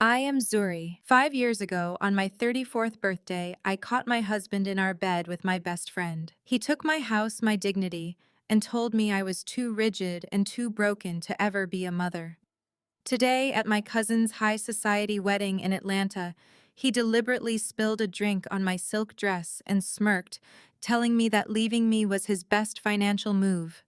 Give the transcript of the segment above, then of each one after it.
I am Zuri. 5 years ago, on my 34th birthday, I caught my husband in our bed with my best friend. He took my house, my dignity, and told me I was too rigid and too broken to ever be a mother. Today, at my cousin's high society wedding in Atlanta, he deliberately spilled a drink on my silk dress and smirked, telling me that leaving me was his best financial move.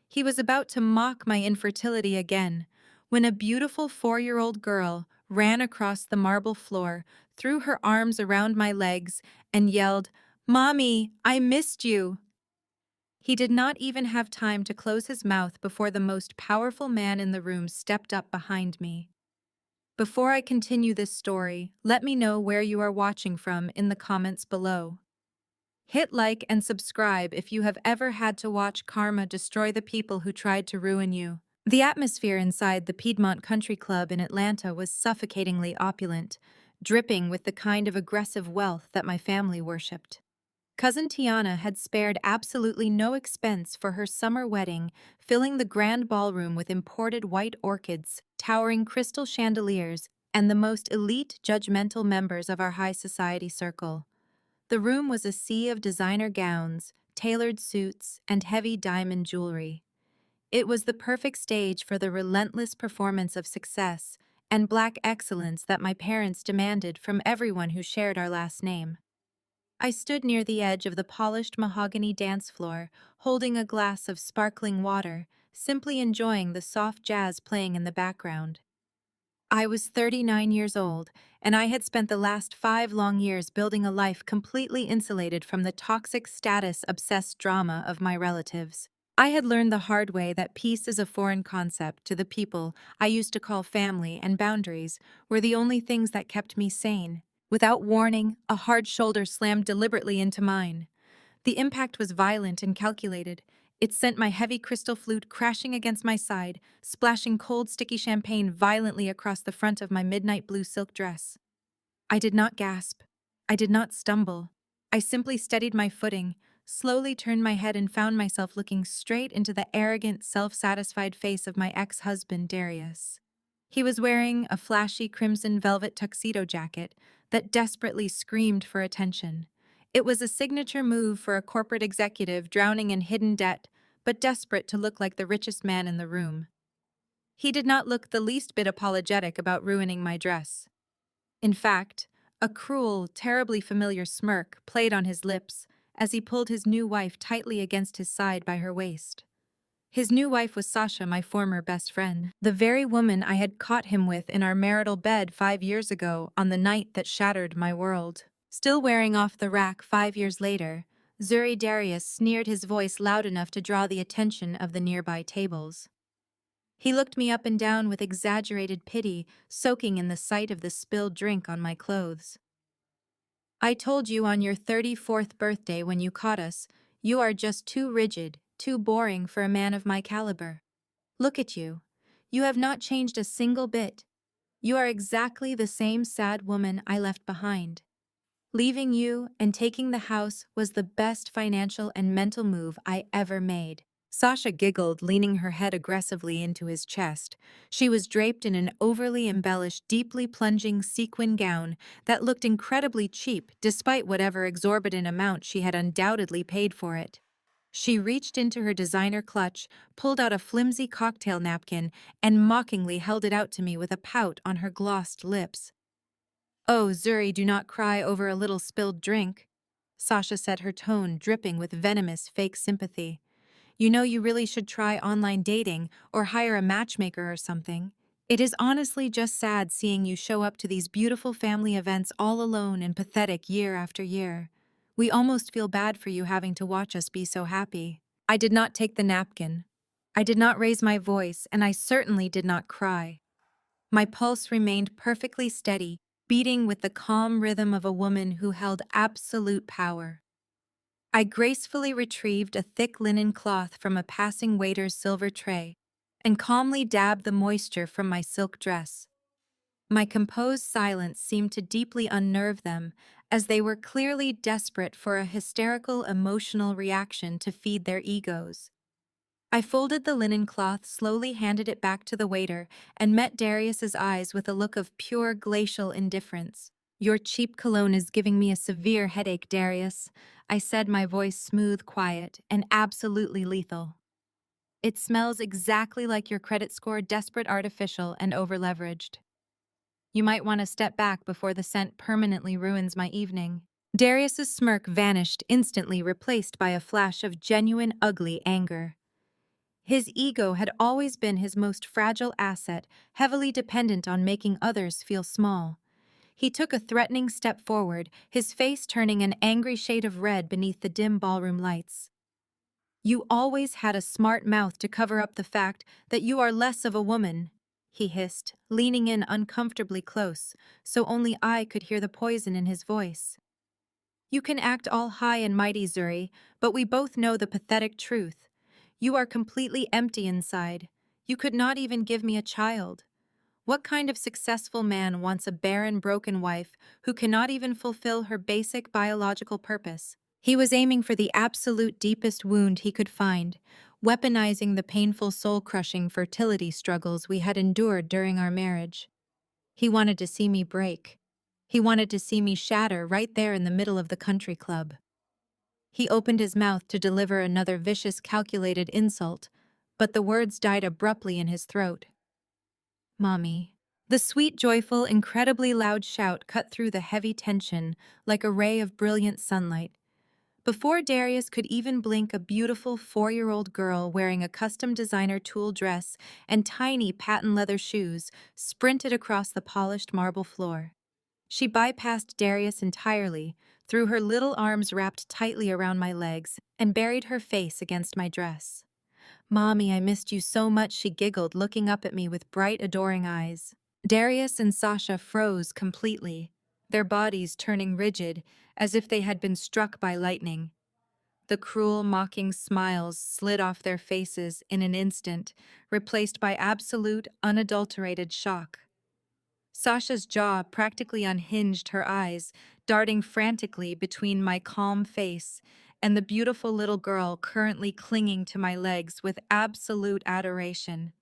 He was about to mock my infertility again when a beautiful 4-year-old girl ran across the marble floor, threw her arms around my legs, and yelled, "Mommy, I missed you!" He did not even have time to close his mouth before the most powerful man in the room stepped up behind me. Before I continue this story, let me know where you are watching from in the comments below. Hit like and subscribe if you have ever had to watch karma destroy the people who tried to ruin you. The atmosphere inside the Piedmont Country Club in Atlanta was suffocatingly opulent, dripping with the kind of aggressive wealth that my family worshipped. Cousin Tiana had spared absolutely no expense for her summer wedding, filling the grand ballroom with imported white orchids, towering crystal chandeliers, and the most elite judgmental members of our high society circle. The room was a sea of designer gowns, tailored suits, and heavy diamond jewelry. It was the perfect stage for the relentless performance of success and black excellence that my parents demanded from everyone who shared our last name. I stood near the edge of the polished mahogany dance floor, holding a glass of sparkling water, simply enjoying the soft jazz playing in the background. I was 39 years old, and I had spent the last 5 long years building a life completely insulated from the toxic status-obsessed drama of my relatives. I had learned the hard way that peace is a foreign concept to the people I used to call family, and boundaries were the only things that kept me sane. Without warning, a hard shoulder slammed deliberately into mine. The impact was violent and calculated. It sent my heavy crystal flute crashing against my side, splashing cold, sticky champagne violently across the front of my midnight blue silk dress. I did not gasp. I did not stumble. I simply steadied my footing, slowly turned my head, and found myself looking straight into the arrogant, self-satisfied face of my ex-husband, Darius. He was wearing a flashy crimson velvet tuxedo jacket that desperately screamed for attention. It was a signature move for a corporate executive drowning in hidden debt, but desperate to look like the richest man in the room. He did not look the least bit apologetic about ruining my dress. In fact, a cruel, terribly familiar smirk played on his lips as he pulled his new wife tightly against his side by her waist. His new wife was Sasha, my former best friend, the very woman I had caught him with in our marital bed 5 years ago on the night that shattered my world. Still wearing off the rack 5 years later, Zuri Darius sneered, his voice loud enough to draw the attention of the nearby tables. He looked me up and down with exaggerated pity, soaking in the sight of the spilled drink on my clothes. "I told you on your 34th birthday when you caught us, you are just too rigid, too boring for a man of my caliber. Look at you. You have not changed a single bit. You are exactly the same sad woman I left behind. Leaving you and taking the house was the best financial and mental move I ever made." Sasha giggled, leaning her head aggressively into his chest. She was draped in an overly embellished, deeply plunging sequin gown that looked incredibly cheap despite whatever exorbitant amount she had undoubtedly paid for it. She reached into her designer clutch, pulled out a flimsy cocktail napkin, and mockingly held it out to me with a pout on her glossed lips. "Oh, Zuri, do not cry over a little spilled drink," Sasha said, her tone dripping with venomous fake sympathy. "You know, you really should try online dating or hire a matchmaker or something. It is honestly just sad seeing you show up to these beautiful family events all alone and pathetic year after year. We almost feel bad for you having to watch us be so happy." I did not take the napkin. I did not raise my voice, and I certainly did not cry. My pulse remained perfectly steady, beating with the calm rhythm of a woman who held absolute power. I gracefully retrieved a thick linen cloth from a passing waiter's silver tray and calmly dabbed the moisture from my silk dress. My composed silence seemed to deeply unnerve them, as they were clearly desperate for a hysterical emotional reaction to feed their egos. I folded the linen cloth, slowly handed it back to the waiter, and met Darius's eyes with a look of pure glacial indifference. "Your cheap cologne is giving me a severe headache, Darius," I said, my voice smooth, quiet, and absolutely lethal. "It smells exactly like your credit score, desperate, artificial, and over-leveraged. You might want to step back before the scent permanently ruins my evening." Darius's smirk vanished instantly, replaced by a flash of genuine, ugly anger. His ego had always been his most fragile asset, heavily dependent on making others feel small. He took a threatening step forward, his face turning an angry shade of red beneath the dim ballroom lights. "You always had a smart mouth to cover up the fact that you are less of a woman," he hissed, leaning in uncomfortably close, so only I could hear the poison in his voice. "You can act all high and mighty, Zuri, but we both know the pathetic truth. You are completely empty inside. You could not even give me a child. What kind of successful man wants a barren, broken wife who cannot even fulfill her basic biological purpose?" He was aiming for the absolute deepest wound he could find, weaponizing the painful soul-crushing fertility struggles we had endured during our marriage. He wanted to see me break. He wanted to see me shatter right there in the middle of the country club. He opened his mouth to deliver another vicious, calculated insult, but the words died abruptly in his throat. "Mommy." The sweet, joyful, incredibly loud shout cut through the heavy tension like a ray of brilliant sunlight. Before Darius could even blink, a beautiful 4-year-old girl wearing a custom designer tulle dress and tiny patent leather shoes sprinted across the polished marble floor. She bypassed Darius entirely, threw her little arms wrapped tightly around my legs, and buried her face against my dress. "Mommy, I missed you so much," she giggled, looking up at me with bright, adoring eyes. Darius and Sasha froze completely, their bodies turning rigid, as if they had been struck by lightning. The cruel, mocking smiles slid off their faces in an instant, replaced by absolute, unadulterated shock. Sasha's jaw practically unhinged, her eyes darting frantically between my calm face and the beautiful little girl currently clinging to my legs with absolute adoration.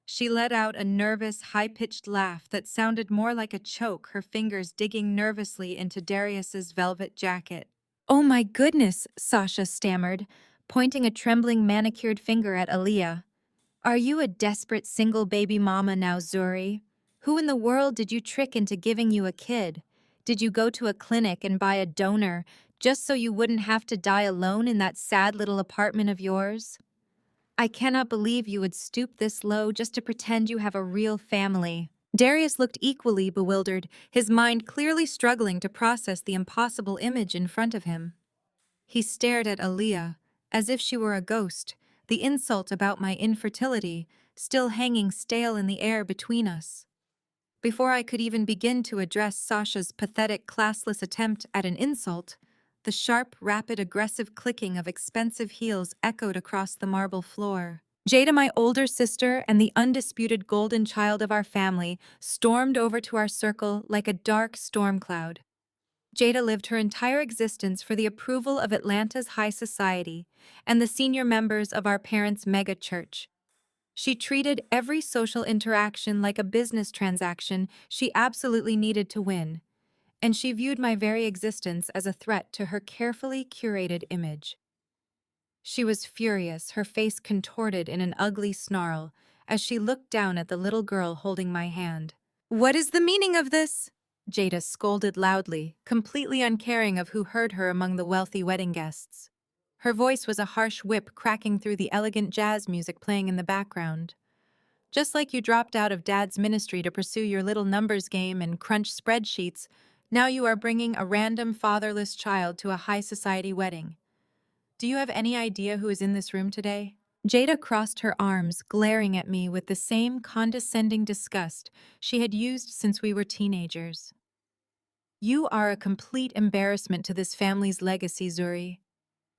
She let out a nervous, high-pitched laugh that sounded more like a choke, her fingers digging nervously into Darius's velvet jacket. "Oh my goodness," Sasha stammered, pointing a trembling manicured finger at Aaliyah. "Are you a desperate single baby mama now, Zuri? Who in the world did you trick into giving you a kid? Did you go to a clinic and buy a donor just so you wouldn't have to die alone in that sad little apartment of yours? I cannot believe you would stoop this low just to pretend you have a real family." Darius looked equally bewildered, his mind clearly struggling to process the impossible image in front of him. He stared at Aaliyah, as if she were a ghost, the insult about my infertility still hanging stale in the air between us. Before I could even begin to address Sasha's pathetic, classless attempt at an insult, the sharp, rapid, aggressive clicking of expensive heels echoed across the marble floor. Jada, my older sister and the undisputed golden child of our family, stormed over to our circle like a dark storm cloud. Jada lived her entire existence for the approval of Atlanta's high society and the senior members of our parents' mega church. She treated every social interaction like a business transaction she absolutely needed to win, and she viewed my very existence as a threat to her carefully curated image. She was furious, her face contorted in an ugly snarl, as she looked down at the little girl holding my hand. "What is the meaning of this?" Jada scolded loudly, completely uncaring of who heard her among the wealthy wedding guests. Her voice was a harsh whip cracking through the elegant jazz music playing in the background. "Just like you dropped out of Dad's ministry to pursue your little numbers game and crunch spreadsheets, now you are bringing a random fatherless child to a high society wedding. Do you have any idea who is in this room today?" Jada crossed her arms, glaring at me with the same condescending disgust she had used since we were teenagers. "You are a complete embarrassment to this family's legacy, Zuri.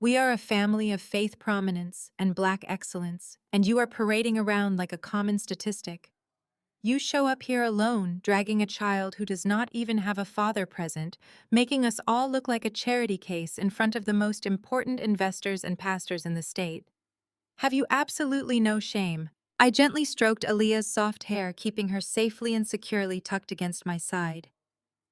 We are a family of faith prominence and Black excellence, and you are parading around like a common statistic. You show up here alone, dragging a child who does not even have a father present, making us all look like a charity case in front of the most important investors and pastors in the state. Have you absolutely no shame? I gently stroked Aaliyah's soft hair, keeping her safely and securely tucked against my side.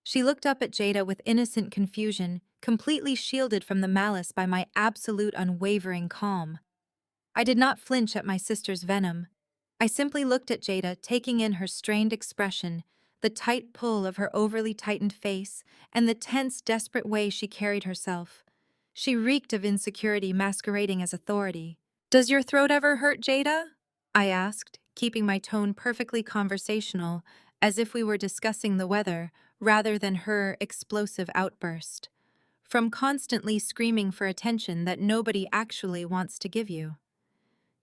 She looked up at Jada with innocent confusion, completely shielded from the malice by my absolute unwavering calm. I did not flinch at my sister's venom. I simply looked at Jada, taking in her strained expression, the tight pull of her overly tightened face, and the tense, desperate way she carried herself. She reeked of insecurity masquerading as authority. "Does your throat ever hurt, Jada?" I asked, keeping my tone perfectly conversational, as if we were discussing the weather, rather than her explosive outburst. From constantly screaming for attention that nobody actually wants to give you.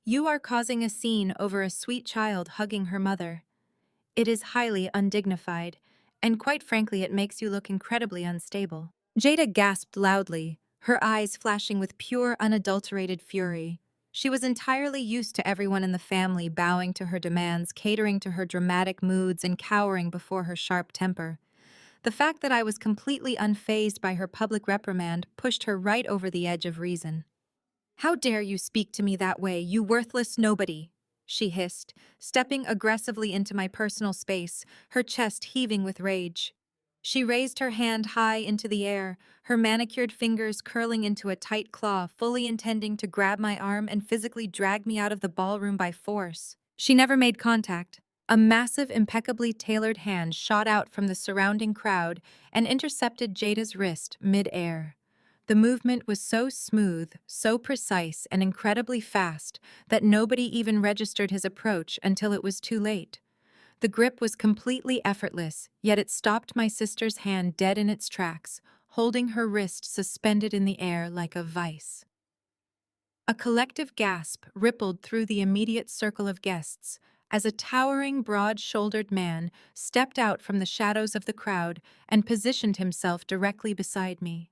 You are causing a scene over a sweet child hugging her mother. It is highly undignified, and quite frankly, it makes you look incredibly unstable. Jada gasped loudly, her eyes flashing with pure, unadulterated fury. She was entirely used to everyone in the family bowing to her demands, catering to her dramatic moods, and cowering before her sharp temper. The fact that I was completely unfazed by her public reprimand pushed her right over the edge of reason. "How dare you speak to me that way, you worthless nobody?" she hissed, stepping aggressively into my personal space, her chest heaving with rage. She raised her hand high into the air, her manicured fingers curling into a tight claw, fully intending to grab my arm and physically drag me out of the ballroom by force. She never made contact. A massive, impeccably tailored hand shot out from the surrounding crowd and intercepted Jada's wrist mid-air. The movement was so smooth, so precise, and incredibly fast that nobody even registered his approach until it was too late. The grip was completely effortless, yet it stopped my sister's hand dead in its tracks, holding her wrist suspended in the air like a vice. A collective gasp rippled through the immediate circle of guests as a towering, broad-shouldered man stepped out from the shadows of the crowd and positioned himself directly beside me.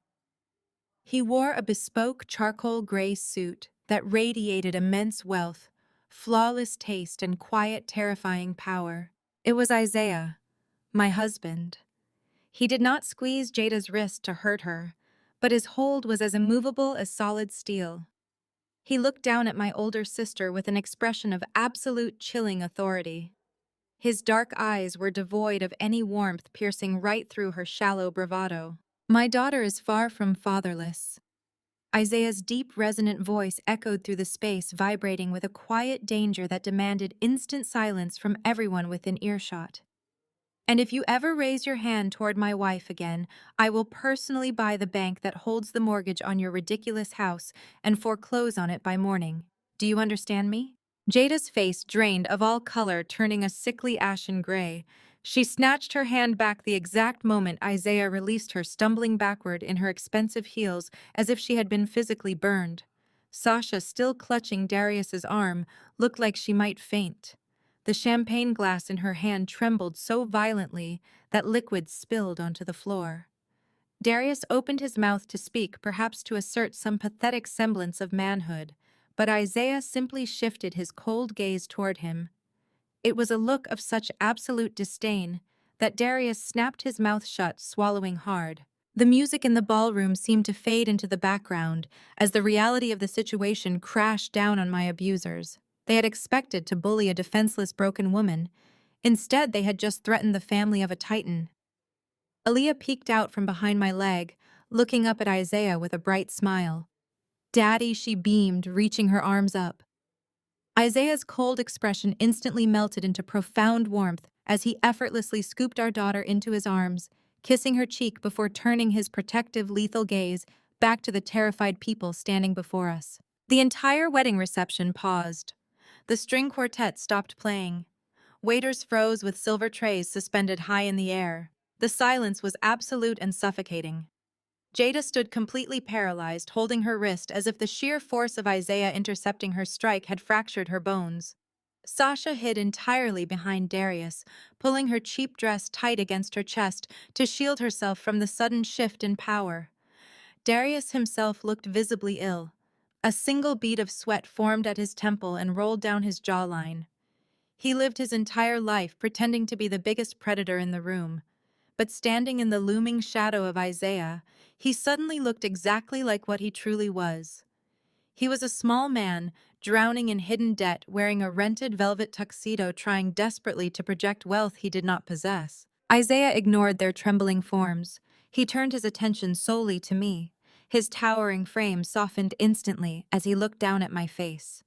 He wore a bespoke charcoal gray suit that radiated immense wealth, flawless taste, and quiet, terrifying power. It was Isaiah, my husband. He did not squeeze Jada's wrist to hurt her, but his hold was as immovable as solid steel. He looked down at my older sister with an expression of absolute chilling authority. His dark eyes were devoid of any warmth, piercing right through her shallow bravado. "My daughter is far from fatherless." Isaiah's deep, resonant voice echoed through the space, vibrating with a quiet danger that demanded instant silence from everyone within earshot. "And if you ever raise your hand toward my wife again, I will personally buy the bank that holds the mortgage on your ridiculous house and foreclose on it by morning. Do you understand me?" Jada's face drained of all color, turning a sickly ashen gray. She snatched her hand back the exact moment Isaiah released her, stumbling backward in her expensive heels as if she had been physically burned. Sasha, still clutching Darius's arm, looked like she might faint. The champagne glass in her hand trembled so violently that liquid spilled onto the floor. Darius opened his mouth to speak, perhaps to assert some pathetic semblance of manhood, but Isaiah simply shifted his cold gaze toward him. It was a look of such absolute disdain that Darius snapped his mouth shut, swallowing hard. The music in the ballroom seemed to fade into the background as the reality of the situation crashed down on my abusers. They had expected to bully a defenseless broken woman. Instead, they had just threatened the family of a titan. Aaliyah peeked out from behind my leg, looking up at Isaiah with a bright smile. "Daddy," she beamed, reaching her arms up. Isaiah's cold expression instantly melted into profound warmth as he effortlessly scooped our daughter into his arms, kissing her cheek before turning his protective, lethal gaze back to the terrified people standing before us. The entire wedding reception paused. The string quartet stopped playing. Waiters froze with silver trays suspended high in the air. The silence was absolute and suffocating. Jada stood completely paralyzed, holding her wrist as if the sheer force of Isaiah intercepting her strike had fractured her bones. Sasha hid entirely behind Darius, pulling her cheap dress tight against her chest to shield herself from the sudden shift in power. Darius himself looked visibly ill. A single bead of sweat formed at his temple and rolled down his jawline. He lived his entire life pretending to be the biggest predator in the room. But standing in the looming shadow of Isaiah, he suddenly looked exactly like what he truly was. He was a small man, drowning in hidden debt, wearing a rented velvet tuxedo, trying desperately to project wealth he did not possess. Isaiah ignored their trembling forms. He turned his attention solely to me. His towering frame softened instantly as he looked down at my face.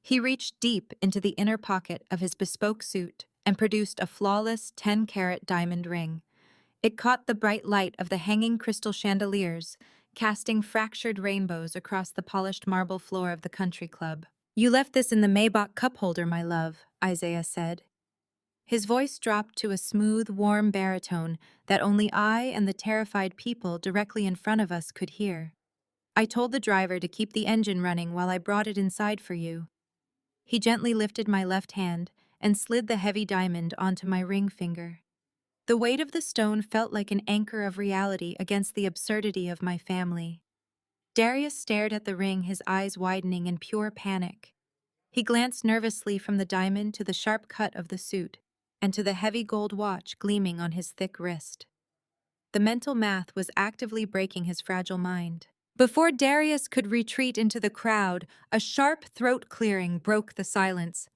He reached deep into the inner pocket of his bespoke suit and produced a flawless 10-carat diamond ring. It caught the bright light of the hanging crystal chandeliers, casting fractured rainbows across the polished marble floor of the country club. "You left this in the Maybach cup holder, my love," Isaiah said. His voice dropped to a smooth, warm baritone that only I and the terrified people directly in front of us could hear. "I told the driver to keep the engine running while I brought it inside for you." He gently lifted my left hand and slid the heavy diamond onto my ring finger. The weight of the stone felt like an anchor of reality against the absurdity of my family. Darius stared at the ring, his eyes widening in pure panic. He glanced nervously from the diamond to the sharp cut of the suit, and to the heavy gold watch gleaming on his thick wrist. The mental math was actively breaking his fragile mind. Before Darius could retreat into the crowd, a sharp throat clearing broke the silence.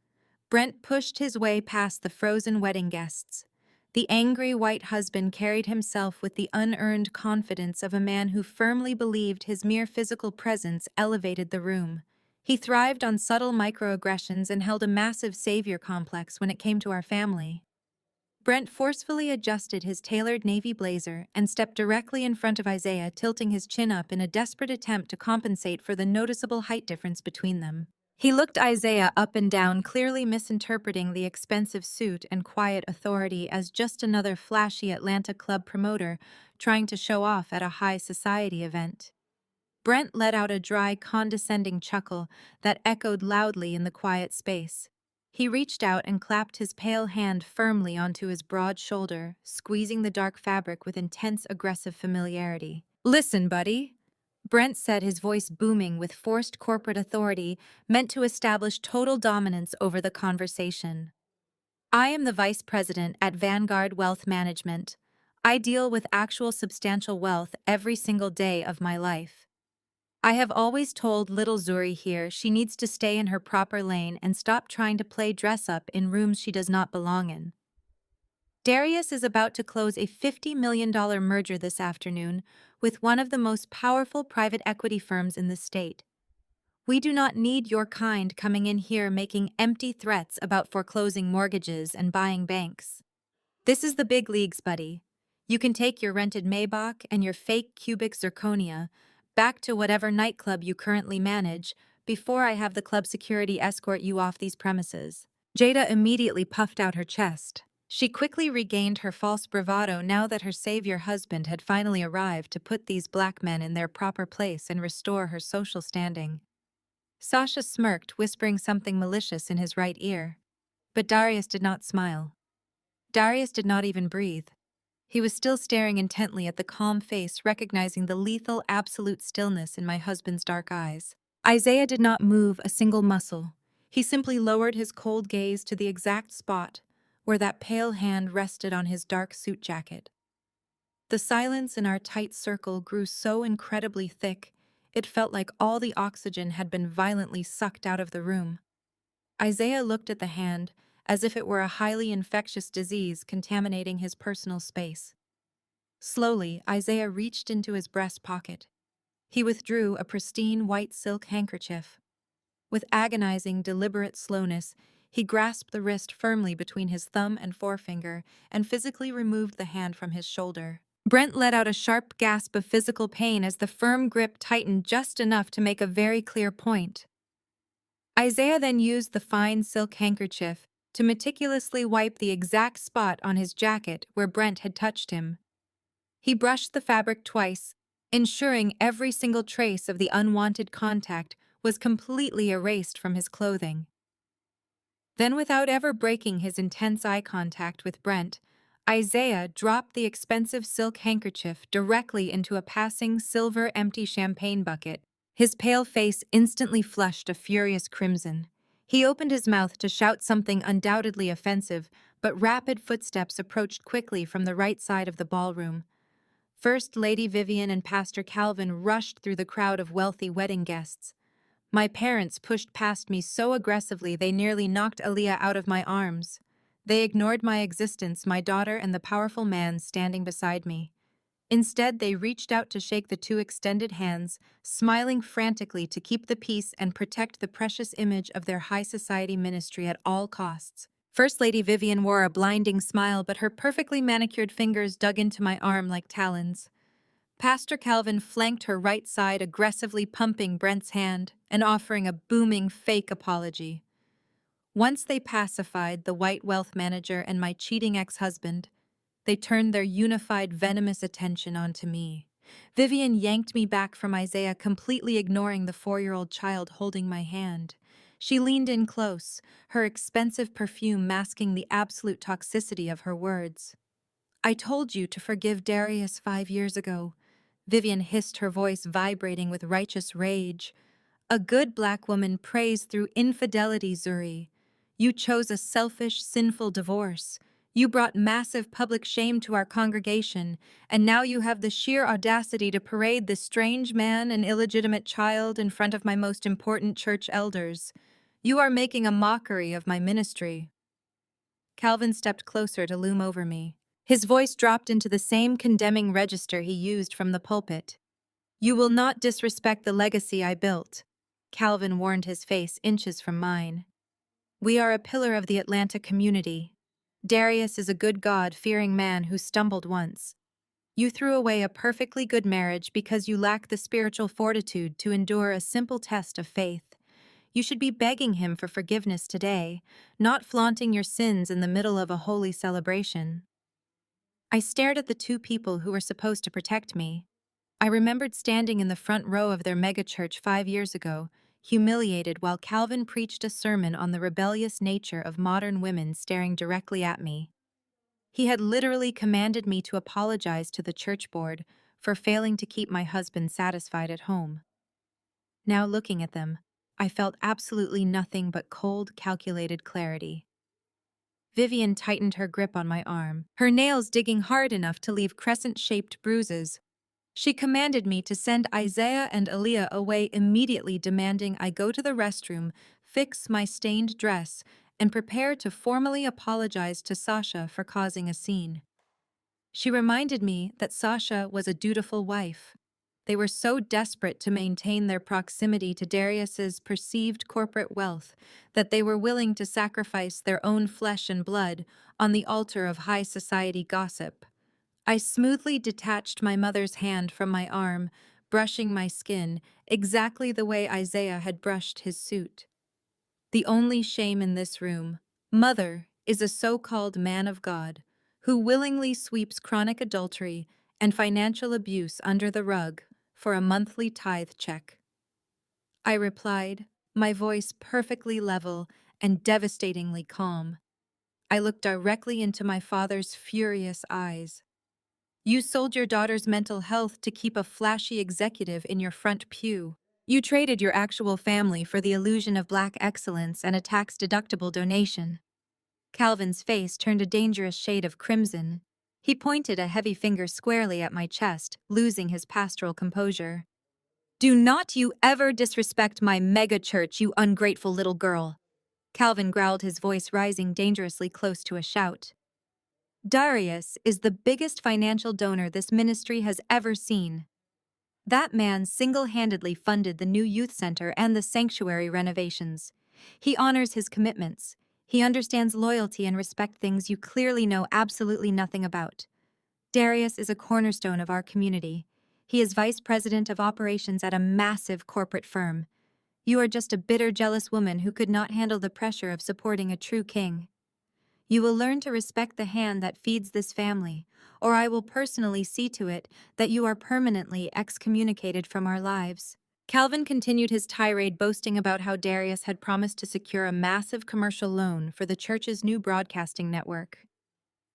Brent pushed his way past the frozen wedding guests. The angry white husband carried himself with the unearned confidence of a man who firmly believed his mere physical presence elevated the room. He thrived on subtle microaggressions and held a massive savior complex when it came to our family. Brent forcefully adjusted his tailored navy blazer and stepped directly in front of Isaiah, tilting his chin up in a desperate attempt to compensate for the noticeable height difference between them. He looked Isaiah up and down, clearly misinterpreting the expensive suit and quiet authority as just another flashy Atlanta club promoter trying to show off at a high society event. Brent let out a dry, condescending chuckle that echoed loudly in the quiet space. He reached out and clapped his pale hand firmly onto his broad shoulder, squeezing the dark fabric with intense, aggressive familiarity. "Listen, buddy," Brent said, his voice booming with forced corporate authority meant to establish total dominance over the conversation. "I am the vice president at Vanguard Wealth Management. I deal with actual substantial wealth every single day of my life. I have always told little Zuri here she needs to stay in her proper lane and stop trying to play dress-up in rooms she does not belong in. Darius is about to close a $50 million merger this afternoon with one of the most powerful private equity firms in the state. We do not need your kind coming in here making empty threats about foreclosing mortgages and buying banks. This is the big leagues, buddy. You can take your rented Maybach and your fake cubic zirconia back to whatever nightclub you currently manage before I have the club security escort you off these premises." Jada immediately puffed out her chest. She quickly regained her false bravado now that her savior husband had finally arrived to put these black men in their proper place and restore her social standing. Sasha smirked, whispering something malicious in his right ear. But Darius did not smile. Darius did not even breathe. He was still staring intently at the calm face, recognizing the lethal, absolute stillness in my husband's dark eyes. Isaiah did not move a single muscle. He simply lowered his cold gaze to the exact spot where that pale hand rested on his dark suit jacket. The silence in our tight circle grew so incredibly thick, it felt like all the oxygen had been violently sucked out of the room. Isaiah looked at the hand as if it were a highly infectious disease contaminating his personal space. Slowly, Isaiah reached into his breast pocket. He withdrew a pristine white silk handkerchief. With agonizing, deliberate slowness, he grasped the wrist firmly between his thumb and forefinger and physically removed the hand from his shoulder. Brent let out a sharp gasp of physical pain as the firm grip tightened just enough to make a very clear point. Isaiah then used the fine silk handkerchief to meticulously wipe the exact spot on his jacket where Brent had touched him. He brushed the fabric twice, ensuring every single trace of the unwanted contact was completely erased from his clothing. Then, without ever breaking his intense eye contact with Brent, Isaiah dropped the expensive silk handkerchief directly into a passing silver empty champagne bucket. His pale face instantly flushed a furious crimson. He opened his mouth to shout something undoubtedly offensive, but rapid footsteps approached quickly from the right side of the ballroom. First Lady Vivian and Pastor Calvin rushed through the crowd of wealthy wedding guests. My parents pushed past me so aggressively they nearly knocked Aaliyah out of my arms. They ignored my existence, my daughter, and the powerful man standing beside me. Instead, they reached out to shake the two extended hands, smiling frantically to keep the peace and protect the precious image of their high society ministry at all costs. First Lady Vivian wore a blinding smile, but her perfectly manicured fingers dug into my arm like talons. Pastor Calvin flanked her right side, aggressively pumping Brent's hand and offering a booming fake apology. Once they pacified the white wealth manager and my cheating ex-husband, they turned their unified, venomous attention onto me. Vivian yanked me back from Isaiah, completely ignoring the 4-year-old child holding my hand. She leaned in close, her expensive perfume masking the absolute toxicity of her words. "I told you to forgive Darius 5 years ago," Vivian hissed, her voice vibrating with righteous rage. "A good black woman prays through infidelity, Zuri. You chose a selfish, sinful divorce. You brought massive public shame to our congregation, and now you have the sheer audacity to parade this strange man and illegitimate child in front of my most important church elders. You are making a mockery of my ministry." Calvin stepped closer to loom over me. His voice dropped into the same condemning register he used from the pulpit. "You will not disrespect the legacy I built." Calvin warned, his face inches from mine. "We are a pillar of the Atlanta community. Darius is a good God-fearing man who stumbled once. You threw away a perfectly good marriage because you lack the spiritual fortitude to endure a simple test of faith. You should be begging him for forgiveness today, not flaunting your sins in the middle of a holy celebration." I stared at the two people who were supposed to protect me. I remembered standing in the front row of their megachurch 5 years ago, humiliated while Calvin preached a sermon on the rebellious nature of modern women, staring directly at me. He had literally commanded me to apologize to the church board for failing to keep my husband satisfied at home. Now looking at them, I felt absolutely nothing but cold, calculated clarity. Vivian tightened her grip on my arm, her nails digging hard enough to leave crescent-shaped bruises. She commanded me to send Isaiah and Aaliyah away immediately, demanding I go to the restroom, fix my stained dress, and prepare to formally apologize to Sasha for causing a scene. She reminded me that Sasha was a dutiful wife. They were so desperate to maintain their proximity to Darius's perceived corporate wealth that they were willing to sacrifice their own flesh and blood on the altar of high society gossip. I smoothly detached my mother's hand from my arm, brushing my skin exactly the way Isaiah had brushed his suit. The only shame in this room, Mother, is a so-called man of God who willingly sweeps chronic adultery and financial abuse under the rug for a monthly tithe check. I replied, my voice perfectly level and devastatingly calm. I looked directly into my father's furious eyes. "You sold your daughter's mental health to keep a flashy executive in your front pew. You traded your actual family for the illusion of black excellence and a tax-deductible donation." Calvin's face turned a dangerous shade of crimson. He pointed a heavy finger squarely at my chest, losing his pastoral composure. "Do not you ever disrespect my mega-church, you ungrateful little girl!" Calvin growled, his voice rising dangerously close to a shout. "Darius is the biggest financial donor this ministry has ever seen. That man single-handedly funded the new youth center and the sanctuary renovations. He honors his commitments. He understands loyalty and respect, things you clearly know absolutely nothing about. Darius is a cornerstone of our community. He is vice president of operations at a massive corporate firm. You are just a bitter, jealous woman who could not handle the pressure of supporting a true king. You will learn to respect the hand that feeds this family, or I will personally see to it that you are permanently excommunicated from our lives." Calvin continued his tirade, boasting about how Darius had promised to secure a massive commercial loan for the church's new broadcasting network.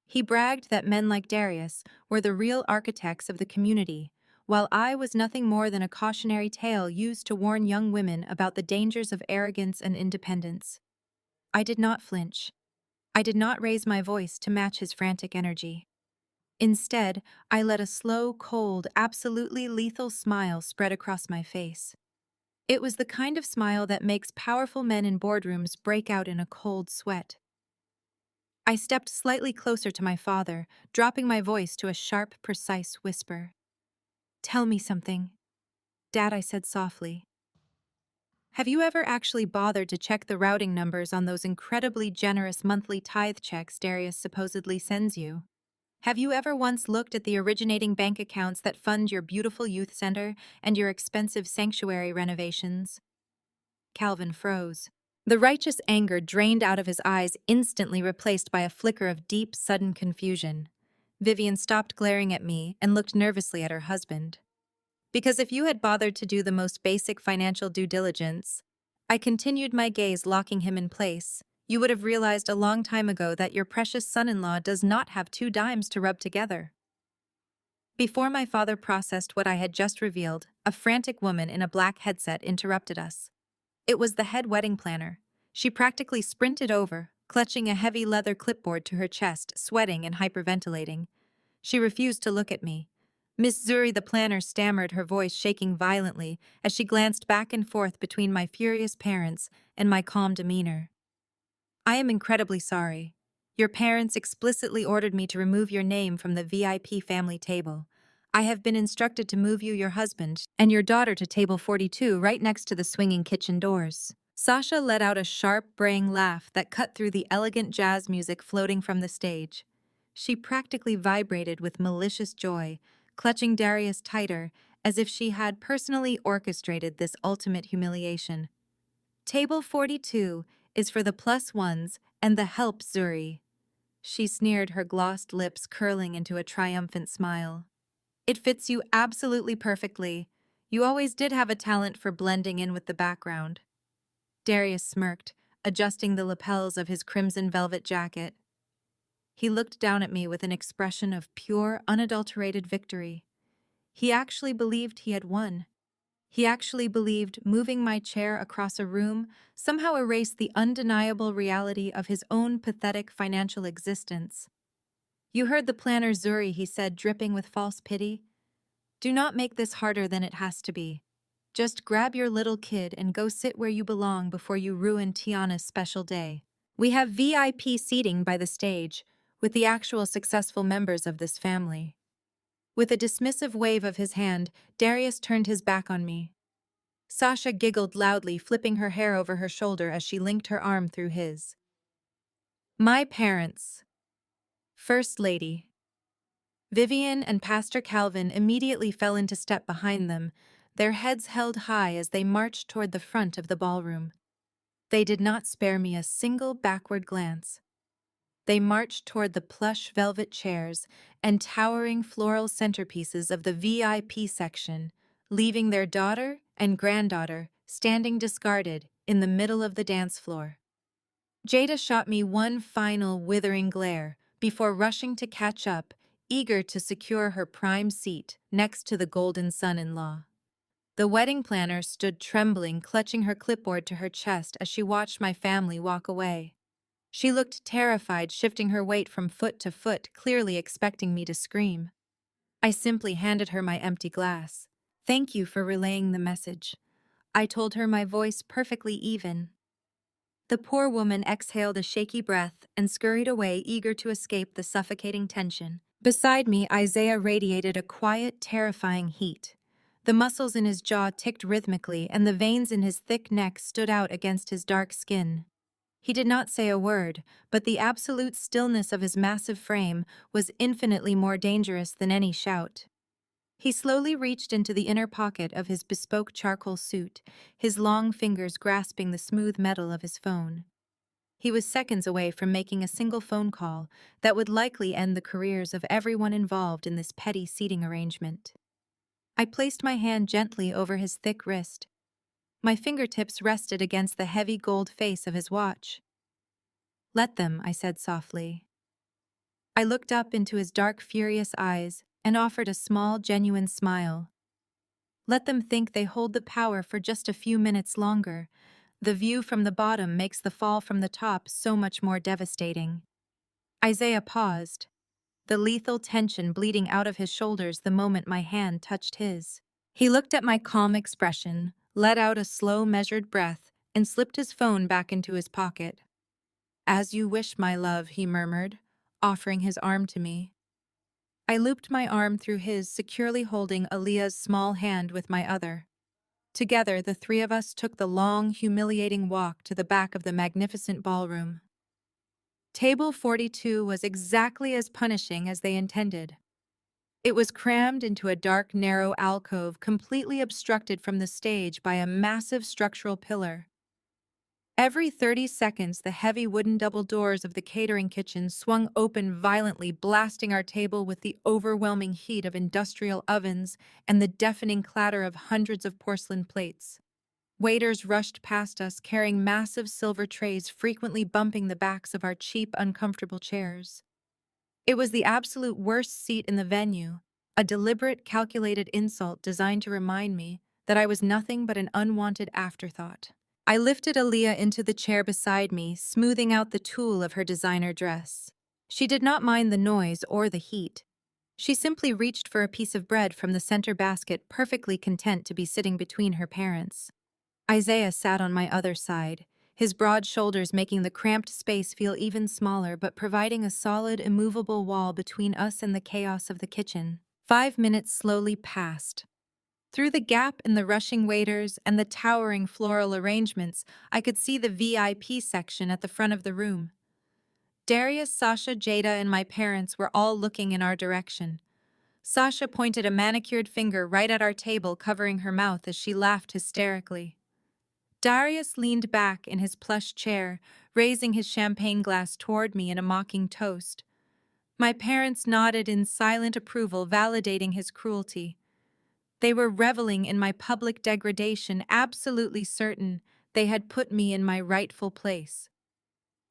He bragged that men like Darius were the real architects of the community, while I was nothing more than a cautionary tale used to warn young women about the dangers of arrogance and independence. I did not flinch. I did not raise my voice to match his frantic energy. Instead, I let a slow, cold, absolutely lethal smile spread across my face. It was the kind of smile that makes powerful men in boardrooms break out in a cold sweat. I stepped slightly closer to my father, dropping my voice to a sharp, precise whisper. "Tell me something." "Dad," I said softly. "Have you ever actually bothered to check the routing numbers on those incredibly generous monthly tithe checks Darius supposedly sends you? Have you ever once looked at the originating bank accounts that fund your beautiful youth center and your expensive sanctuary renovations?" Calvin froze. The righteous anger drained out of his eyes, instantly replaced by a flicker of deep, sudden confusion. Vivian stopped glaring at me and looked nervously at her husband. "Because if you had bothered to do the most basic financial due diligence," I continued, my gaze locking him in place, "you would have realized a long time ago that your precious son-in-law does not have two dimes to rub together." Before my father processed what I had just revealed, a frantic woman in a black headset interrupted us. It was the head wedding planner. She practically sprinted over, clutching a heavy leather clipboard to her chest, sweating and hyperventilating. She refused to look at me. Miss Zuri, the planner, stammered, her voice shaking violently as she glanced back and forth between my furious parents and my calm demeanor. "I am incredibly sorry. Your parents explicitly ordered me to remove your name from the VIP family table. I have been instructed to move you, your husband, and your daughter to table 42 right next to the swinging kitchen doors." Sasha let out a sharp, braying laugh that cut through the elegant jazz music floating from the stage. She practically vibrated with malicious joy, clutching Darius tighter, as if she had personally orchestrated this ultimate humiliation. "Table 42 is for the plus ones and the help, Zuri." She sneered, her glossed lips curling into a triumphant smile. "It fits you absolutely perfectly. You always did have a talent for blending in with the background." Darius smirked, adjusting the lapels of his crimson velvet jacket. He looked down at me with an expression of pure, unadulterated victory. He actually believed he had won. He actually believed moving my chair across a room somehow erased the undeniable reality of his own pathetic financial existence. "You heard the planner, Zuri," he said, dripping with false pity. "Do not make this harder than it has to be. Just grab your little kid and go sit where you belong before you ruin Tiana's special day. We have VIP seating by the stage, with the actual successful members of this family." With a dismissive wave of his hand, Darius turned his back on me. Sasha giggled loudly, flipping her hair over her shoulder as she linked her arm through his. "My parents. First Lady." Vivian and Pastor Calvin immediately fell into step behind them, their heads held high as they marched toward the front of the ballroom. They did not spare me a single backward glance. They marched toward the plush velvet chairs and towering floral centerpieces of the VIP section, leaving their daughter and granddaughter standing discarded in the middle of the dance floor. Jada shot me one final withering glare before rushing to catch up, eager to secure her prime seat next to the golden son-in-law. The wedding planner stood trembling, clutching her clipboard to her chest as she watched my family walk away. She looked terrified, shifting her weight from foot to foot, clearly expecting me to scream. I simply handed her my empty glass. "Thank you for relaying the message," I told her, my voice perfectly even. The poor woman exhaled a shaky breath and scurried away, eager to escape the suffocating tension. Beside me, Isaiah radiated a quiet, terrifying heat. The muscles in his jaw ticked rhythmically, and the veins in his thick neck stood out against his dark skin. He did not say a word, but the absolute stillness of his massive frame was infinitely more dangerous than any shout. He slowly reached into the inner pocket of his bespoke charcoal suit, his long fingers grasping the smooth metal of his phone. He was seconds away from making a single phone call that would likely end the careers of everyone involved in this petty seating arrangement. I placed my hand gently over his thick wrist. My fingertips rested against the heavy gold face of his watch. "Let them," I said softly. I looked up into his dark, furious eyes and offered a small, genuine smile. "Let them think they hold the power for just a few minutes longer. The view from the bottom makes the fall from the top so much more devastating." Isaiah paused, the lethal tension bleeding out of his shoulders the moment my hand touched his. He looked at my calm expression, let out a slow, measured breath, and slipped his phone back into his pocket. "As you wish, my love," he murmured, offering his arm to me. I looped my arm through his, securely holding Aaliyah's small hand with my other. Together, the three of us took the long, humiliating walk to the back of the magnificent ballroom. Table 42 was exactly as punishing as they intended. It was crammed into a dark, narrow alcove completely obstructed from the stage by a massive structural pillar. Every 30 seconds, the heavy wooden double doors of the catering kitchen swung open violently, blasting our table with the overwhelming heat of industrial ovens and the deafening clatter of hundreds of porcelain plates. Waiters rushed past us, carrying massive silver trays, frequently bumping the backs of our cheap, uncomfortable chairs. It was the absolute worst seat in the venue, a deliberate, calculated insult designed to remind me that I was nothing but an unwanted afterthought. I lifted Aaliyah into the chair beside me, smoothing out the tulle of her designer dress. She did not mind the noise or the heat. She simply reached for a piece of bread from the center basket, perfectly content to be sitting between her parents. Isaiah sat on my other side, his broad shoulders making the cramped space feel even smaller but providing a solid, immovable wall between us and the chaos of the kitchen. 5 minutes slowly passed. Through the gap in the rushing waiters and the towering floral arrangements, I could see the VIP section at the front of the room. Darius, Sasha, Jada, and my parents were all looking in our direction. Sasha pointed a manicured finger right at our table, covering her mouth as she laughed hysterically. Darius leaned back in his plush chair, raising his champagne glass toward me in a mocking toast. My parents nodded in silent approval, validating his cruelty. They were reveling in my public degradation, absolutely certain they had put me in my rightful place.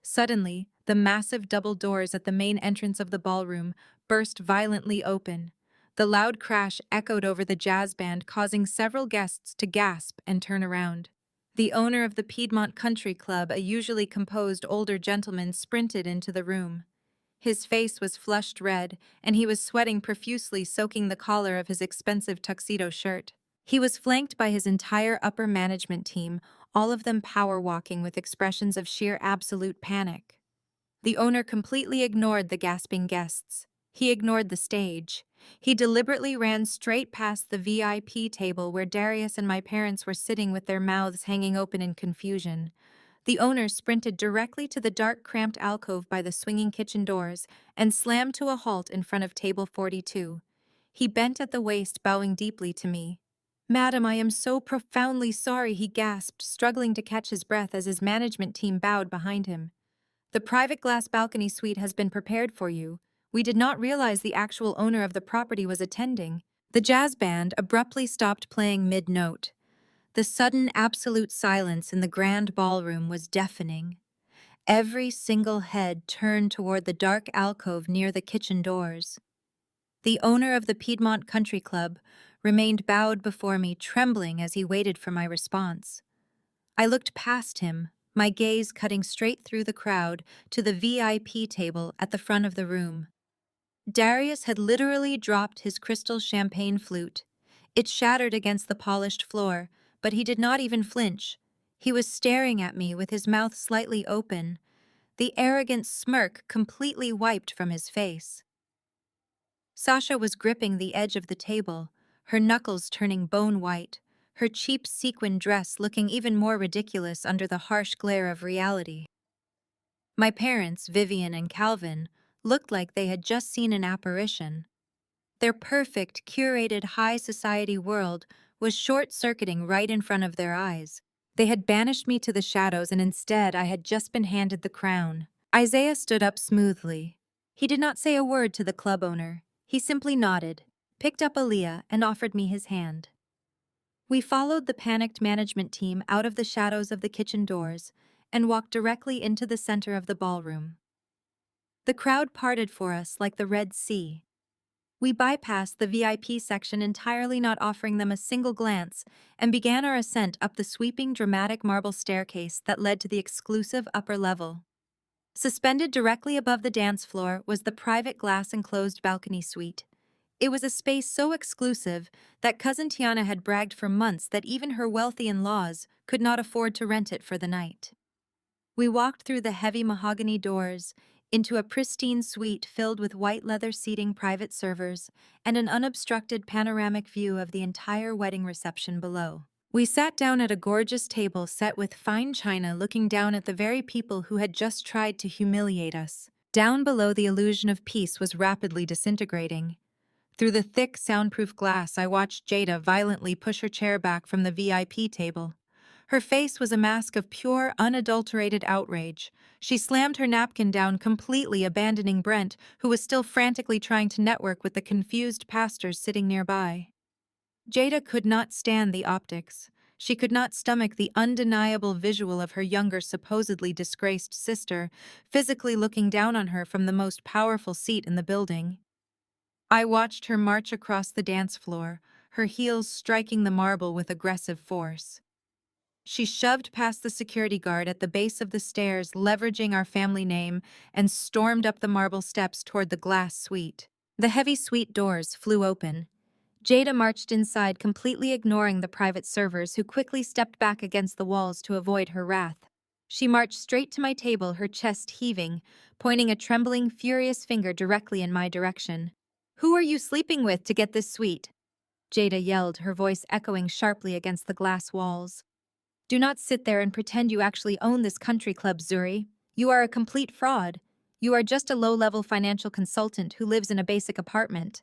Suddenly, the massive double doors at the main entrance of the ballroom burst violently open. The loud crash echoed over the jazz band, causing several guests to gasp and turn around. The owner of the Piedmont Country Club, a usually composed older gentleman, sprinted into the room. His face was flushed red, and he was sweating profusely, soaking the collar of his expensive tuxedo shirt. He was flanked by his entire upper management team, all of them power-walking with expressions of sheer absolute panic. The owner completely ignored the gasping guests. He ignored the stage. He deliberately ran straight past the VIP table where Darius and my parents were sitting with their mouths hanging open in confusion. The owner sprinted directly to the dark, cramped alcove by the swinging kitchen doors and slammed to a halt in front of table 42. He bent at the waist, bowing deeply to me. "Madam, I am so profoundly sorry," he gasped, struggling to catch his breath as his management team bowed behind him. "The private glass balcony suite has been prepared for you. We did not realize the actual owner of the property was attending." The jazz band abruptly stopped playing mid-note. The sudden absolute silence in the grand ballroom was deafening. Every single head turned toward the dark alcove near the kitchen doors. The owner of the Piedmont Country Club remained bowed before me, trembling as he waited for my response. I looked past him, my gaze cutting straight through the crowd to the VIP table at the front of the room. Darius had literally dropped his crystal champagne flute. It shattered against the polished floor, but he did not even flinch. He was staring at me with his mouth slightly open, the arrogant smirk completely wiped from his face. Sasha was gripping the edge of the table, her knuckles turning bone white, her cheap sequin dress looking even more ridiculous under the harsh glare of reality. My parents, Vivian and Calvin, looked like they had just seen an apparition. Their perfect, curated high society world was short-circuiting right in front of their eyes. They had banished me to the shadows, and instead I had just been handed the crown. Isaiah stood up smoothly. He did not say a word to the club owner. He simply nodded, picked up Aaliyah, and offered me his hand. We followed the panicked management team out of the shadows of the kitchen doors and walked directly into the center of the ballroom. The crowd parted for us like the Red Sea. We bypassed the VIP section entirely, not offering them a single glance, and began our ascent up the sweeping, dramatic marble staircase that led to the exclusive upper level. Suspended directly above the dance floor was the private glass-enclosed balcony suite. It was a space so exclusive that Cousin Tiana had bragged for months that even her wealthy in-laws could not afford to rent it for the night. We walked through the heavy mahogany doors into a pristine suite filled with white leather seating, private servers, and an unobstructed panoramic view of the entire wedding reception below. We sat down at a gorgeous table set with fine china, looking down at the very people who had just tried to humiliate us. Down below, the illusion of peace was rapidly disintegrating. Through the thick, soundproof glass, I watched Jada violently push her chair back from the VIP table. Her face was a mask of pure, unadulterated outrage. She slammed her napkin down, completely abandoning Brent, who was still frantically trying to network with the confused pastors sitting nearby. Jada could not stand the optics. She could not stomach the undeniable visual of her younger, supposedly disgraced sister, physically looking down on her from the most powerful seat in the building. I watched her march across the dance floor, her heels striking the marble with aggressive force. She shoved past the security guard at the base of the stairs, leveraging our family name, and stormed up the marble steps toward the glass suite. The heavy suite doors flew open. Jada marched inside, completely ignoring the private servers who quickly stepped back against the walls to avoid her wrath. She marched straight to my table, her chest heaving, pointing a trembling, furious finger directly in my direction. "Who are you sleeping with to get this suite?" Jada yelled, her voice echoing sharply against the glass walls. "Do not sit there and pretend you actually own this country club, Zuri. You are a complete fraud. You are just a low-level financial consultant who lives in a basic apartment.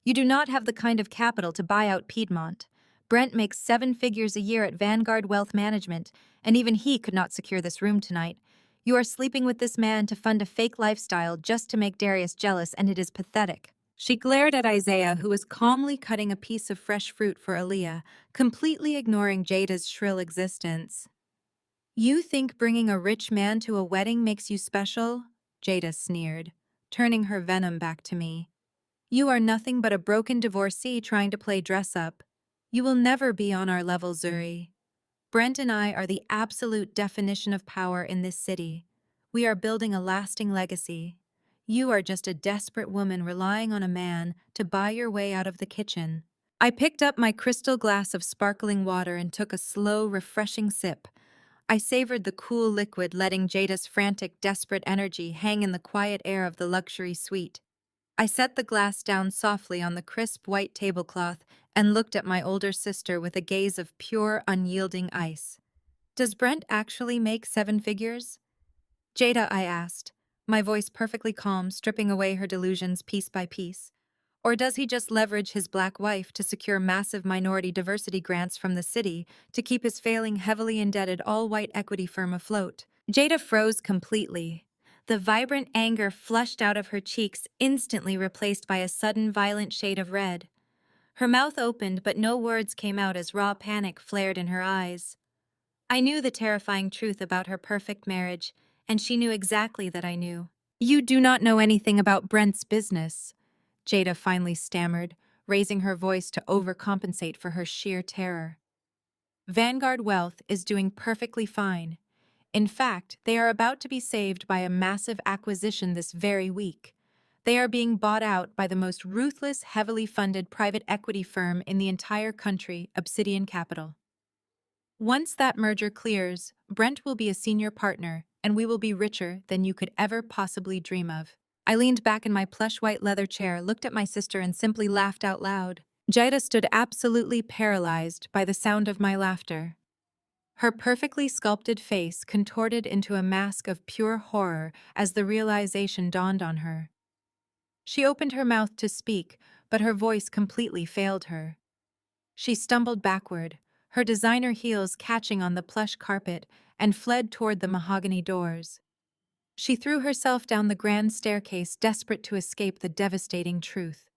You do not have the kind of capital to buy out Piedmont. Brent makes 7 figures a year at Vanguard Wealth Management, and even he could not secure this room tonight. You are sleeping with this man to fund a fake lifestyle just to make Darius jealous, and it is pathetic." She glared at Isaiah, who was calmly cutting a piece of fresh fruit for Aaliyah, completely ignoring Jada's shrill existence. "You think bringing a rich man to a wedding makes you special?" Jada sneered, turning her venom back to me. "You are nothing but a broken divorcee trying to play dress-up. You will never be on our level, Zuri. Brent and I are the absolute definition of power in this city. We are building a lasting legacy. You are just a desperate woman relying on a man to buy your way out of the kitchen." I picked up my crystal glass of sparkling water and took a slow, refreshing sip. I savored the cool liquid, letting Jada's frantic, desperate energy hang in the quiet air of the luxury suite. I set the glass down softly on the crisp white tablecloth and looked at my older sister with a gaze of pure, unyielding ice. "Does Brent actually make 7 figures?" "Jada," I asked, my voice perfectly calm, stripping away her delusions piece by piece. "Or does he just leverage his black wife to secure massive minority diversity grants from the city to keep his failing, heavily indebted, all-white equity firm afloat?" Jada froze completely. The vibrant anger flushed out of her cheeks, instantly replaced by a sudden, violent shade of red. Her mouth opened, but no words came out as raw panic flared in her eyes. I knew the terrifying truth about her perfect marriage, and she knew exactly that I knew. "You do not know anything about Brent's business," Jada finally stammered, raising her voice to overcompensate for her sheer terror. "Vanguard Wealth is doing perfectly fine. In fact, they are about to be saved by a massive acquisition this very week. They are being bought out by the most ruthless, heavily funded private equity firm in the entire country, Obsidian Capital. Once that merger clears, Brent will be a senior partner, and we will be richer than you could ever possibly dream of." I leaned back in my plush white leather chair, looked at my sister, and simply laughed out loud. Jada stood absolutely paralyzed by the sound of my laughter. Her perfectly sculpted face contorted into a mask of pure horror as the realization dawned on her. She opened her mouth to speak, but her voice completely failed her. She stumbled backward, her designer heels catching on the plush carpet, and fled toward the mahogany doors. She threw herself down the grand staircase, desperate to escape the devastating truth.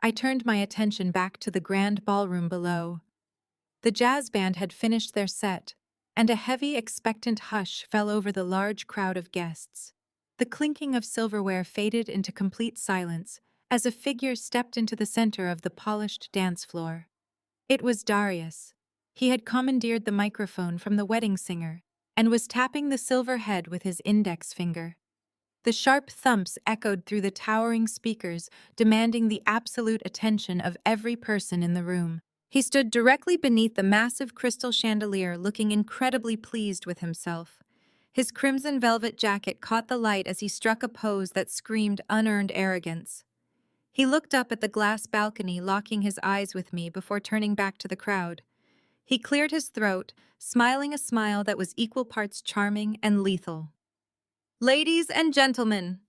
I turned my attention back to the grand ballroom below. The jazz band had finished their set, and a heavy, expectant hush fell over the large crowd of guests. The clinking of silverware faded into complete silence as a figure stepped into the center of the polished dance floor. It was Darius. He had commandeered the microphone from the wedding singer and was tapping the silver head with his index finger. The sharp thumps echoed through the towering speakers, demanding the absolute attention of every person in the room. He stood directly beneath the massive crystal chandelier, looking incredibly pleased with himself. His crimson velvet jacket caught the light as he struck a pose that screamed unearned arrogance. He looked up at the glass balcony, locking his eyes with me before turning back to the crowd. He cleared his throat, smiling a smile that was equal parts charming and lethal. "Ladies and gentlemen,"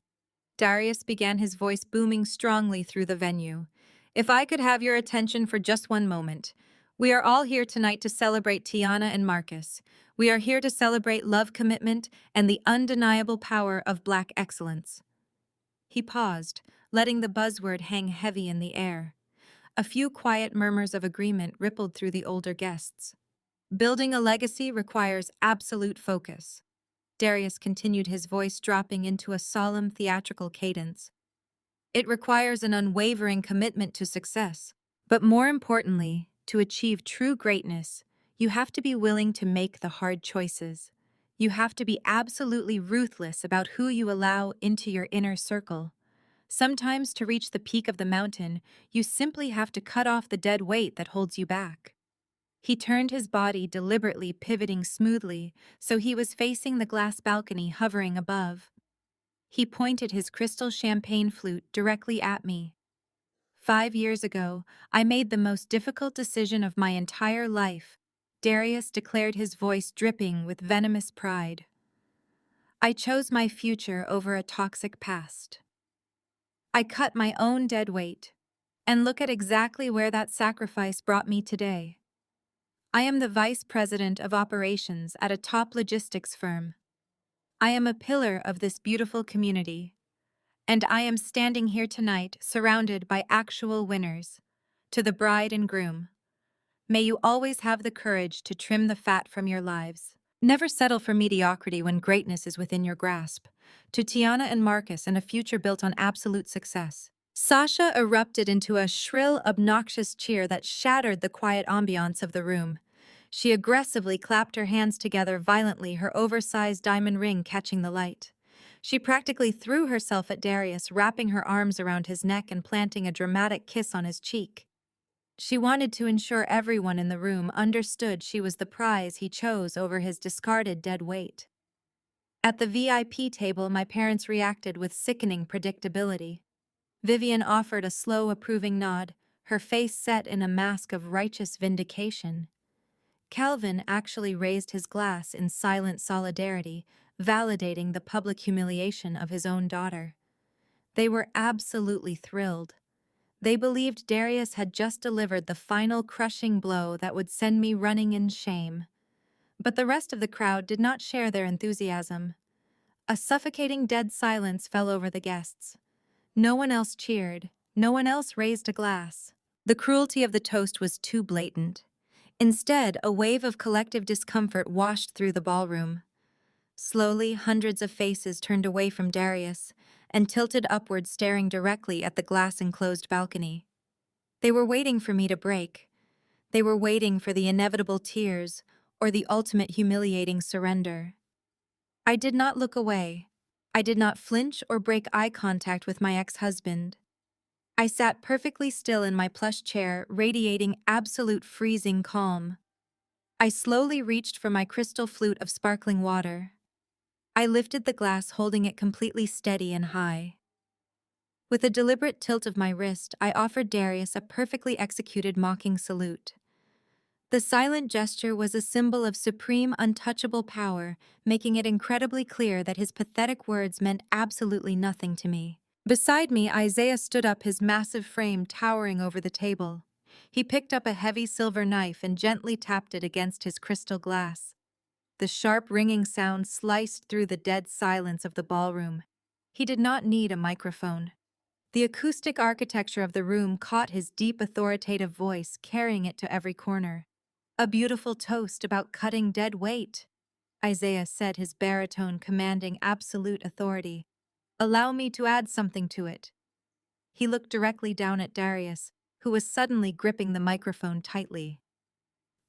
Darius began, his voice booming strongly through the venue, "if I could have your attention for just one moment. We are all here tonight to celebrate Tiana and Marcus. We are here to celebrate love, commitment, and the undeniable power of Black excellence." He paused, letting the buzzword hang heavy in the air. A few quiet murmurs of agreement rippled through the older guests. "Building a legacy requires absolute focus." Darius continued, his voice dropping into a solemn theatrical cadence. "It requires an unwavering commitment to success. But more importantly, to achieve true greatness, you have to be willing to make the hard choices. You have to be absolutely ruthless about who you allow into your inner circle. Sometimes, to reach the peak of the mountain, you simply have to cut off the dead weight that holds you back." He turned his body, deliberately pivoting smoothly, so he was facing the glass balcony hovering above. He pointed his crystal champagne flute directly at me. "5 years ago, I made the most difficult decision of my entire life," Darius declared, his voice dripping with venomous pride. "I chose my future over a toxic past. I cut my own dead weight. And look at exactly where that sacrifice brought me today. I am the vice president of operations at a top logistics firm. I am a pillar of this beautiful community. And I am standing here tonight surrounded by actual winners. To the bride and groom, may you always have the courage to trim the fat from your lives. Never settle for mediocrity when greatness is within your grasp. To Tiana and Marcus, and a future built on absolute success." Sasha erupted into a shrill, obnoxious cheer that shattered the quiet ambiance of the room. She aggressively clapped her hands together violently, her oversized diamond ring catching the light. She practically threw herself at Darius, wrapping her arms around his neck and planting a dramatic kiss on his cheek. She wanted to ensure everyone in the room understood she was the prize he chose over his discarded dead weight. At the VIP table, my parents reacted with sickening predictability. Vivian offered a slow, approving nod, her face set in a mask of righteous vindication. Calvin actually raised his glass in silent solidarity, validating the public humiliation of his own daughter. They were absolutely thrilled. They believed Darius had just delivered the final crushing blow that would send me running in shame. But the rest of the crowd did not share their enthusiasm. A suffocating dead silence fell over the guests. No one else cheered. No one else raised a glass. The cruelty of the toast was too blatant. Instead, a wave of collective discomfort washed through the ballroom. Slowly, hundreds of faces turned away from Darius and tilted upward, staring directly at the glass-enclosed balcony. They were waiting for me to break. They were waiting for the inevitable tears or the ultimate humiliating surrender. I did not look away. I did not flinch or break eye contact with my ex-husband. I sat perfectly still in my plush chair, radiating absolute freezing calm. I slowly reached for my crystal flute of sparkling water. I lifted the glass, holding it completely steady and high. With a deliberate tilt of my wrist, I offered Darius a perfectly executed mocking salute. The silent gesture was a symbol of supreme, untouchable power, making it incredibly clear that his pathetic words meant absolutely nothing to me. Beside me, Isaiah stood up, his massive frame towering over the table. He picked up a heavy silver knife and gently tapped it against his crystal glass. The sharp, ringing sound sliced through the dead silence of the ballroom. He did not need a microphone. The acoustic architecture of the room caught his deep, authoritative voice, carrying it to every corner. "A beautiful toast about cutting dead weight," Isaiah said, his baritone commanding absolute authority. "Allow me to add something to it." He looked directly down at Darius, who was suddenly gripping the microphone tightly.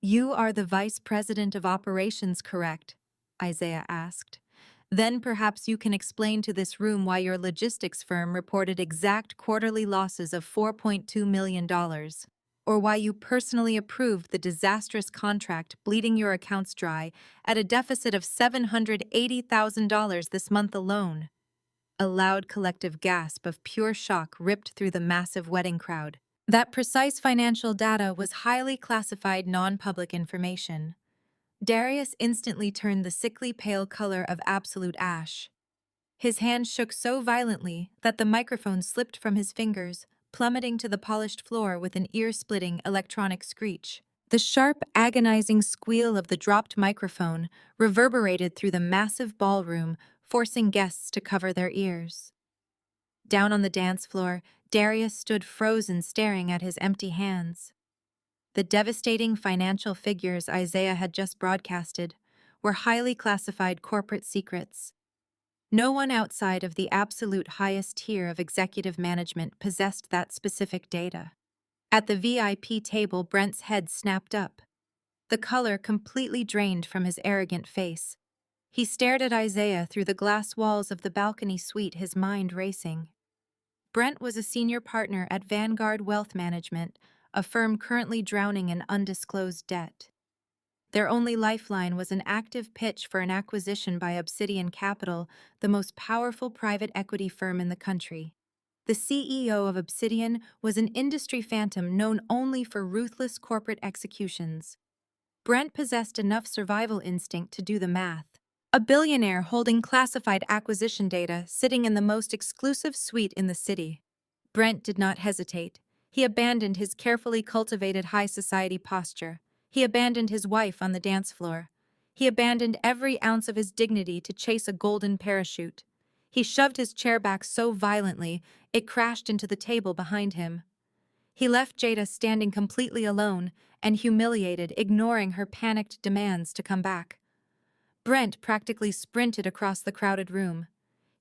"You are the vice president of operations, correct?" Isaiah asked. Then perhaps you can explain to this room why your logistics firm reported exact quarterly losses of $4.2 million, or why you personally approved the disastrous contract bleeding your accounts dry at a deficit of $780,000 this month alone. A loud collective gasp of pure shock ripped through the massive wedding crowd. That precise financial data was highly classified non-public information. Darius instantly turned the sickly pale color of absolute ash. His hand shook so violently that the microphone slipped from his fingers, plummeting to the polished floor with an ear-splitting electronic screech. The sharp, agonizing squeal of the dropped microphone reverberated through the massive ballroom, forcing guests to cover their ears. Down on the dance floor, Darius stood frozen, staring at his empty hands. The devastating financial figures Isaiah had just broadcasted were highly classified corporate secrets. No one outside of the absolute highest tier of executive management possessed that specific data. At the VIP table, Brent's head snapped up. The color completely drained from his arrogant face. He stared at Isaiah through the glass walls of the balcony suite, his mind racing. Brent was a senior partner at Vanguard Wealth Management, a firm currently drowning in undisclosed debt. Their only lifeline was an active pitch for an acquisition by Obsidian Capital, the most powerful private equity firm in the country. The CEO of Obsidian was an industry phantom known only for ruthless corporate executions. Brent possessed enough survival instinct to do the math. A billionaire holding classified acquisition data sitting in the most exclusive suite in the city. Brent did not hesitate. He abandoned his carefully cultivated high society posture. He abandoned his wife on the dance floor. He abandoned every ounce of his dignity to chase a golden parachute. He shoved his chair back so violently, it crashed into the table behind him. He left Jada standing completely alone and humiliated, ignoring her panicked demands to come back. Brent practically sprinted across the crowded room.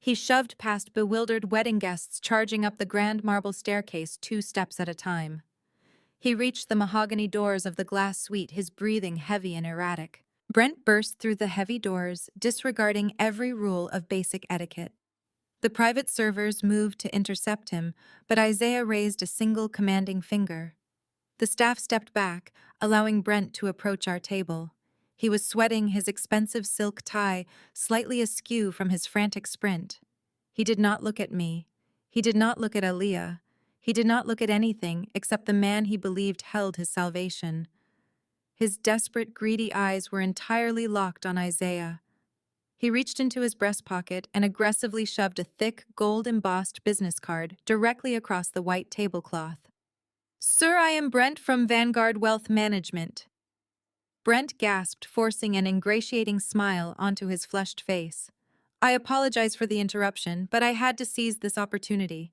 He shoved past bewildered wedding guests charging up the grand marble staircase 2 steps at a time. He reached the mahogany doors of the glass suite, his breathing heavy and erratic. Brent burst through the heavy doors, disregarding every rule of basic etiquette. The private servers moved to intercept him, but Isaiah raised a single commanding finger. The staff stepped back, allowing Brent to approach our table. He was sweating, his expensive silk tie slightly askew from his frantic sprint. He did not look at me. He did not look at Aaliyah. He did not look at anything except the man he believed held his salvation. His desperate, greedy eyes were entirely locked on Isaiah. He reached into his breast pocket and aggressively shoved a thick, gold-embossed business card directly across the white tablecloth. "Sir, I am Brent from Vanguard Wealth Management." Brent gasped, forcing an ingratiating smile onto his flushed face. "I apologize for the interruption, but I had to seize this opportunity.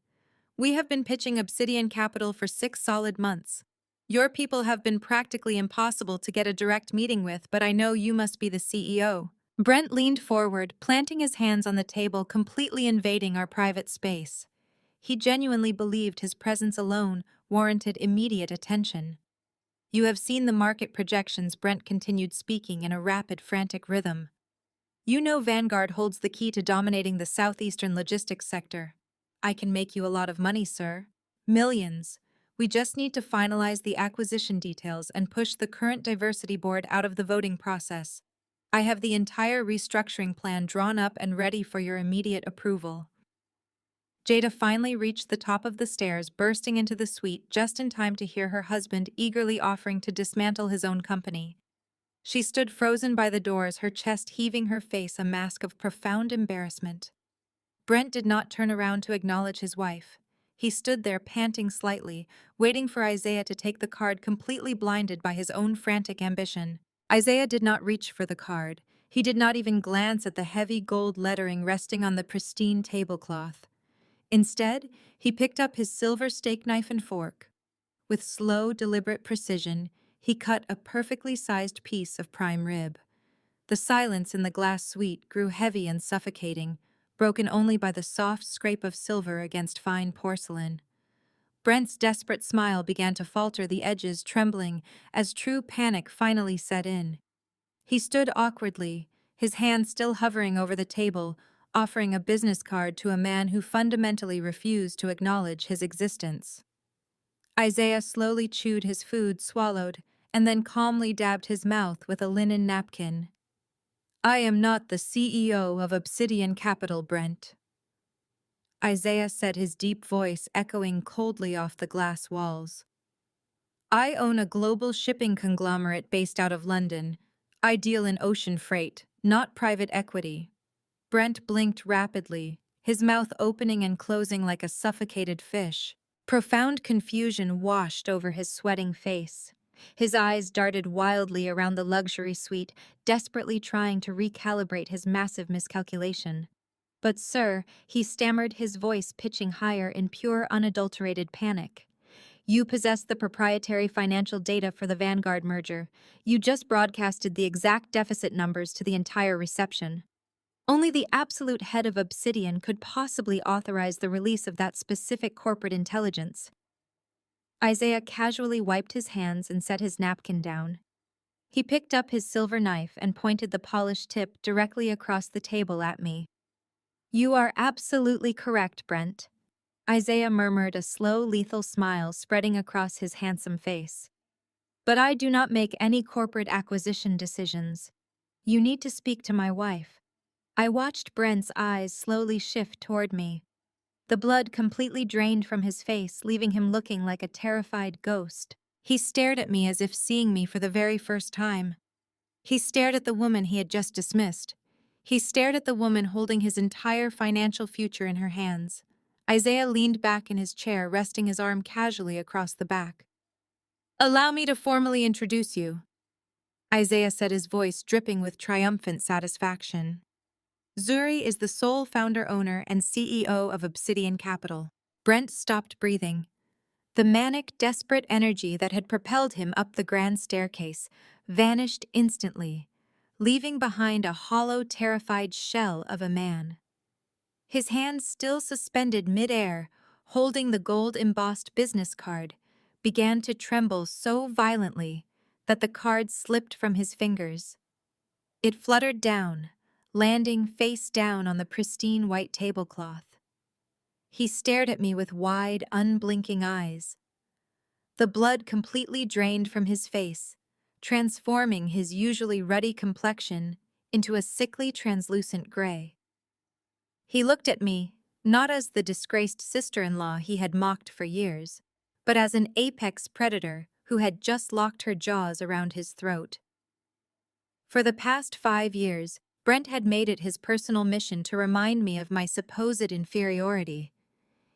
We have been pitching Obsidian Capital for 6 solid months. Your people have been practically impossible to get a direct meeting with, but I know you must be the CEO." Brent leaned forward, planting his hands on the table, completely invading our private space. He genuinely believed his presence alone warranted immediate attention. "You have seen the market projections," Brent continued, speaking in a rapid, frantic rhythm. "You know Vanguard holds the key to dominating the southeastern logistics sector. I can make you a lot of money, sir. Millions. We just need to finalize the acquisition details and push the current diversity board out of the voting process. I have the entire restructuring plan drawn up and ready for your immediate approval." Jada finally reached the top of the stairs, bursting into the suite just in time to hear her husband eagerly offering to dismantle his own company. She stood frozen by the doors, her chest heaving, her face a mask of profound embarrassment. Brent did not turn around to acknowledge his wife. He stood there, panting slightly, waiting for Isaiah to take the card, completely blinded by his own frantic ambition. Isaiah did not reach for the card. He did not even glance at the heavy gold lettering resting on the pristine tablecloth. Instead, he picked up his silver steak knife and fork. With slow, deliberate precision, he cut a perfectly sized piece of prime rib. The silence in the glass suite grew heavy and suffocating, broken only by the soft scrape of silver against fine porcelain. Brent's desperate smile began to falter, the edges trembling as true panic finally set in. He stood awkwardly, his hand still hovering over the table, offering a business card to a man who fundamentally refused to acknowledge his existence. Isaiah slowly chewed his food, swallowed, and then calmly dabbed his mouth with a linen napkin. "I am not the CEO of Obsidian Capital, Brent," Isaiah said, his deep voice echoing coldly off the glass walls. "I own a global shipping conglomerate based out of London. I deal in ocean freight, not private equity." Brent blinked rapidly, his mouth opening and closing like a suffocated fish. Profound confusion washed over his sweating face. His eyes darted wildly around the luxury suite, desperately trying to recalibrate his massive miscalculation. "But sir," he stammered, his voice pitching higher in pure, unadulterated panic. "You possess the proprietary financial data for the Vanguard merger. You just broadcasted the exact deficit numbers to the entire reception. Only the absolute head of Obsidian could possibly authorize the release of that specific corporate intelligence." Isaiah casually wiped his hands and set his napkin down. He picked up his silver knife and pointed the polished tip directly across the table at me. "You are absolutely correct, Brent," Isaiah murmured, a slow, lethal smile spreading across his handsome face. "But I do not make any corporate acquisition decisions. You need to speak to my wife." I watched Brent's eyes slowly shift toward me. The blood completely drained from his face, leaving him looking like a terrified ghost. He stared at me as if seeing me for the very first time. He stared at the woman he had just dismissed. He stared at the woman holding his entire financial future in her hands. Isaiah leaned back in his chair, resting his arm casually across the back. "Allow me to formally introduce you," Isaiah said, his voice dripping with triumphant satisfaction. "Zuri is the sole founder-owner and CEO of Obsidian Capital." Brent stopped breathing. The manic, desperate energy that had propelled him up the grand staircase vanished instantly, leaving behind a hollow, terrified shell of a man. His hands, still suspended mid-air, holding the gold-embossed business card, began to tremble so violently that the card slipped from his fingers. It fluttered down, landing face down on the pristine white tablecloth. He stared at me with wide, unblinking eyes. The blood completely drained from his face, transforming his usually ruddy complexion into a sickly, translucent gray. He looked at me, not as the disgraced sister-in-law he had mocked for years, but as an apex predator who had just locked her jaws around his throat. For the past 5 years, Brent had made it his personal mission to remind me of my supposed inferiority.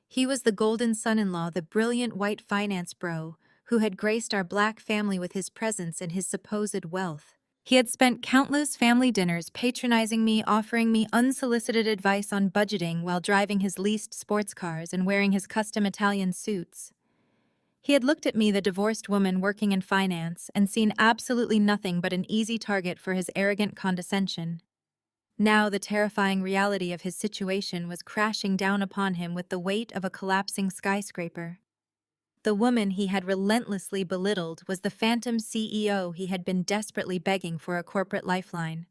He was the golden son-in-law, the brilliant white finance bro, who had graced our black family with his presence and his supposed wealth. He had spent countless family dinners patronizing me, offering me unsolicited advice on budgeting while driving his leased sports cars and wearing his custom Italian suits. He had looked at me, the divorced woman working in finance, and seen absolutely nothing but an easy target for his arrogant condescension. Now the terrifying reality of his situation was crashing down upon him with the weight of a collapsing skyscraper. The woman he had relentlessly belittled was the phantom CEO he had been desperately begging for a corporate lifeline.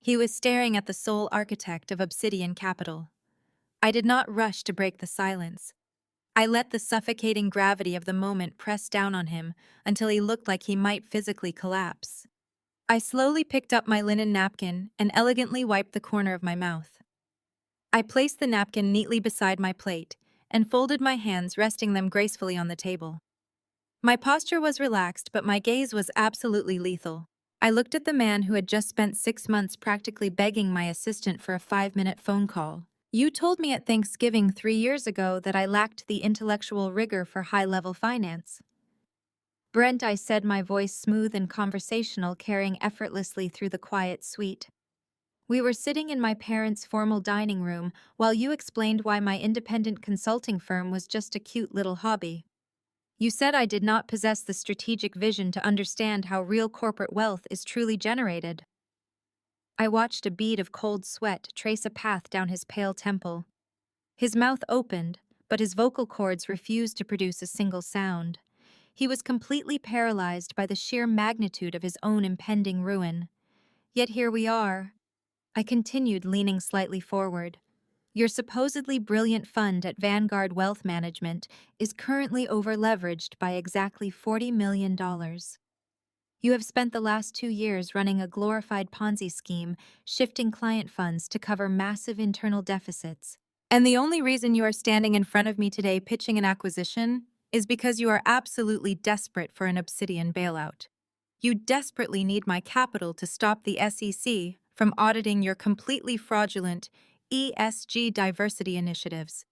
He was staring at the sole architect of Obsidian Capital. I did not rush to break the silence. I let the suffocating gravity of the moment press down on him until he looked like he might physically collapse. I slowly picked up my linen napkin and elegantly wiped the corner of my mouth. I placed the napkin neatly beside my plate and folded my hands, resting them gracefully on the table. My posture was relaxed, but my gaze was absolutely lethal. I looked at the man who had just spent 6 months practically begging my assistant for a 5-minute phone call. "You told me at Thanksgiving 3 years ago that I lacked the intellectual rigor for high-level finance." "Brent," I said, my voice smooth and conversational, carrying effortlessly through the quiet suite. "We were sitting in my parents' formal dining room while you explained why my independent consulting firm was just a cute little hobby. You said I did not possess the strategic vision to understand how real corporate wealth is truly generated." I watched a bead of cold sweat trace a path down his pale temple. His mouth opened, but his vocal cords refused to produce a single sound. He was completely paralyzed by the sheer magnitude of his own impending ruin. Yet here we are, I continued, leaning slightly forward. Your supposedly brilliant fund at Vanguard Wealth Management is currently overleveraged by exactly $40 million. You have spent the last 2 years running a glorified Ponzi scheme, shifting client funds to cover massive internal deficits. And the only reason you are standing in front of me today pitching an acquisition is because you are absolutely desperate for an obsidian bailout. You desperately need my capital to stop the SEC from auditing your completely fraudulent ESG diversity initiatives.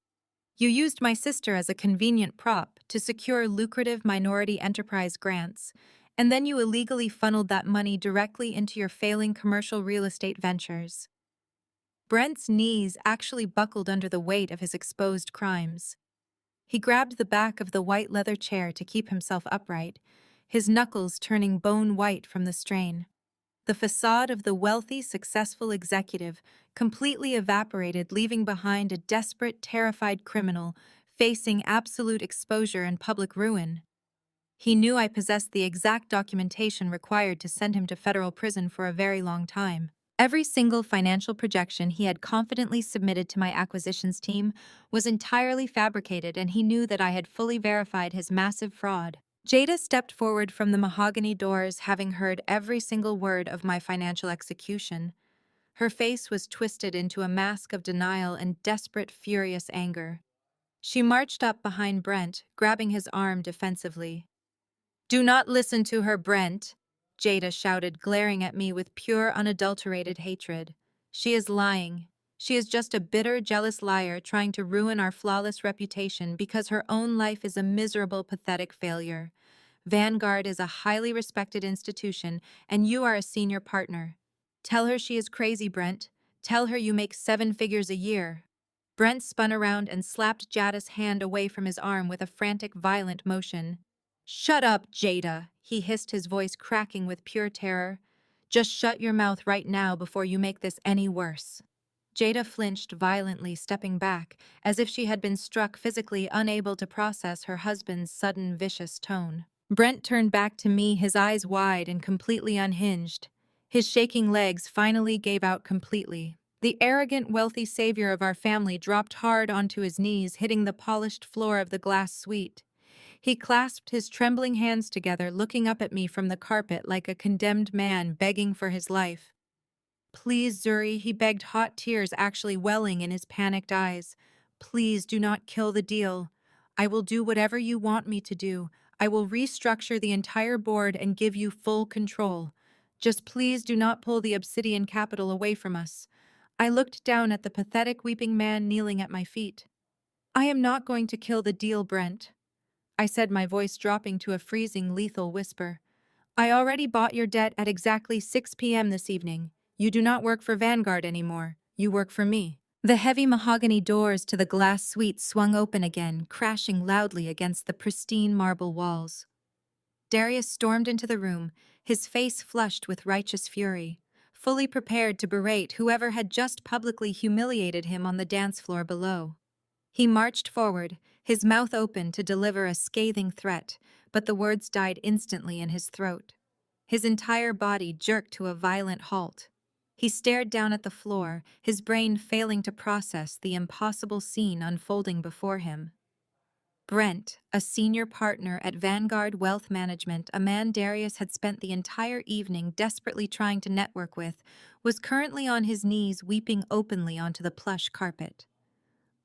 You used my sister as a convenient prop to secure lucrative minority enterprise grants, and then you illegally funneled that money directly into your failing commercial real estate ventures. Brent's knees actually buckled under the weight of his exposed crimes. He grabbed the back of the white leather chair to keep himself upright, his knuckles turning bone white from the strain. The facade of the wealthy, successful executive completely evaporated, leaving behind a desperate, terrified criminal facing absolute exposure and public ruin. He knew I possessed the exact documentation required to send him to federal prison for a very long time. Every single financial projection he had confidently submitted to my acquisitions team was entirely fabricated, and he knew that I had fully verified his massive fraud. Jada stepped forward from the mahogany doors, having heard every single word of my financial execution. Her face was twisted into a mask of denial and desperate, furious anger. She marched up behind Brent, grabbing his arm defensively. "Do not listen to her, Brent," Jada shouted, glaring at me with pure, unadulterated hatred. "She is lying. She is just a bitter, jealous liar trying to ruin our flawless reputation because her own life is a miserable, pathetic failure. Vanguard is a highly respected institution, and you are a senior partner. Tell her she is crazy, Brent. Tell her you make 7 figures a year." Brent spun around and slapped Jada's hand away from his arm with a frantic, violent motion. "Shut up, Jada," he hissed, his voice cracking with pure terror. "Just shut your mouth right now before you make this any worse." Jada flinched violently, stepping back, as if she had been struck physically, unable to process her husband's sudden, vicious tone. Brent turned back to me, his eyes wide and completely unhinged. His shaking legs finally gave out completely. The arrogant, wealthy savior of our family dropped hard onto his knees, hitting the polished floor of the glass suite. He clasped his trembling hands together, looking up at me from the carpet like a condemned man begging for his life. "Please, Zuri," he begged, hot tears actually welling in his panicked eyes. "Please do not kill the deal. I will do whatever you want me to do. I will restructure the entire board and give you full control. Just please do not pull the Obsidian capital away from us." I looked down at the pathetic, weeping man kneeling at my feet. "I am not going to kill the deal, Brent," I said, my voice dropping to a freezing, lethal whisper. "I already bought your debt at exactly 6 p.m. this evening. You do not work for Vanguard anymore. You work for me." The heavy mahogany doors to the glass suite swung open again, crashing loudly against the pristine marble walls. Darius stormed into the room, his face flushed with righteous fury, fully prepared to berate whoever had just publicly humiliated him on the dance floor below. He marched forward, his mouth open to deliver a scathing threat, but the words died instantly in his throat. His entire body jerked to a violent halt. He stared down at the floor, his brain failing to process the impossible scene unfolding before him. Brent, a senior partner at Vanguard Wealth Management, a man Darius had spent the entire evening desperately trying to network with, was currently on his knees weeping openly onto the plush carpet.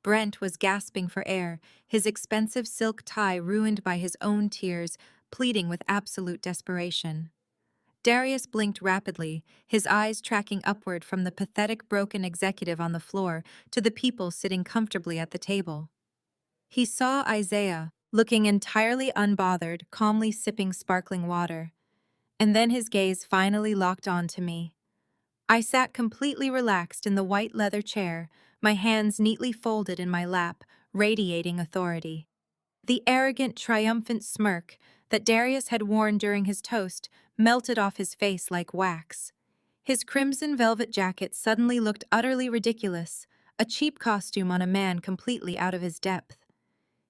Brent was gasping for air, his expensive silk tie ruined by his own tears, pleading with absolute desperation. Darius blinked rapidly, his eyes tracking upward from the pathetic, broken executive on the floor to the people sitting comfortably at the table. He saw Isaiah, looking entirely unbothered, calmly sipping sparkling water. And then his gaze finally locked on to me. I sat completely relaxed in the white leather chair, my hands neatly folded in my lap, radiating authority. The arrogant, triumphant smirk that Darius had worn during his toast melted off his face like wax. His crimson velvet jacket suddenly looked utterly ridiculous, a cheap costume on a man completely out of his depth.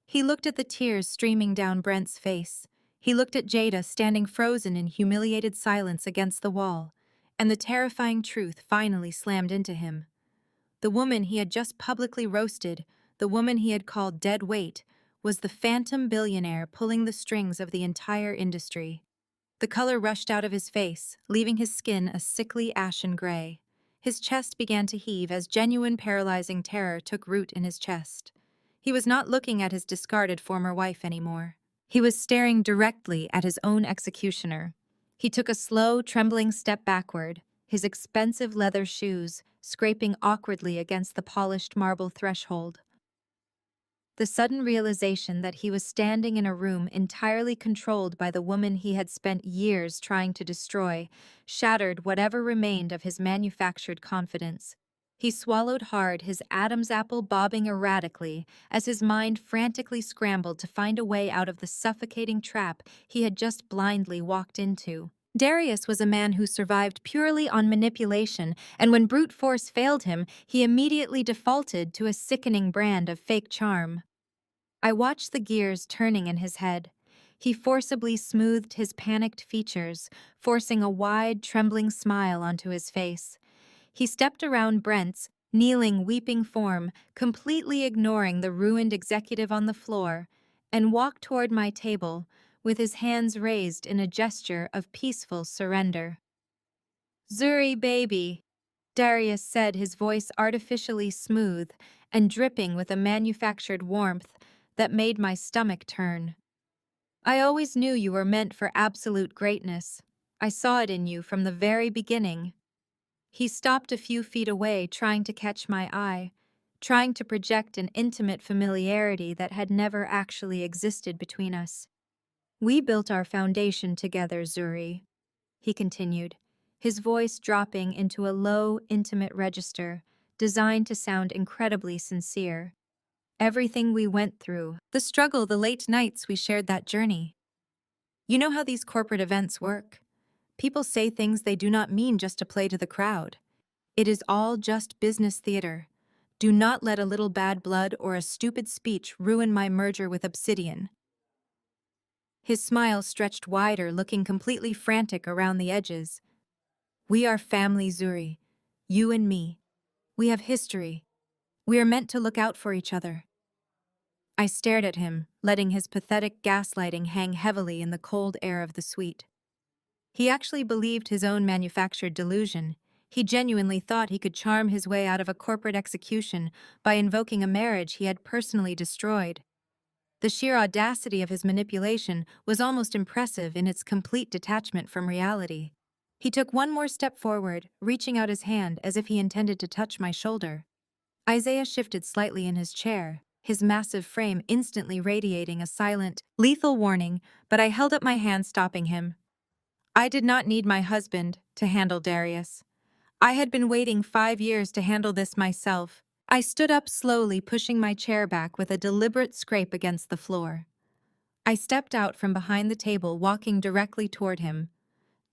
He looked at the tears streaming down Brent's face. He looked at Jada standing frozen in humiliated silence against the wall. and the terrifying truth finally slammed into him. The woman he had just publicly roasted, the woman he had called dead weight, was the phantom billionaire pulling the strings of the entire industry. The color rushed out of his face, leaving his skin a sickly ashen gray. His chest began to heave as genuine paralyzing terror took root in his chest. He was not looking at his discarded former wife anymore. He was staring directly at his own executioner. He took a slow, trembling step backward, his expensive leather shoes scraping awkwardly against the polished marble threshold. The sudden realization that he was standing in a room entirely controlled by the woman he had spent years trying to destroy shattered whatever remained of his manufactured confidence. He swallowed hard, his Adam's apple bobbing erratically as his mind frantically scrambled to find a way out of the suffocating trap he had just blindly walked into. Darius was a man who survived purely on manipulation, and when brute force failed him, he immediately defaulted to a sickening brand of fake charm. I watched the gears turning in his head. He forcibly smoothed his panicked features, forcing a wide, trembling smile onto his face. He stepped around Brent's kneeling, weeping form, completely ignoring the ruined executive on the floor, and walked toward my table, with his hands raised in a gesture of peaceful surrender. "Zuri, baby," Darius said, his voice artificially smooth and dripping with a manufactured warmth that made my stomach turn. "I always knew you were meant for absolute greatness. I saw it in you from the very beginning." He stopped a few feet away, trying to catch my eye, trying to project an intimate familiarity that had never actually existed between us. "We built our foundation together, Zuri," he continued, his voice dropping into a low, intimate register designed to sound incredibly sincere. "Everything we went through, the struggle, the late nights we shared that journey. You know how these corporate events work. People say things they do not mean just to play to the crowd. It is all just business theater. Do not let a little bad blood or a stupid speech ruin my merger with Obsidian." His smile stretched wider, looking completely frantic around the edges. "We are family, Zuri. You and me. We have history. We are meant to look out for each other." I stared at him, letting his pathetic gaslighting hang heavily in the cold air of the suite. He actually believed his own manufactured delusion. He genuinely thought he could charm his way out of a corporate execution by invoking a marriage he had personally destroyed. The sheer audacity of his manipulation was almost impressive in its complete detachment from reality. He took one more step forward, reaching out his hand as if he intended to touch my shoulder. Isaiah shifted slightly in his chair, his massive frame instantly radiating a silent, lethal warning, but I held up my hand, stopping him. I did not need my husband to handle Darius. I had been waiting 5 years to handle this myself. I stood up slowly, pushing my chair back with a deliberate scrape against the floor. I stepped out from behind the table, walking directly toward him.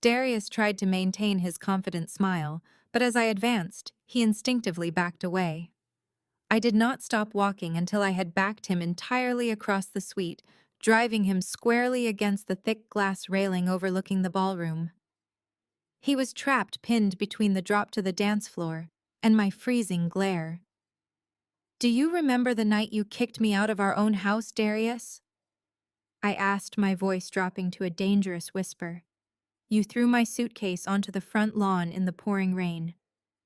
Darius tried to maintain his confident smile, but as I advanced, he instinctively backed away. I did not stop walking until I had backed him entirely across the suite, driving him squarely against the thick glass railing overlooking the ballroom. He was trapped, pinned between the drop to the dance floor and my freezing glare. "Do you remember the night you kicked me out of our own house, Darius?" I asked, my voice dropping to a dangerous whisper. "You threw my suitcase onto the front lawn in the pouring rain.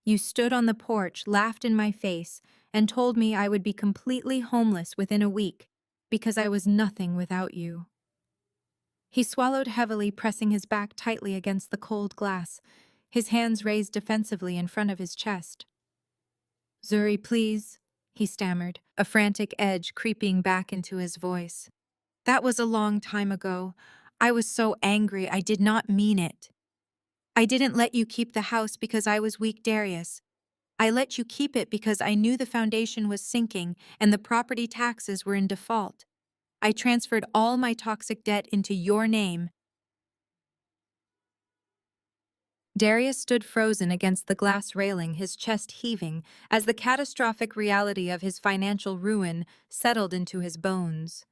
You stood on the porch, laughed in my face, and told me I would be completely homeless within a week because I was nothing without you." He swallowed heavily, pressing his back tightly against the cold glass, his hands raised defensively in front of his chest. "Zuri, please," he stammered, a frantic edge creeping back into his voice. "That was a long time ago. I was so angry, I did not mean it. I didn't let you keep the house because I was weak, Darius. I let you keep it because I knew the foundation was sinking and the property taxes were in default. I transferred all my toxic debt into your name." Darius stood frozen against the glass railing, his chest heaving, as the catastrophic reality of his financial ruin settled into his bones.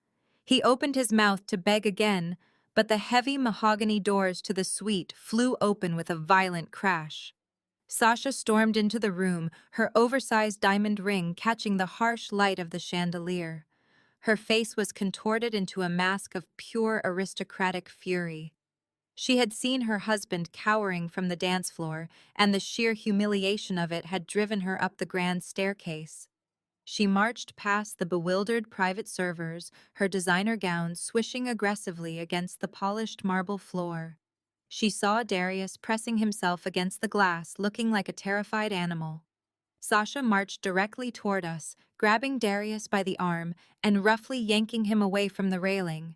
He opened his mouth to beg again, but the heavy mahogany doors to the suite flew open with a violent crash. Sasha stormed into the room, her oversized diamond ring catching the harsh light of the chandelier. Her face was contorted into a mask of pure aristocratic fury. She had seen her husband cowering from the dance floor, and the sheer humiliation of it had driven her up the grand staircase. She marched past the bewildered private servers, her designer gown swishing aggressively against the polished marble floor. She saw Darius pressing himself against the glass, looking like a terrified animal. Sasha marched directly toward us, grabbing Darius by the arm and roughly yanking him away from the railing.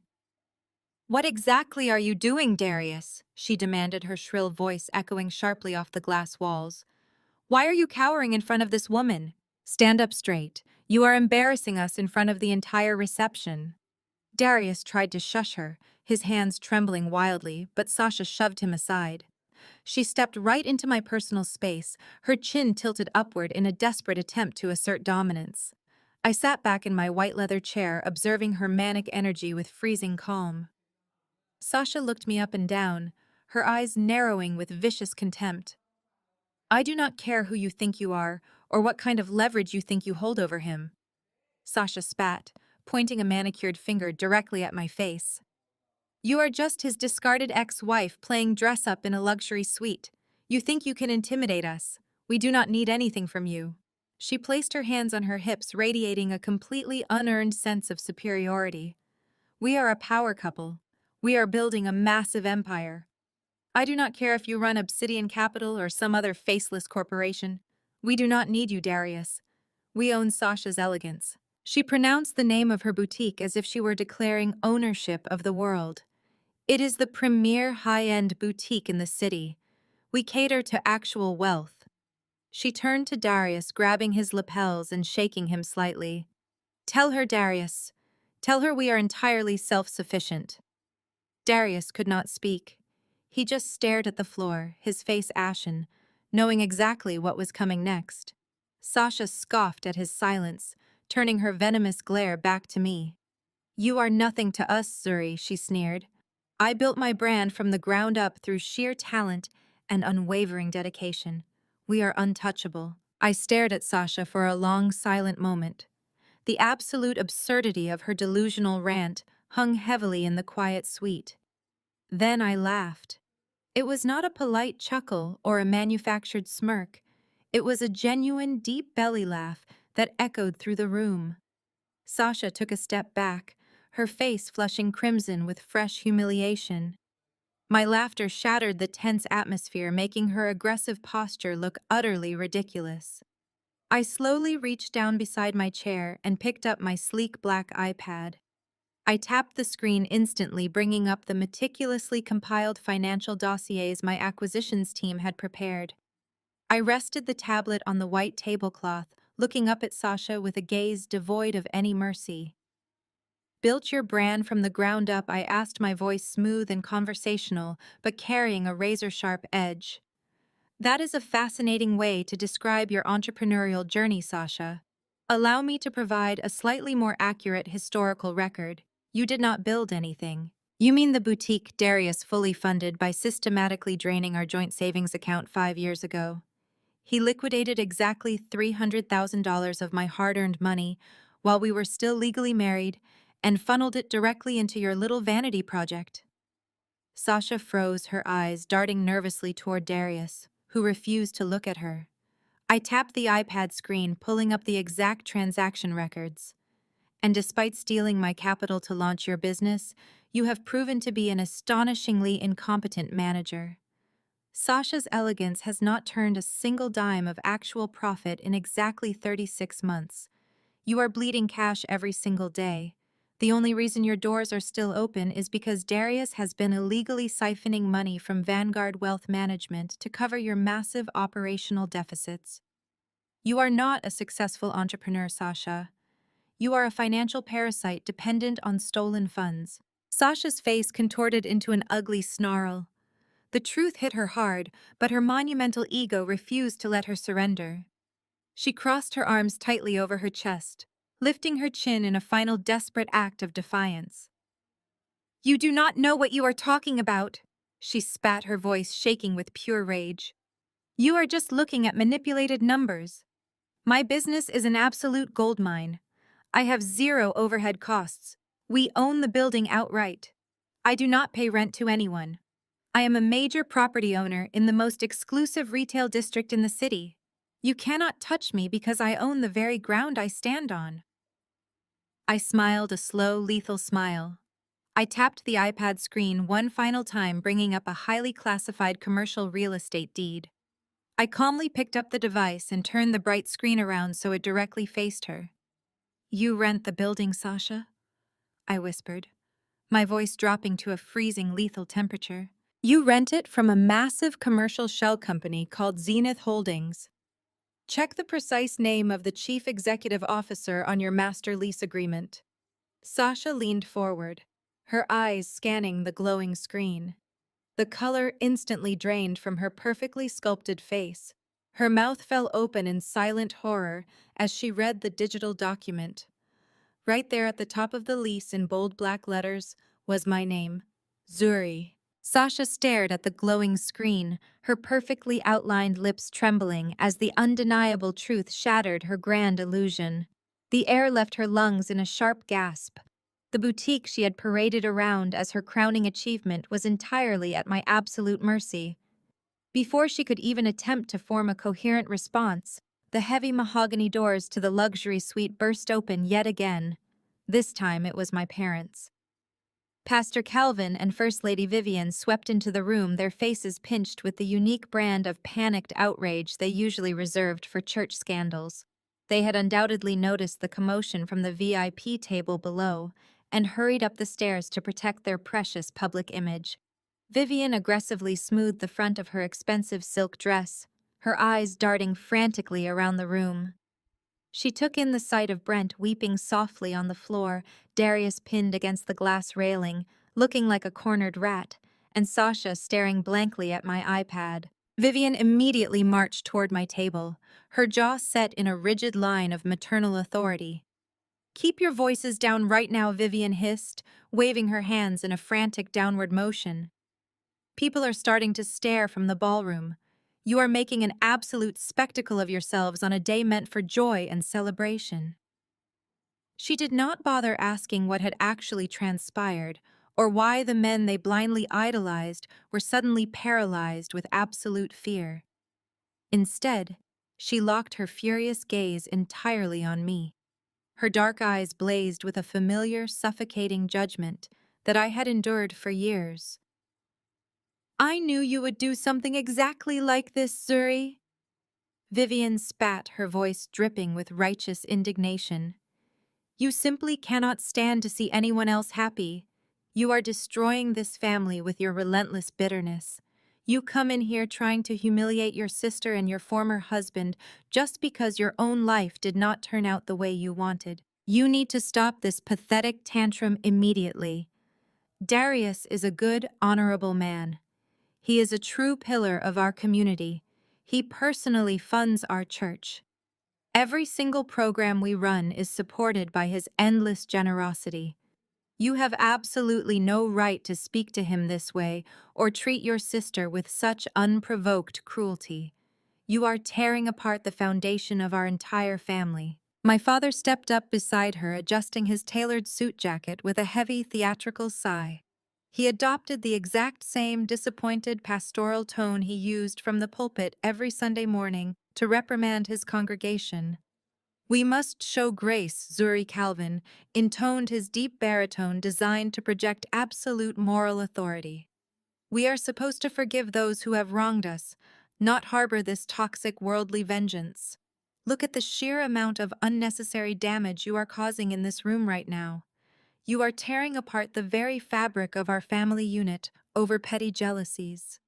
"What exactly are you doing, Darius?" she demanded, her shrill voice echoing sharply off the glass walls. "Why are you cowering in front of this woman? Stand up straight. You are embarrassing us in front of the entire reception." Darius tried to shush her, his hands trembling wildly, but Sasha shoved him aside. She stepped right into my personal space, her chin tilted upward in a desperate attempt to assert dominance. I sat back in my white leather chair, observing her manic energy with freezing calm. Sasha looked me up and down, her eyes narrowing with vicious contempt. "I do not care who you think you are, or what kind of leverage you think you hold over him." Sasha spat, pointing a manicured finger directly at my face. "You are just his discarded ex-wife playing dress-up in a luxury suite. You think you can intimidate us. We do not need anything from you." She placed her hands on her hips, radiating a completely unearned sense of superiority. "We are a power couple. We are building a massive empire. I do not care if you run Obsidian Capital or some other faceless corporation. We do not need you, Darius. We own Sasha's Elegance." She pronounced the name of her boutique as if she were declaring ownership of the world. "It is the premier high-end boutique in the city. We cater to actual wealth." She turned to Darius, grabbing his lapels and shaking him slightly. "Tell her, Darius. Tell her we are entirely self-sufficient." Darius could not speak. He just stared at the floor, his face ashen, knowing exactly what was coming next. Sasha scoffed at his silence, turning her venomous glare back to me. "You are nothing to us, Zuri," she sneered. "I built my brand from the ground up through sheer talent and unwavering dedication. We are untouchable." I stared at Sasha for a long, silent moment. The absolute absurdity of her delusional rant hung heavily in the quiet suite. Then I laughed. It was not a polite chuckle or a manufactured smirk. It was a genuine, deep belly laugh that echoed through the room. Sasha took a step back, her face flushing crimson with fresh humiliation. My laughter shattered the tense atmosphere, making her aggressive posture look utterly ridiculous. I slowly reached down beside my chair and picked up my sleek black iPad. I tapped the screen instantly, bringing up the meticulously compiled financial dossiers my acquisitions team had prepared. I rested the tablet on the white tablecloth, looking up at Sasha with a gaze devoid of any mercy. "Built your brand from the ground up," I asked, my voice smooth and conversational, but carrying a razor-sharp edge. "That is a fascinating way to describe your entrepreneurial journey, Sasha. Allow me to provide a slightly more accurate historical record. You did not build anything." "You mean the boutique Darius fully funded by systematically draining our joint savings account 5 years ago. He liquidated exactly $300,000 of my hard-earned money while we were still legally married and funneled it directly into your little vanity project." Sasha froze, her eyes darting nervously toward Darius, who refused to look at her. I tapped the iPad screen, pulling up the exact transaction records. "And despite stealing my capital to launch your business, you have proven to be an astonishingly incompetent manager. Sasha's Elegance has not turned a single dime of actual profit in exactly 36 months. You are bleeding cash every single day. The only reason your doors are still open is because Darius has been illegally siphoning money from Vanguard Wealth Management to cover your massive operational deficits. You are not a successful entrepreneur, Sasha. You are a financial parasite dependent on stolen funds." Sasha's face contorted into an ugly snarl. The truth hit her hard, but her monumental ego refused to let her surrender. She crossed her arms tightly over her chest, lifting her chin in a final desperate act of defiance. You do not know what you are talking about, she spat, her voice shaking with pure rage. You are just looking at manipulated numbers. My business is an absolute goldmine. I have zero overhead costs. We own the building outright. I do not pay rent to anyone. I am a major property owner in the most exclusive retail district in the city. You cannot touch me because I own the very ground I stand on. I smiled a slow, lethal smile. I tapped the iPad screen one final time, bringing up a highly classified commercial real estate deed. I calmly picked up the device and turned the bright screen around so it directly faced her. You rent the building, Sasha? I whispered, my voice dropping to a freezing, lethal temperature. You rent it from a massive commercial shell company called Zenith Holdings. Check the precise name of the chief executive officer on your master lease agreement. Sasha leaned forward, her eyes scanning the glowing screen. The color instantly drained from her perfectly sculpted face. Her mouth fell open in silent horror as she read the digital document. Right there at the top of the lease in bold black letters was my name, Zuri. Sasha stared at the glowing screen, her perfectly outlined lips trembling as the undeniable truth shattered her grand illusion. The air left her lungs in a sharp gasp. The boutique she had paraded around as her crowning achievement was entirely at my absolute mercy. Before she could even attempt to form a coherent response, the heavy mahogany doors to the luxury suite burst open yet again. This time it was my parents. Pastor Calvin and First Lady Vivian swept into the room, their faces pinched with the unique brand of panicked outrage they usually reserved for church scandals. They had undoubtedly noticed the commotion from the VIP table below and hurried up the stairs to protect their precious public image. Vivian aggressively smoothed the front of her expensive silk dress, her eyes darting frantically around the room. She took in the sight of Brent weeping softly on the floor, Darius pinned against the glass railing, looking like a cornered rat, and Sasha staring blankly at my iPad. Vivian immediately marched toward my table, her jaw set in a rigid line of maternal authority. "Keep your voices down right now," Vivian hissed, waving her hands in a frantic downward motion. "People are starting to stare from the ballroom. You are making an absolute spectacle of yourselves on a day meant for joy and celebration." She did not bother asking what had actually transpired, or why the men they blindly idolized were suddenly paralyzed with absolute fear. Instead, she locked her furious gaze entirely on me. Her dark eyes blazed with a familiar, suffocating judgment that I had endured for years. "I knew you would do something exactly like this, Zuri." Vivian spat, her voice dripping with righteous indignation. "You simply cannot stand to see anyone else happy. You are destroying this family with your relentless bitterness. You come in here trying to humiliate your sister and your former husband just because your own life did not turn out the way you wanted. You need to stop this pathetic tantrum immediately. Darius is a good, honorable man. He is a true pillar of our community. He personally funds our church. Every single program we run is supported by his endless generosity. You have absolutely no right to speak to him this way or treat your sister with such unprovoked cruelty. You are tearing apart the foundation of our entire family." My father stepped up beside her, adjusting his tailored suit jacket with a heavy theatrical sigh. He adopted the exact same disappointed pastoral tone he used from the pulpit every Sunday morning to reprimand his congregation. "We must show grace," Zuri Calvin intoned, his deep baritone designed to project absolute moral authority. "We are supposed to forgive those who have wronged us, not harbor this toxic worldly vengeance. Look at the sheer amount of unnecessary damage you are causing in this room right now. You are tearing apart the very fabric of our family unit over petty jealousies.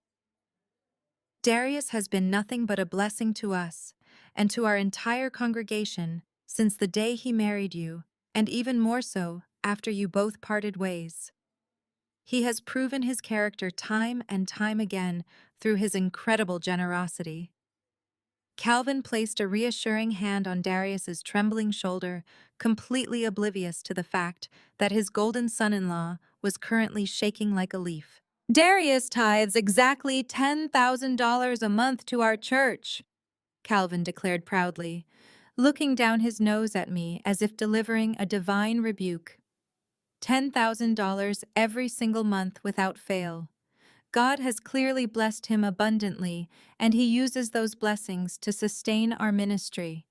Darius has been nothing but a blessing to us and to our entire congregation since the day he married you, and even more so after you both parted ways. He has proven his character time and time again through his incredible generosity." Calvin placed a reassuring hand on Darius's trembling shoulder, completely oblivious to the fact that his golden son-in-law was currently shaking like a leaf. Darius tithes exactly $10,000 a month to our church, Calvin declared proudly, looking down his nose at me as if delivering a divine rebuke. $10,000 every single month without fail. God has clearly blessed him abundantly, and he uses those blessings to sustain our ministry.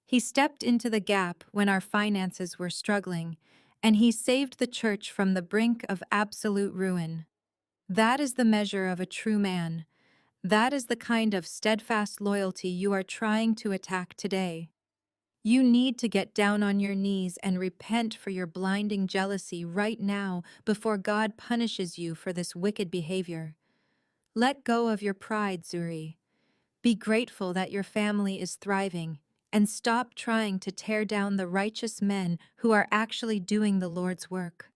He stepped into the gap when our finances were struggling, and he saved the church from the brink of absolute ruin. That is the measure of a true man. That is the kind of steadfast loyalty you are trying to attack today. You need to get down on your knees and repent for your blinding jealousy right now before God punishes you for this wicked behavior. Let go of your pride, Zuri. Be grateful that your family is thriving, and stop trying to tear down the righteous men who are actually doing the Lord's work.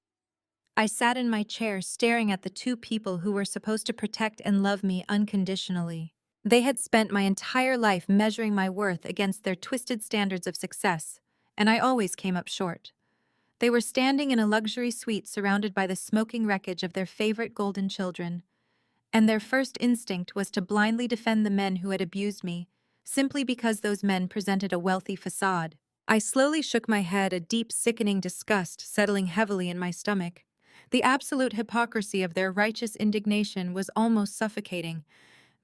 I sat in my chair staring at the two people who were supposed to protect and love me unconditionally. They had spent my entire life measuring my worth against their twisted standards of success, and I always came up short. They were standing in a luxury suite surrounded by the smoking wreckage of their favorite golden children, and their first instinct was to blindly defend the men who had abused me, simply because those men presented a wealthy facade. I slowly shook my head, a deep, sickening disgust settling heavily in my stomach. The absolute hypocrisy of their righteous indignation was almost suffocating.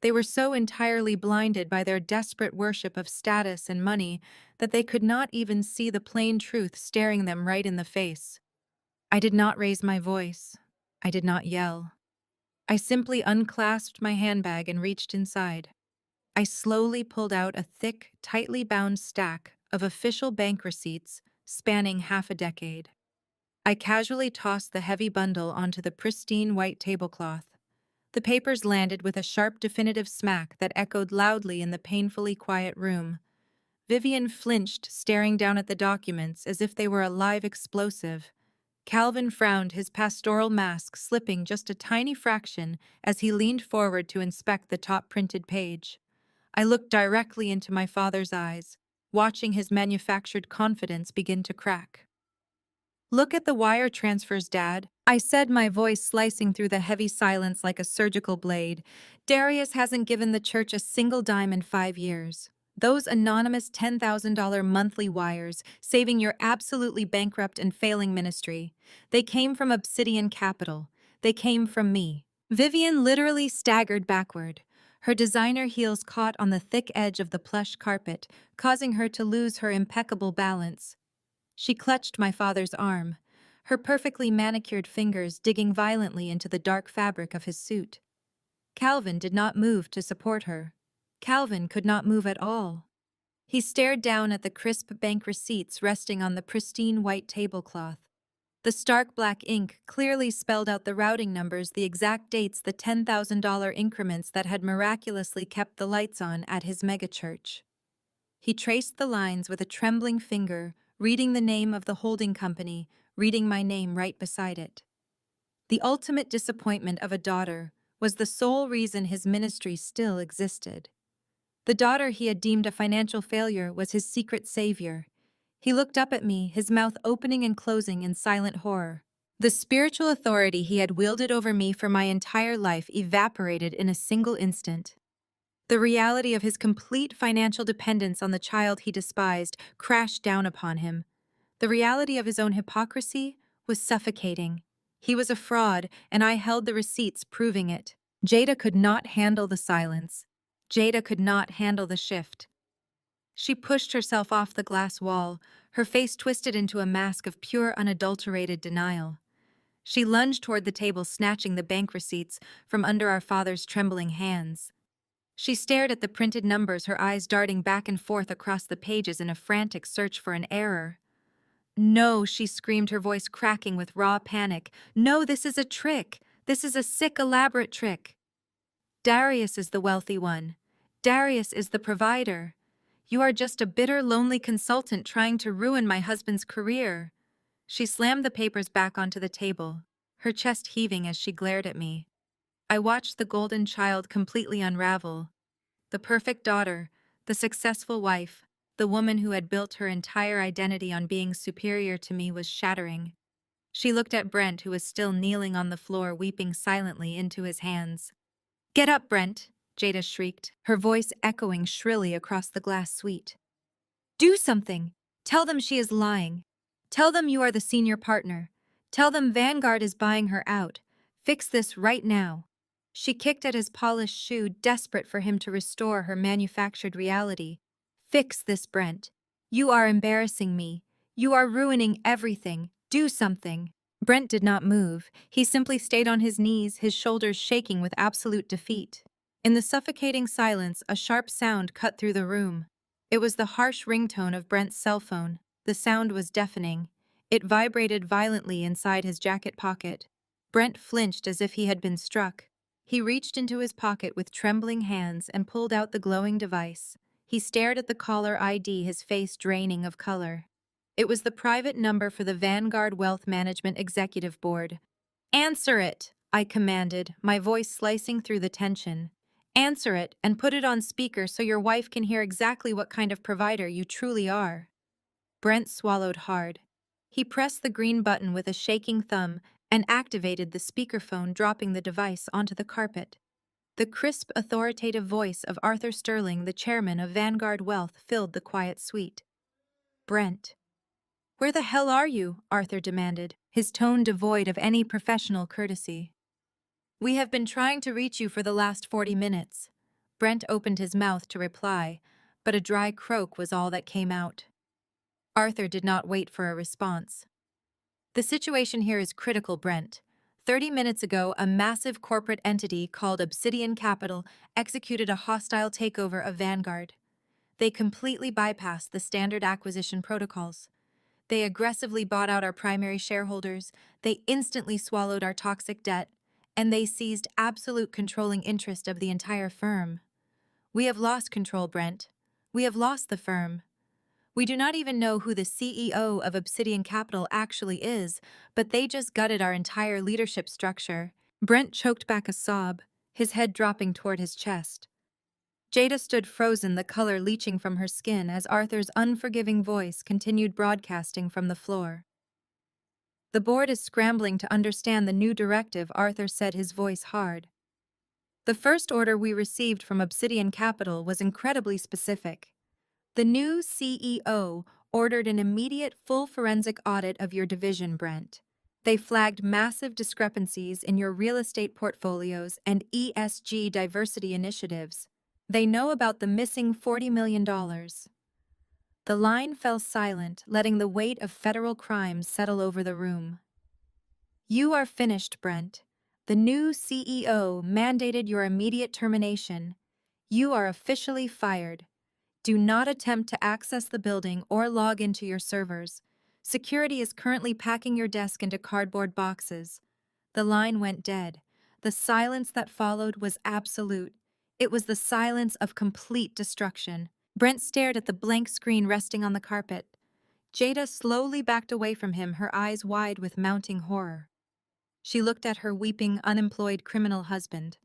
They were so entirely blinded by their desperate worship of status and money that they could not even see the plain truth staring them right in the face. I did not raise my voice. I did not yell. I simply unclasped my handbag and reached inside. I slowly pulled out a thick, tightly bound stack of official bank receipts spanning half a decade. I casually tossed the heavy bundle onto the pristine white tablecloth. The papers landed with a sharp, definitive smack that echoed loudly in the painfully quiet room. Vivian flinched, staring down at the documents as if they were a live explosive. Calvin frowned, his pastoral mask slipping just a tiny fraction as he leaned forward to inspect the top printed page. I looked directly into my father's eyes, watching his manufactured confidence begin to crack. "Look at the wire transfers, Dad," I said, my voice slicing through the heavy silence like a surgical blade. "Darius hasn't given the church a single dime in 5 years. Those anonymous $10,000 monthly wires, saving your absolutely bankrupt and failing ministry. They came from Obsidian Capital. They came from me." Vivian literally staggered backward. Her designer heels caught on the thick edge of the plush carpet, causing her to lose her impeccable balance. She clutched my father's arm, her perfectly manicured fingers digging violently into the dark fabric of his suit. Calvin did not move to support her. Calvin could not move at all. He stared down at the crisp bank receipts resting on the pristine white tablecloth. The stark black ink clearly spelled out the routing numbers, the exact dates, the $10,000 increments that had miraculously kept the lights on at his megachurch. He traced the lines with a trembling finger, reading the name of the holding company, reading my name right beside it. The ultimate disappointment of a daughter was the sole reason his ministry still existed. The daughter he had deemed a financial failure was his secret savior. He looked up at me, his mouth opening and closing in silent horror. The spiritual authority he had wielded over me for my entire life evaporated in a single instant. The reality of his complete financial dependence on the child he despised crashed down upon him. The reality of his own hypocrisy was suffocating. He was a fraud, and I held the receipts proving it. Jada could not handle the silence. Jada could not handle the shift. She pushed herself off the glass wall, her face twisted into a mask of pure, unadulterated denial. She lunged toward the table, snatching the bank receipts from under our father's trembling hands. She stared at the printed numbers, her eyes darting back and forth across the pages in a frantic search for an error. "No," she screamed, her voice cracking with raw panic. "No, this is a trick. This is a sick, elaborate trick. Darius is the wealthy one. Darius is the provider. You are just a bitter, lonely consultant trying to ruin my husband's career." She slammed the papers back onto the table, her chest heaving as she glared at me. I watched the golden child completely unravel. The perfect daughter, the successful wife, the woman who had built her entire identity on being superior to me was shattering. She looked at Brent, who was still kneeling on the floor, weeping silently into his hands. "Get up, Brent," Jada shrieked, her voice echoing shrilly across the glass suite. "Do something! Tell them she is lying. Tell them you are the senior partner. Tell them Vanguard is buying her out. Fix this right now." She kicked at his polished shoe, desperate for him to restore her manufactured reality. "Fix this, Brent. You are embarrassing me. You are ruining everything. Do something." Brent did not move. He simply stayed on his knees, his shoulders shaking with absolute defeat. In the suffocating silence, a sharp sound cut through the room. It was the harsh ringtone of Brent's cell phone. The sound was deafening. It vibrated violently inside his jacket pocket. Brent flinched as if he had been struck. He reached into his pocket with trembling hands and pulled out the glowing device. He stared at the caller ID, his face draining of color. It was the private number for the Vanguard Wealth Management Executive Board. "Answer it," I commanded, my voice slicing through the tension. "Answer it and put it on speaker so your wife can hear exactly what kind of provider you truly are." Brent swallowed hard. He pressed the green button with a shaking thumb and activated the speakerphone, dropping the device onto the carpet. The crisp, authoritative voice of Arthur Sterling, the chairman of Vanguard Wealth, filled the quiet suite. "Brent." "Where the hell are you?" Arthur demanded, his tone devoid of any professional courtesy. "We have been trying to reach you for the last 40 minutes. Brent opened his mouth to reply, but a dry croak was all that came out. Arthur did not wait for a response. "The situation here is critical, Brent. 30 minutes ago, a massive corporate entity called Obsidian Capital executed a hostile takeover of Vanguard. They completely bypassed the standard acquisition protocols. They aggressively bought out our primary shareholders, they instantly swallowed our toxic debt, and they seized absolute controlling interest of the entire firm. We have lost control, Brent. We have lost the firm. We do not even know who the CEO of Obsidian Capital actually is, but they just gutted our entire leadership structure." Brent choked back a sob, his head dropping toward his chest. Jada stood frozen, the color leaching from her skin as Arthur's unforgiving voice continued broadcasting from the floor. "The board is scrambling to understand the new directive," Arthur said, his voice hard. "The first order we received from Obsidian Capital was incredibly specific. The new CEO ordered an immediate full forensic audit of your division, Brent. They flagged massive discrepancies in your real estate portfolios and ESG diversity initiatives. They know about the missing $40 million. The line fell silent, letting the weight of federal crimes settle over the room. "You are finished, Brent. The new CEO mandated your immediate termination. You are officially fired. Do not attempt to access the building or log into your servers. Security is currently packing your desk into cardboard boxes." The line went dead. The silence that followed was absolute. It was the silence of complete destruction. Brent stared at the blank screen resting on the carpet. Jada slowly backed away from him, her eyes wide with mounting horror. She looked at her weeping, unemployed criminal husband.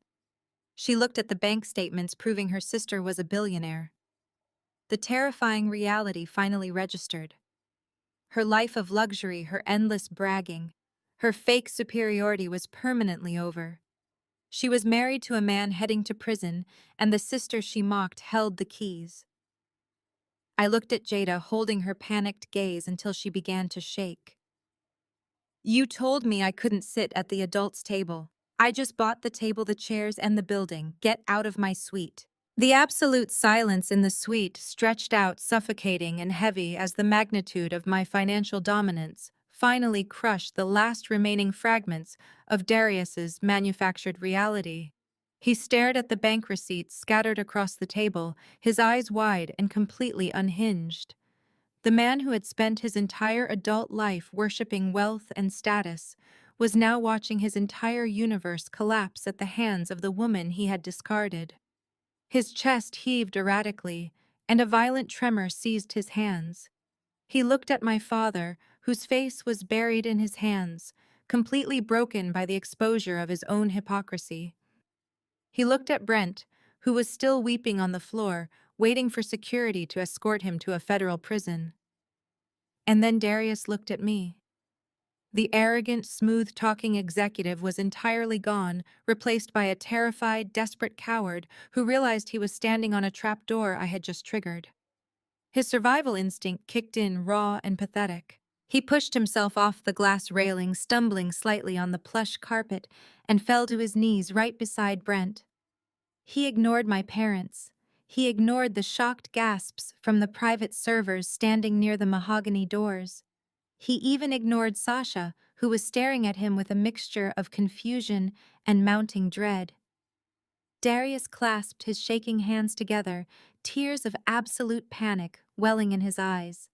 She looked at the bank statements proving her sister was a billionaire. The terrifying reality finally registered. Her life of luxury, her endless bragging, her fake superiority was permanently over. She was married to a man heading to prison, and the sister she mocked held the keys. I looked at Jada, holding her panicked gaze until she began to shake. "You told me I couldn't sit at the adults' table. I just bought the table, the chairs, and the building. Get out of my suite." The absolute silence in the suite stretched out, suffocating and heavy as the magnitude of my financial dominance finally crushed the last remaining fragments of Darius's manufactured reality. He stared at the bank receipts scattered across the table, his eyes wide and completely unhinged. The man who had spent his entire adult life worshipping wealth and status was now watching his entire universe collapse at the hands of the woman he had discarded. His chest heaved erratically, and a violent tremor seized his hands. He looked at my father, whose face was buried in his hands, completely broken by the exposure of his own hypocrisy. He looked at Brent, who was still weeping on the floor, waiting for security to escort him to a federal prison. And then Darius looked at me. The arrogant, smooth-talking executive was entirely gone, replaced by a terrified, desperate coward who realized he was standing on a trapdoor I had just triggered. His survival instinct kicked in raw and pathetic. He pushed himself off the glass railing, stumbling slightly on the plush carpet, and fell to his knees right beside Brent. He ignored my parents. He ignored the shocked gasps from the private servers standing near the mahogany doors. He even ignored Sasha, who was staring at him with a mixture of confusion and mounting dread. Darius clasped his shaking hands together, tears of absolute panic welling in his eyes.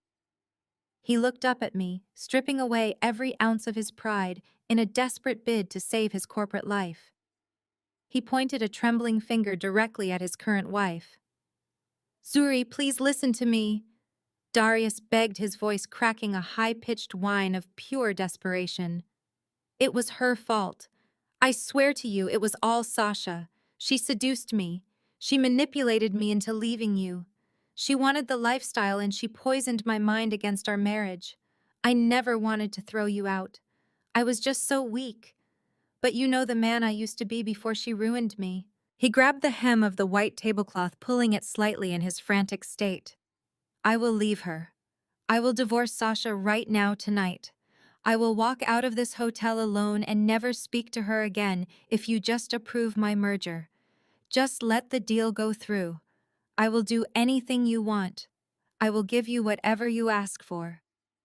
He looked up at me, stripping away every ounce of his pride in a desperate bid to save his corporate life. He pointed a trembling finger directly at his current wife. "Zuri, please listen to me," Darius begged, his voice cracking a high-pitched whine of pure desperation. "It was her fault. I swear to you, it was all Sasha. She seduced me. She manipulated me into leaving you. She wanted the lifestyle and she poisoned my mind against our marriage. I never wanted to throw you out. I was just so weak. But you know the man I used to be before she ruined me." He grabbed the hem of the white tablecloth, pulling it slightly in his frantic state. "I will leave her. I will divorce Sasha right now tonight. I will walk out of this hotel alone and never speak to her again if you just approve my merger. Just let the deal go through. I will do anything you want. I will give you whatever you ask for.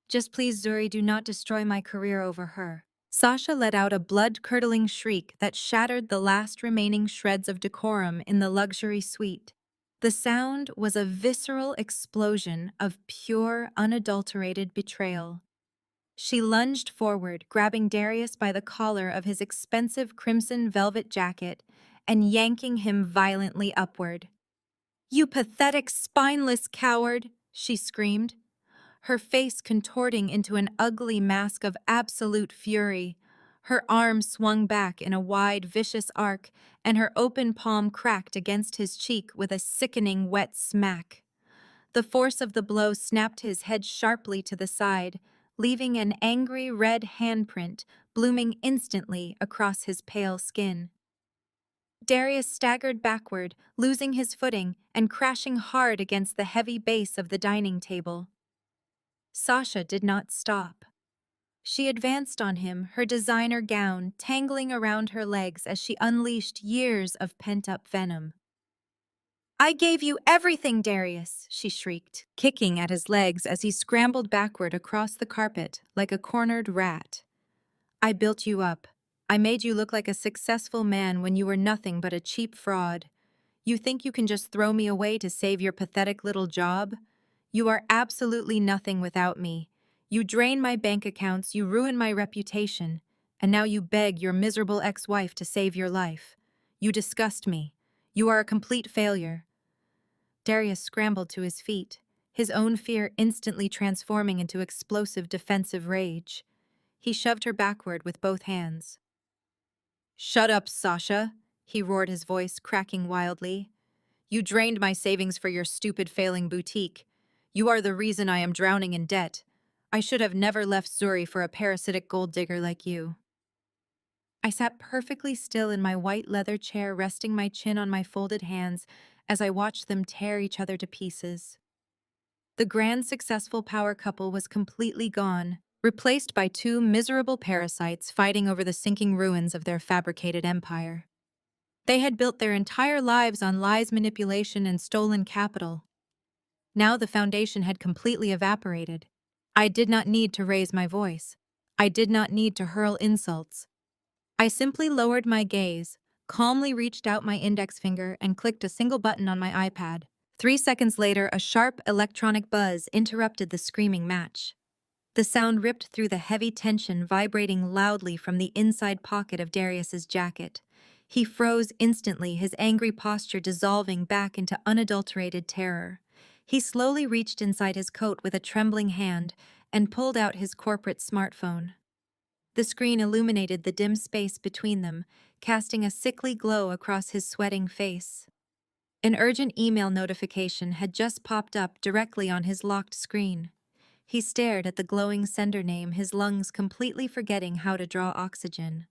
Just please, Zuri, do not destroy my career over her." Sasha let out a blood-curdling shriek that shattered the last remaining shreds of decorum in the luxury suite. The sound was a visceral explosion of pure, unadulterated betrayal. She lunged forward, grabbing Darius by the collar of his expensive crimson velvet jacket and yanking him violently upward. "You pathetic, spineless coward!" she screamed, her face contorting into an ugly mask of absolute fury. Her arm swung back in a wide, vicious arc, and her open palm cracked against his cheek with a sickening wet smack. The force of the blow snapped his head sharply to the side, leaving an angry red handprint blooming instantly across his pale skin. Darius staggered backward, losing his footing and crashing hard against the heavy base of the dining table. Sasha did not stop. She advanced on him, her designer gown tangling around her legs as she unleashed years of pent-up venom. "I gave you everything, Darius," she shrieked, kicking at his legs as he scrambled backward across the carpet like a cornered rat. "I built you up. I made you look like a successful man when you were nothing but a cheap fraud. You think you can just throw me away to save your pathetic little job? You are absolutely nothing without me. You drain my bank accounts, you ruin my reputation, and now you beg your miserable ex-wife to save your life. You disgust me. You are a complete failure." Darius scrambled to his feet, his own fear instantly transforming into explosive defensive rage. He shoved her backward with both hands. "Shut up, Sasha," he roared, his voice cracking wildly. "You drained my savings for your stupid failing boutique. You are the reason I am drowning in debt. I should have never left Zuri for a parasitic gold digger like you." I sat perfectly still in my white leather chair, resting my chin on my folded hands as I watched them tear each other to pieces. The grand, successful power couple was completely gone, replaced by two miserable parasites fighting over the sinking ruins of their fabricated empire. They had built their entire lives on lies, manipulation, and stolen capital. Now the foundation had completely evaporated. I did not need to raise my voice. I did not need to hurl insults. I simply lowered my gaze, calmly reached out my index finger, and clicked a single button on my iPad. 3 seconds later, a sharp electronic buzz interrupted the screaming match. The sound ripped through the heavy tension, vibrating loudly from the inside pocket of Darius's jacket. He froze instantly, his angry posture dissolving back into unadulterated terror. He slowly reached inside his coat with a trembling hand and pulled out his corporate smartphone. The screen illuminated the dim space between them, casting a sickly glow across his sweating face. An urgent email notification had just popped up directly on his locked screen. He stared at the glowing sender name, his lungs completely forgetting how to draw oxygen.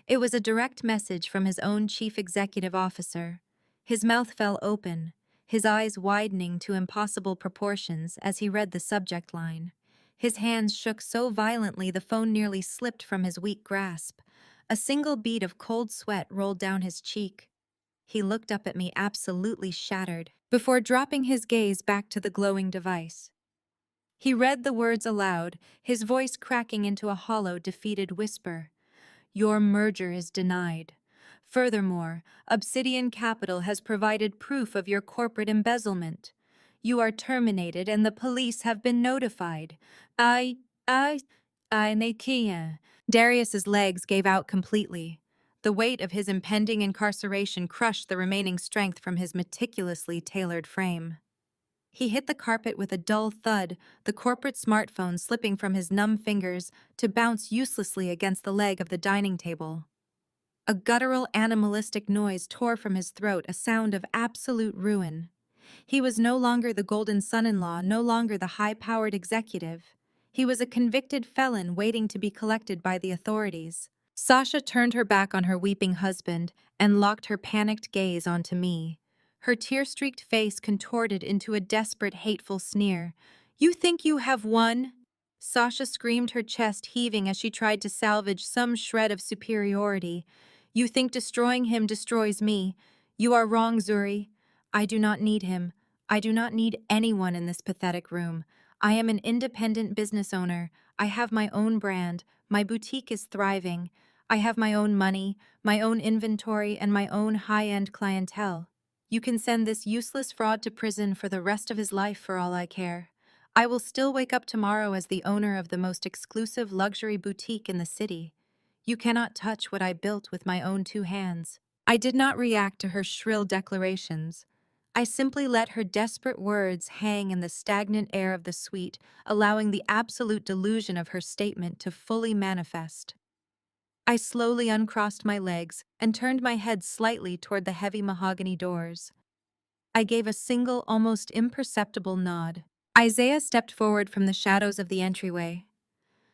It was a direct message from his own chief executive officer. His mouth fell open, his eyes widening to impossible proportions as he read the subject line. His hands shook so violently the phone nearly slipped from his weak grasp. A single bead of cold sweat rolled down his cheek. He looked up at me absolutely shattered, before dropping his gaze back to the glowing device. He read the words aloud, his voice cracking into a hollow, defeated whisper. Your merger is denied. Furthermore, Obsidian Capital has provided proof of your corporate embezzlement. You are terminated and the police have been notified. I, I, Nakia. Darius's legs gave out completely. The weight of his impending incarceration crushed the remaining strength from his meticulously tailored frame. He hit the carpet with a dull thud, the corporate smartphone slipping from his numb fingers to bounce uselessly against the leg of the dining table. A guttural, animalistic noise tore from his throat, a sound of absolute ruin. He was no longer the golden son-in-law, no longer the high-powered executive. He was a convicted felon waiting to be collected by the authorities. Sasha turned her back on her weeping husband and locked her panicked gaze onto me. Her tear-streaked face contorted into a desperate, hateful sneer. You think you have won? Sasha screamed, her chest heaving as she tried to salvage some shred of superiority. You think destroying him destroys me. You are wrong, Zuri. I do not need him. I do not need anyone in this pathetic room. I am an independent business owner. I have my own brand. My boutique is thriving. I have my own money, my own inventory, and my own high-end clientele. You can send this useless fraud to prison for the rest of his life for all I care. I will still wake up tomorrow as the owner of the most exclusive luxury boutique in the city. You cannot touch what I built with my own 2 hands. I did not react to her shrill declarations. I simply let her desperate words hang in the stagnant air of the suite, allowing the absolute delusion of her statement to fully manifest. I slowly uncrossed my legs and turned my head slightly toward the heavy mahogany doors. I gave a single, almost imperceptible nod. Isaiah stepped forward from the shadows of the entryway.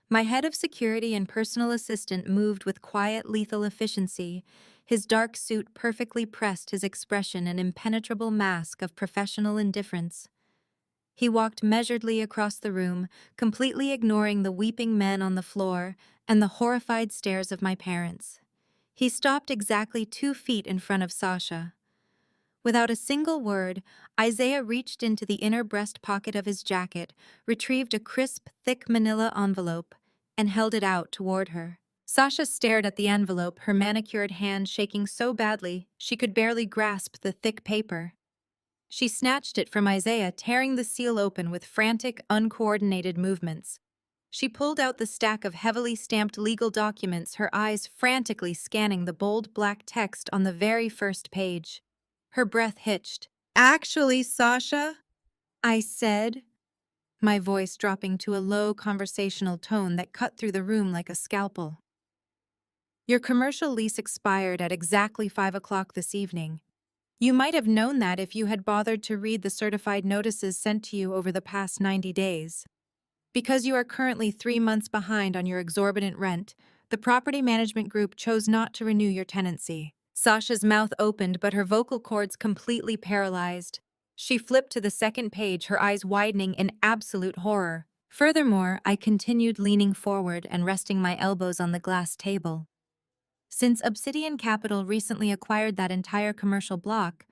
My head of security and personal assistant moved with quiet, lethal efficiency. His dark suit perfectly pressed his expression, an impenetrable mask of professional indifference. He walked measuredly across the room, completely ignoring the weeping men on the floor and the horrified stares of my parents. He stopped exactly 2 feet in front of Sasha. Without a single word, Isaiah reached into the inner breast pocket of his jacket, retrieved a crisp, thick manila envelope, and held it out toward her. Sasha stared at the envelope, her manicured hand shaking so badly she could barely grasp the thick paper. She snatched it from Isaiah, tearing the seal open with frantic, uncoordinated movements. She pulled out the stack of heavily stamped legal documents, her eyes frantically scanning the bold black text on the very first page. Her breath hitched. Actually, Sasha, I said, my voice dropping to a low conversational tone that cut through the room like a scalpel. Your commercial lease expired at exactly 5 o'clock this evening. You might have known that if you had bothered to read the certified notices sent to you over the past 90 days. Because you are currently 3 months behind on your exorbitant rent, the property management group chose not to renew your tenancy. Sasha's mouth opened, but her vocal cords completely paralyzed. She flipped to the second page, her eyes widening in absolute horror. Furthermore, I continued leaning forward and resting my elbows on the glass table. Since Obsidian Capital recently acquired that entire commercial block,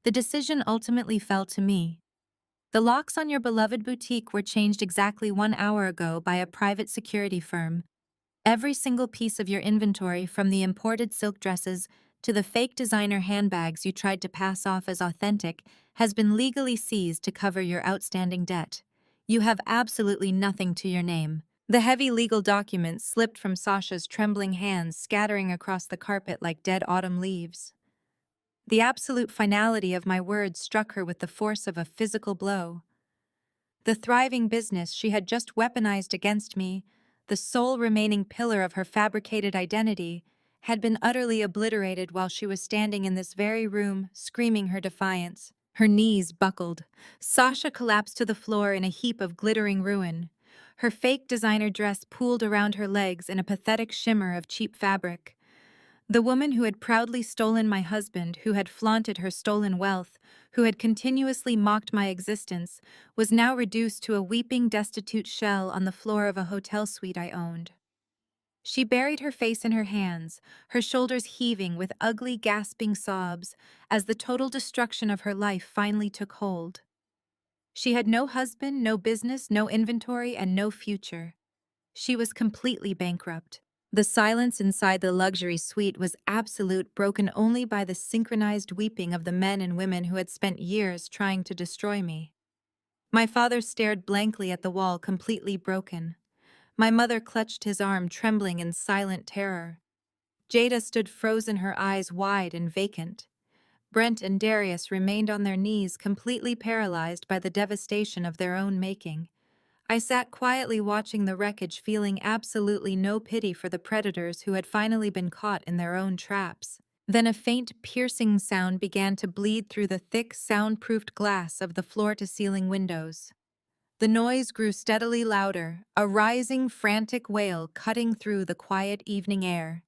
the decision ultimately fell to me. The locks on your beloved boutique were changed exactly 1 hour ago by a private security firm. Every single piece of your inventory, from the imported silk dresses to the fake designer handbags you tried to pass off as authentic, has been legally seized to cover your outstanding debt. You have absolutely nothing to your name. The heavy legal documents slipped from Sasha's trembling hands, scattering across the carpet like dead autumn leaves. The absolute finality of my words struck her with the force of a physical blow. The thriving business she had just weaponized against me, the sole remaining pillar of her fabricated identity, had been utterly obliterated while she was standing in this very room, screaming her defiance. Her knees buckled. Sasha collapsed to the floor in a heap of glittering ruin. Her fake designer dress pooled around her legs in a pathetic shimmer of cheap fabric. The woman who had proudly stolen my husband, who had flaunted her stolen wealth, who had continuously mocked my existence, was now reduced to a weeping, destitute shell on the floor of a hotel suite I owned. She buried her face in her hands, her shoulders heaving with ugly, gasping sobs, as the total destruction of her life finally took hold. She had no husband, no business, no inventory, and no future. She was completely bankrupt. The silence inside the luxury suite was absolute, broken only by the synchronized weeping of the men and women who had spent years trying to destroy me. My father stared blankly at the wall, completely broken. My mother clutched his arm, trembling in silent terror. Jada stood frozen, her eyes wide and vacant. Brent and Darius remained on their knees, completely paralyzed by the devastation of their own making. I sat quietly watching the wreckage, feeling absolutely no pity for the predators who had finally been caught in their own traps. Then a faint, piercing sound began to bleed through the thick, soundproofed glass of the floor-to-ceiling windows. The noise grew steadily louder, a rising, frantic wail cutting through the quiet evening air.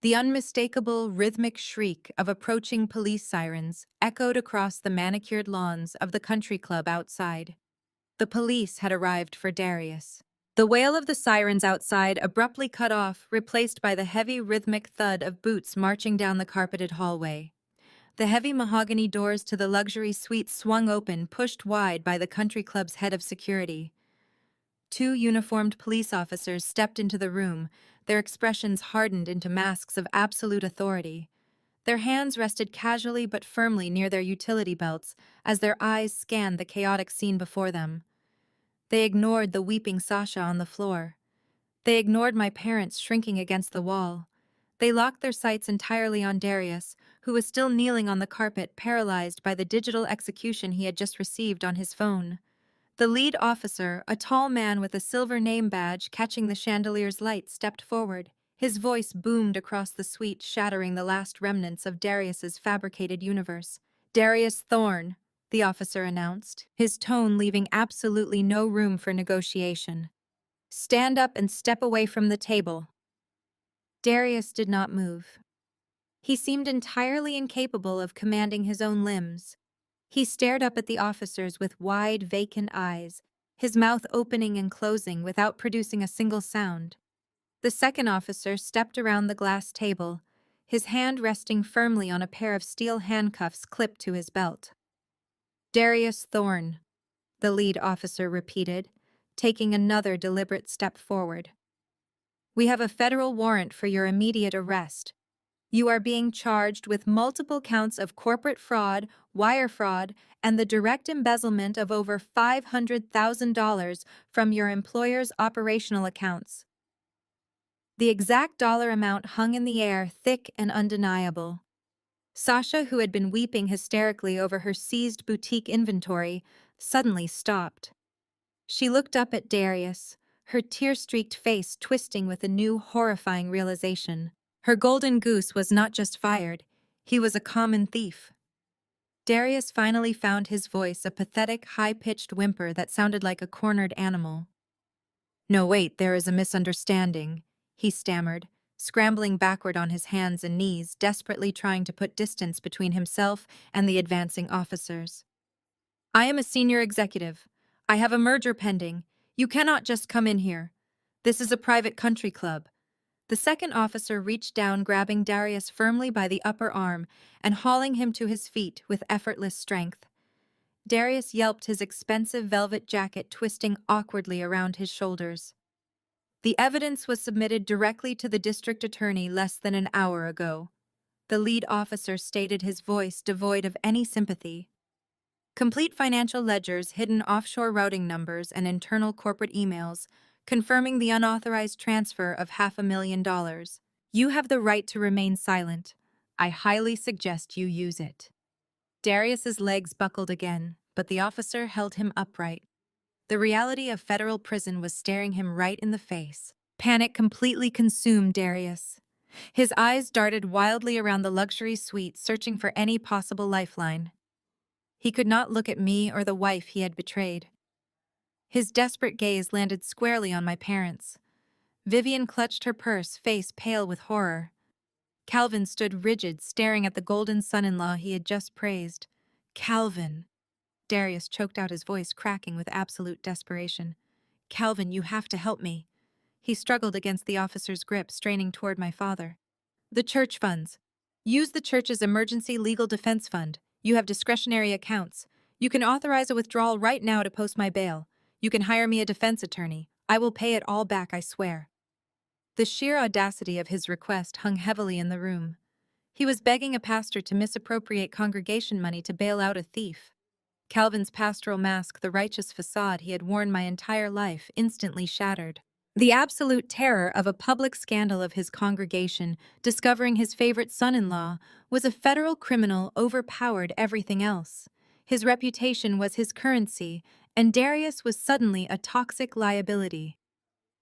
The unmistakable, rhythmic shriek of approaching police sirens echoed across the manicured lawns of the country club outside. The police had arrived for Darius. The wail of the sirens outside abruptly cut off, replaced by the heavy, rhythmic thud of boots marching down the carpeted hallway. The heavy mahogany doors to the luxury suite swung open, pushed wide by the country club's head of security. Two uniformed police officers stepped into the room, their expressions hardened into masks of absolute authority. Their hands rested casually but firmly near their utility belts as their eyes scanned the chaotic scene before them. They ignored the weeping Sasha on the floor. They ignored my parents shrinking against the wall. They locked their sights entirely on Darius, who was still kneeling on the carpet, paralyzed by the digital execution he had just received on his phone. The lead officer, a tall man with a silver name badge catching the chandelier's light, stepped forward. His voice boomed across the suite, shattering the last remnants of Darius's fabricated universe. "Darius Thorne," the officer announced, his tone leaving absolutely no room for negotiation. "Stand up and step away from the table." Darius did not move. He seemed entirely incapable of commanding his own limbs. He stared up at the officers with wide, vacant eyes, his mouth opening and closing without producing a single sound. The second officer stepped around the glass table, his hand resting firmly on a pair of steel handcuffs clipped to his belt. "Darius Thorne," the lead officer repeated, taking another deliberate step forward. "We have a federal warrant for your immediate arrest. You are being charged with multiple counts of corporate fraud, wire fraud, and the direct embezzlement of over $500,000 from your employer's operational accounts." The exact dollar amount hung in the air, thick and undeniable. Sasha, who had been weeping hysterically over her seized boutique inventory, suddenly stopped. She looked up at Darius, her tear-streaked face twisting with a new, horrifying realization. Her golden goose was not just fired, he was a common thief. Darius finally found his voice, a pathetic, high-pitched whimper that sounded like a cornered animal. "No, wait, there is a misunderstanding," he stammered, scrambling backward on his hands and knees, desperately trying to put distance between himself and the advancing officers. "I am a senior executive. I have a merger pending. You cannot just come in here. This is a private country club." The second officer reached down, grabbing Darius firmly by the upper arm and hauling him to his feet with effortless strength. Darius yelped, his expensive velvet jacket twisting awkwardly around his shoulders. "The evidence was submitted directly to the district attorney less than an hour ago," the lead officer stated, his voice devoid of any sympathy. "Complete financial ledgers, hidden offshore routing numbers, and internal corporate emails confirming the unauthorized transfer of $500,000. You have the right to remain silent. I highly suggest you use it." Darius's legs buckled again, but the officer held him upright. The reality of federal prison was staring him right in the face. Panic completely consumed Darius. His eyes darted wildly around the luxury suite, searching for any possible lifeline. He could not look at me or the wife he had betrayed. His desperate gaze landed squarely on my parents. Vivian clutched her purse, face pale with horror. Calvin stood rigid, staring at the golden son-in-law he had just praised. Calvin! Darius choked out, his voice cracking with absolute desperation. Calvin, you have to help me. He struggled against the officer's grip, straining toward my father. The church funds. Use the church's emergency legal defense fund. You have discretionary accounts. You can authorize a withdrawal right now to post my bail. You can hire me a defense attorney. I will pay it all back, I swear. The sheer audacity of his request hung heavily in the room. He was begging a pastor to misappropriate congregation money to bail out a thief. Calvin's pastoral mask, the righteous facade he had worn my entire life, instantly shattered. The absolute terror of a public scandal of his congregation discovering his favorite son-in-law was a federal criminal overpowered everything else. His reputation was his currency, and Darius was suddenly a toxic liability.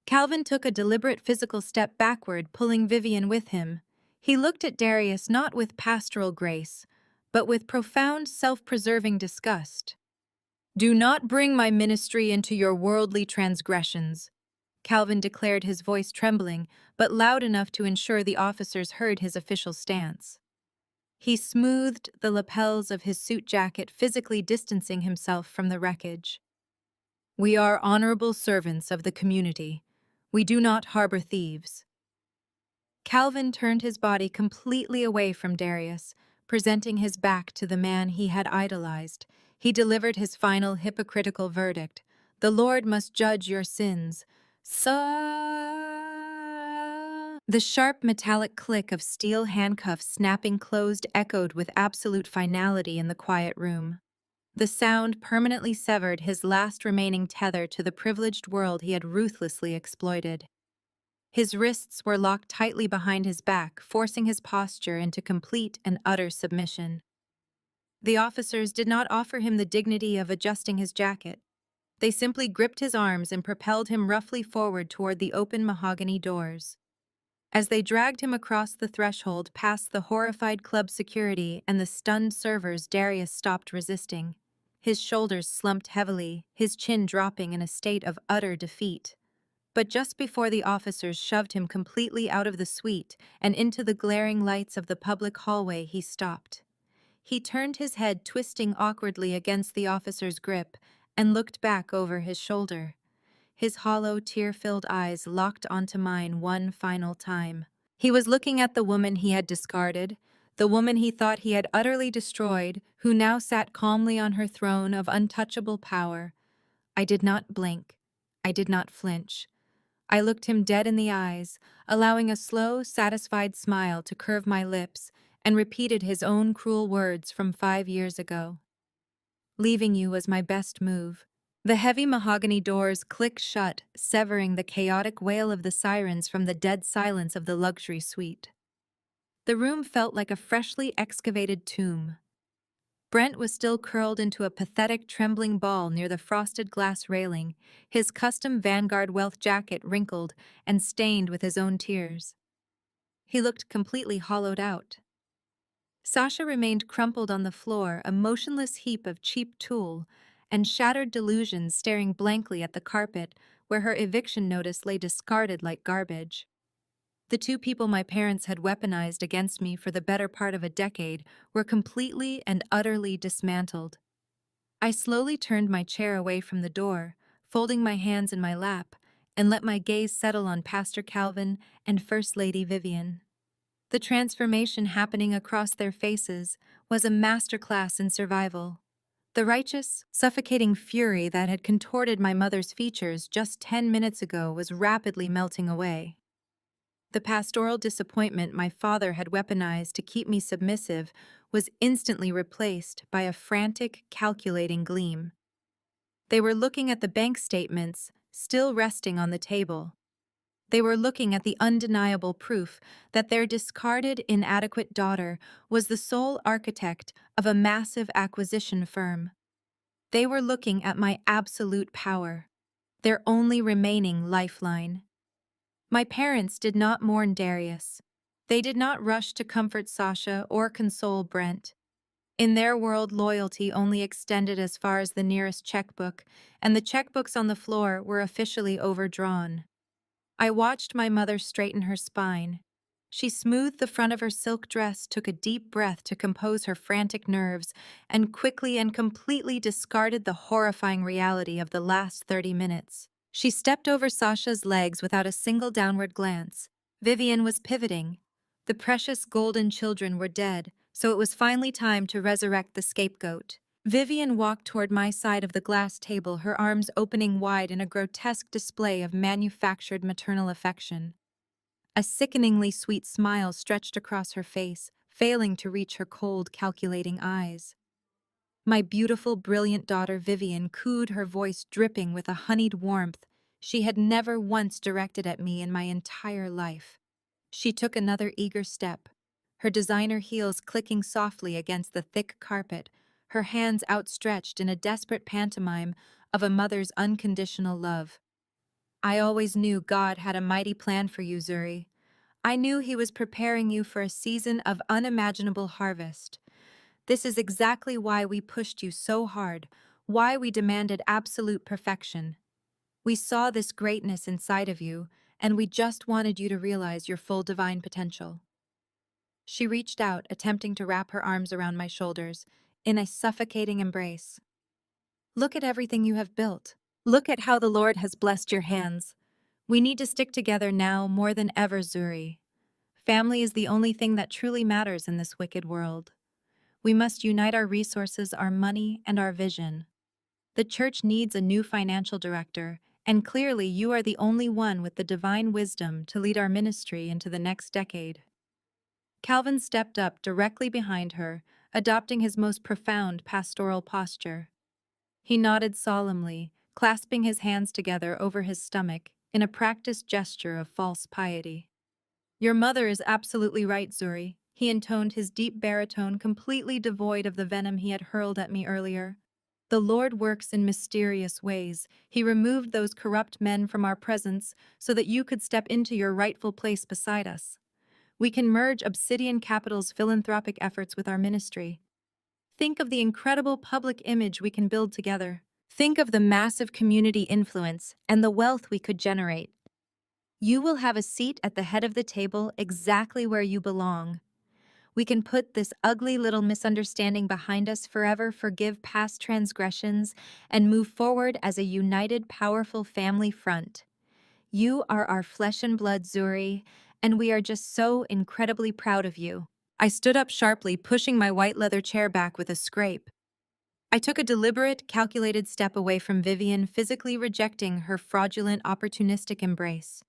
Calvin took a deliberate physical step backward, pulling Vivian with him. He looked at Darius not with pastoral grace, but with profound self-preserving disgust. Do not bring my ministry into your worldly transgressions, Calvin declared, his voice trembling, but loud enough to ensure the officers heard his official stance. He smoothed the lapels of his suit jacket, physically distancing himself from the wreckage. We are honorable servants of the community. We do not harbor thieves. Calvin turned his body completely away from Darius, presenting his back to the man he had idolized. He delivered his final hypocritical verdict. The Lord must judge your sins. The sharp metallic click of steel handcuffs snapping closed echoed with absolute finality in the quiet room. The sound permanently severed his last remaining tether to the privileged world he had ruthlessly exploited. His wrists were locked tightly behind his back, forcing his posture into complete and utter submission. The officers did not offer him the dignity of adjusting his jacket. They simply gripped his arms and propelled him roughly forward toward the open mahogany doors. As they dragged him across the threshold past the horrified club security and the stunned servers, Darius stopped resisting. His shoulders slumped heavily, his chin dropping in a state of utter defeat. But just before the officers shoved him completely out of the suite and into the glaring lights of the public hallway, he stopped. He turned his head, twisting awkwardly against the officer's grip, and looked back over his shoulder. His hollow, tear-filled eyes locked onto mine one final time. He was looking at the woman he had discarded, the woman he thought he had utterly destroyed, who now sat calmly on her throne of untouchable power. I did not blink. I did not flinch. I looked him dead in the eyes, allowing a slow, satisfied smile to curve my lips, and repeated his own cruel words from 5 years ago. Leaving you was my best move. The heavy mahogany doors clicked shut, severing the chaotic wail of the sirens from the dead silence of the luxury suite. The room felt like a freshly excavated tomb. Brent was still curled into a pathetic, trembling ball near the frosted glass railing, his custom Vanguard wealth jacket wrinkled and stained with his own tears. He looked completely hollowed out. Sasha remained crumpled on the floor, a motionless heap of cheap tulle and shattered delusions, staring blankly at the carpet where her eviction notice lay discarded like garbage. The two people my parents had weaponized against me for the better part of a decade were completely and utterly dismantled. I slowly turned my chair away from the door, folding my hands in my lap, and let my gaze settle on Pastor Calvin and First Lady Vivian. The transformation happening across their faces was a masterclass in survival. The righteous, suffocating fury that had contorted my mother's features just 10 minutes ago was rapidly melting away. The pastoral disappointment my father had weaponized to keep me submissive was instantly replaced by a frantic, calculating gleam. They were looking at the bank statements still resting on the table. They were looking at the undeniable proof that their discarded, inadequate daughter was the sole architect of a massive acquisition firm. They were looking at my absolute power, their only remaining lifeline. My parents did not mourn Darius. They did not rush to comfort Sasha or console Brent. In their world, loyalty only extended as far as the nearest checkbook, and the checkbooks on the floor were officially overdrawn. I watched my mother straighten her spine. She smoothed the front of her silk dress, took a deep breath to compose her frantic nerves, and quickly and completely discarded the horrifying reality of the last 30 minutes. She stepped over Sasha's legs without a single downward glance. Vivian was pivoting. The precious golden children were dead, so it was finally time to resurrect the scapegoat. Vivian walked toward my side of the glass table, her arms opening wide in a grotesque display of manufactured maternal affection. A sickeningly sweet smile stretched across her face, failing to reach her cold, calculating eyes. My beautiful, brilliant daughter Vivian cooed, her voice dripping with a honeyed warmth she had never once directed at me in my entire life. She took another eager step, her designer heels clicking softly against the thick carpet, her hands outstretched in a desperate pantomime of a mother's unconditional love. I always knew God had a mighty plan for you, Zuri. I knew He was preparing you for a season of unimaginable harvest. This is exactly why we pushed you so hard, why we demanded absolute perfection. We saw this greatness inside of you, and we just wanted you to realize your full divine potential. She reached out, attempting to wrap her arms around my shoulders, in a suffocating embrace. Look at everything you have built. Look at how the Lord has blessed your hands. We need to stick together now more than ever, Zuri. Family is the only thing that truly matters in this wicked world. We must unite our resources, our money, and our vision. The church needs a new financial director, and clearly you are the only one with the divine wisdom to lead our ministry into the next decade. Calvin stepped up directly behind her, adopting his most profound pastoral posture. He nodded solemnly, clasping his hands together over his stomach in a practiced gesture of false piety. Your mother is absolutely right, Zuri. He intoned, his deep baritone completely devoid of the venom he had hurled at me earlier. The Lord works in mysterious ways. He removed those corrupt men from our presence so that you could step into your rightful place beside us. We can merge Obsidian Capital's philanthropic efforts with our ministry. Think of the incredible public image we can build together. Think of the massive community influence and the wealth we could generate. You will have a seat at the head of the table exactly where you belong. We can put this ugly little misunderstanding behind us forever, forgive past transgressions, and move forward as a united, powerful family front. You are our flesh and blood, Zuri, and we are just so incredibly proud of you. I stood up sharply, pushing my white leather chair back with a scrape. I took a deliberate, calculated step away from Vivian, physically rejecting her fraudulent, opportunistic embrace.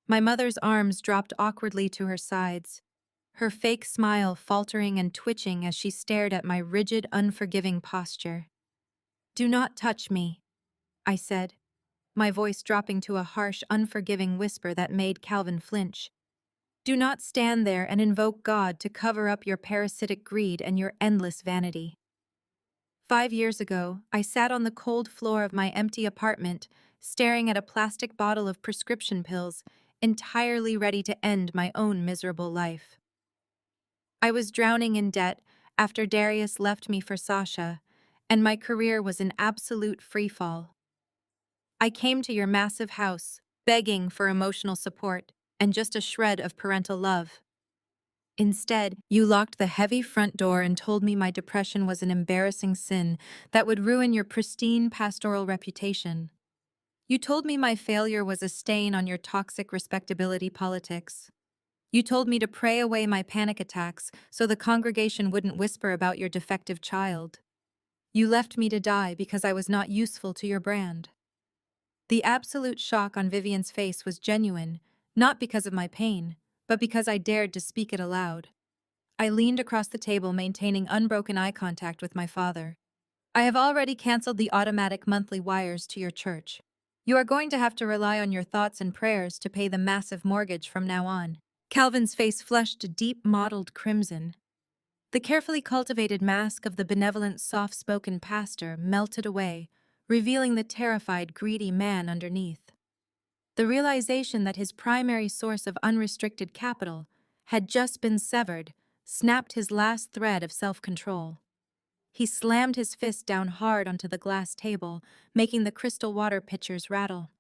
My mother's arms dropped awkwardly to her sides, her fake smile faltering and twitching as she stared at my rigid, unforgiving posture. "Do not touch me," I said, my voice dropping to a harsh, unforgiving whisper that made Calvin flinch. "Do not stand there and invoke God to cover up your parasitic greed and your endless vanity." 5 years ago, I sat on the cold floor of my empty apartment, staring at a plastic bottle of prescription pills, entirely ready to end my own miserable life. I was drowning in debt after Darius left me for Sasha, and my career was in absolute freefall. I came to your massive house, begging for emotional support and just a shred of parental love. Instead, you locked the heavy front door and told me my depression was an embarrassing sin that would ruin your pristine pastoral reputation. You told me my failure was a stain on your toxic respectability politics. You told me to pray away my panic attacks so the congregation wouldn't whisper about your defective child. You left me to die because I was not useful to your brand. The absolute shock on Vivian's face was genuine, not because of my pain, but because I dared to speak it aloud. I leaned across the table, maintaining unbroken eye contact with my father. "I have already canceled the automatic monthly wires to your church. You are going to have to rely on your thoughts and prayers to pay the massive mortgage from now on." Calvin's face flushed a deep mottled crimson. The carefully cultivated mask of the benevolent, soft-spoken pastor melted away, revealing the terrified, greedy man underneath. The realization that his primary source of unrestricted capital had just been severed snapped his last thread of self-control. He slammed his fist down hard onto the glass table, making the crystal water pitchers rattle.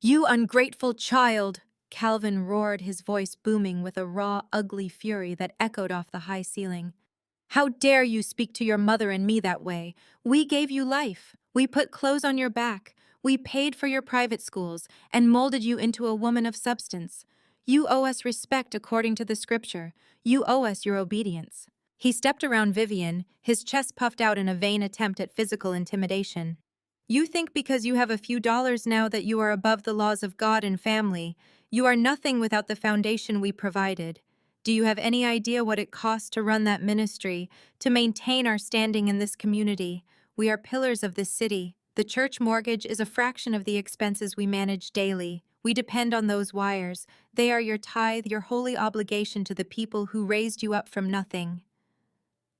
"You ungrateful child!" Calvin roared, his voice booming with a raw, ugly fury that echoed off the high ceiling. "How dare you speak to your mother and me that way? We gave you life. We put clothes on your back. We paid for your private schools and molded you into a woman of substance. You owe us respect according to the scripture. You owe us your obedience." He stepped around Vivian, his chest puffed out in a vain attempt at physical intimidation. "You think because you have a few dollars now that you are above the laws of God and family. You are nothing without the foundation we provided. Do you have any idea what it costs to run that ministry, to maintain our standing in this community? We are pillars of this city. The church mortgage is a fraction of the expenses we manage daily. We depend on those wires. They are your tithe, your holy obligation to the people who raised you up from nothing."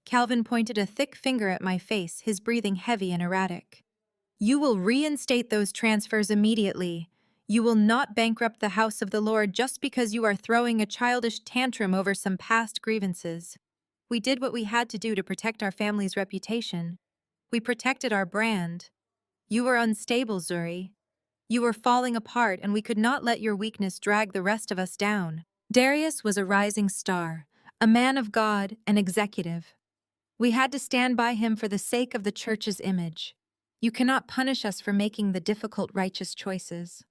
Calvin pointed a thick finger at my face, his breathing heavy and erratic. "You will reinstate those transfers immediately. You will not bankrupt the house of the Lord just because you are throwing a childish tantrum over some past grievances. We did what we had to do to protect our family's reputation. We protected our brand. You were unstable, Zuri. You were falling apart, and we could not let your weakness drag the rest of us down." Darius was a rising star, a man of God, an executive. We had to stand by him for the sake of the church's image. You cannot punish us for making the difficult righteous choices.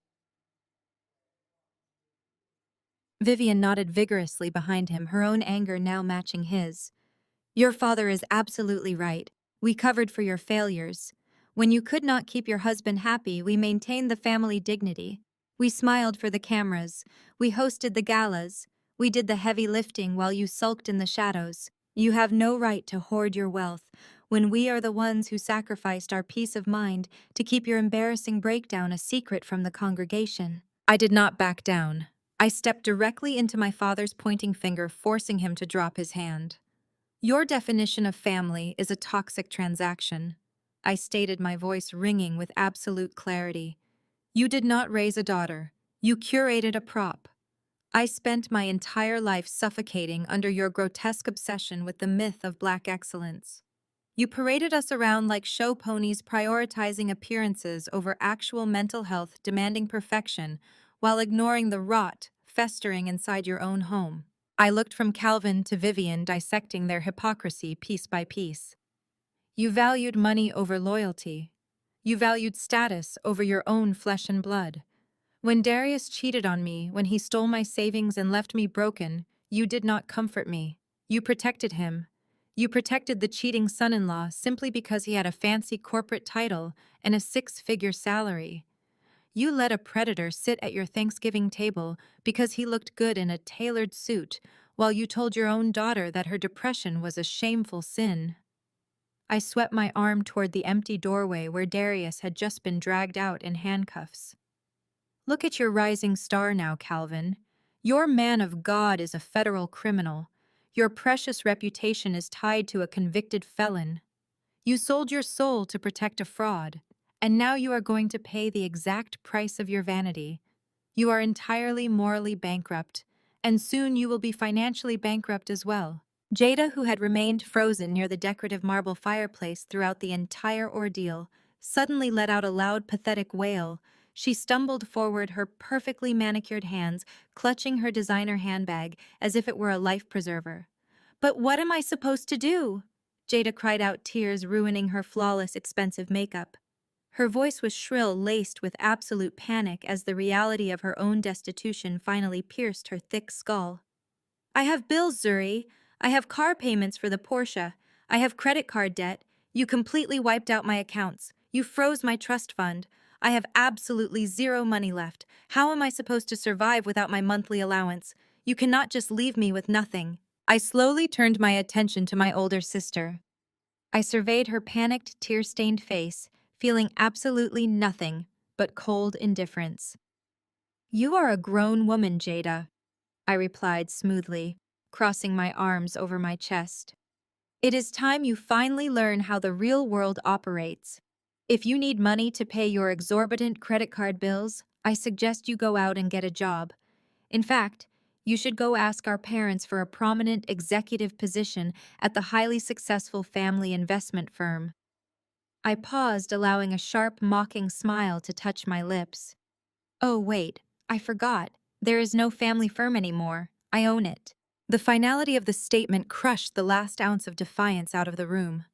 Vivian nodded vigorously behind him, her own anger now matching his. "Your father is absolutely right. We covered for your failures. When you could not keep your husband happy, we maintained the family dignity. We smiled for the cameras. We hosted the galas. We did the heavy lifting while you sulked in the shadows. You have no right to hoard your wealth when we are the ones who sacrificed our peace of mind to keep your embarrassing breakdown a secret from the congregation." I did not back down. I stepped directly into my father's pointing finger, forcing him to drop his hand. "Your definition of family is a toxic transaction," I stated, my voice ringing with absolute clarity. "You did not raise a daughter. You curated a prop. I spent my entire life suffocating under your grotesque obsession with the myth of Black excellence. You paraded us around like show ponies, prioritizing appearances over actual mental health, demanding perfection, while ignoring the rot festering inside your own home." I looked from Calvin to Vivian, dissecting their hypocrisy piece by piece. "You valued money over loyalty. You valued status over your own flesh and blood. When Darius cheated on me, when he stole my savings and left me broken, you did not comfort me. You protected him. You protected the cheating son-in-law simply because he had a fancy corporate title and a six-figure salary. You let a predator sit at your Thanksgiving table because he looked good in a tailored suit, while you told your own daughter that her depression was a shameful sin." I swept my arm toward the empty doorway where Darius had just been dragged out in handcuffs. "Look at your rising star now, Calvin. Your man of God is a federal criminal. Your precious reputation is tied to a convicted felon. You sold your soul to protect a fraud, and now you are going to pay the exact price of your vanity. You are entirely morally bankrupt, and soon you will be financially bankrupt as well." Jada, who had remained frozen near the decorative marble fireplace throughout the entire ordeal, suddenly let out a loud, pathetic wail. She stumbled forward, her perfectly manicured hands clutching her designer handbag as if it were a life preserver. "But what am I supposed to do?" Jada cried out, tears ruining her flawless, expensive makeup. Her voice was shrill, laced with absolute panic as the reality of her own destitution finally pierced her thick skull. "I have bills, Zuri. I have car payments for the Porsche. I have credit card debt. You completely wiped out my accounts. You froze my trust fund. I have absolutely zero money left. How am I supposed to survive without my monthly allowance? You cannot just leave me with nothing." I slowly turned my attention to my older sister. I surveyed her panicked, tear-stained face, feeling absolutely nothing but cold indifference. "You are a grown woman, Jada," I replied smoothly, crossing my arms over my chest. "It is time you finally learn how the real world operates. If you need money to pay your exorbitant credit card bills, I suggest you go out and get a job. In fact, You should go ask our parents for a prominent executive position at the highly successful family investment firm. I paused, allowing a sharp, mocking smile to touch my lips. Oh, wait, I forgot. There is no family firm anymore. I own it. The finality of the statement crushed the last ounce of defiance out of the room.